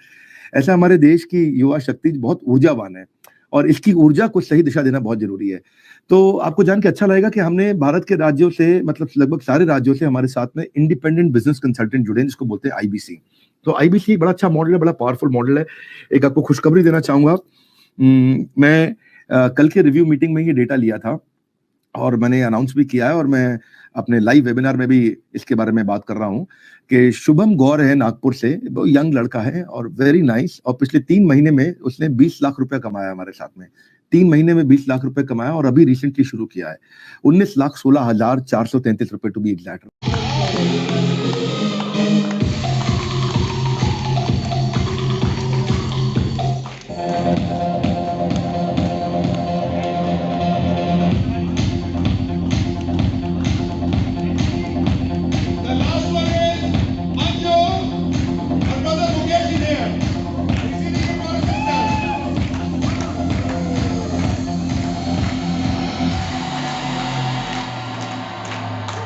ऐसा हमारे देश की युवा शक्ति बहुत ऊर्जावान है, और इसकी ऊर्जा को सही दिशा देना बहुत जरूरी है। तो आपको जान के अच्छा लगेगा कि हमने भारत के राज्यों से, मतलब लगभग सारे राज्यों से हमारे साथ में इंडिपेंडेंट बिजनेस कंसल्टेंट जुड़े हैं, जिसको बोलते हैं आईबीसी। तो आईबीसी बड़ा अच्छा मॉडल है, बड़ा पावरफुल मॉडल है। एक आपको खुशखबरी देना चाहूंगा, मैं कल के रिव्यू मीटिंग में ये डेटा लिया था और मैंने अनाउंस भी किया है, और मैं अपने लाइव वेबिनार में भी इसके बारे में बात कर रहा हूं कि शुभम गौर है नागपुर से, वो यंग लड़का है और वेरी नाइस, और पिछले 3 महीने में उसने 20 लाख रुपए कमाया हमारे साथ में। 3 महीने में 20 लाख रुपए कमाया, और अभी रिसेंटली शुरू किया है। 19,16,433 रुपए टू बी एग्जैक्ट।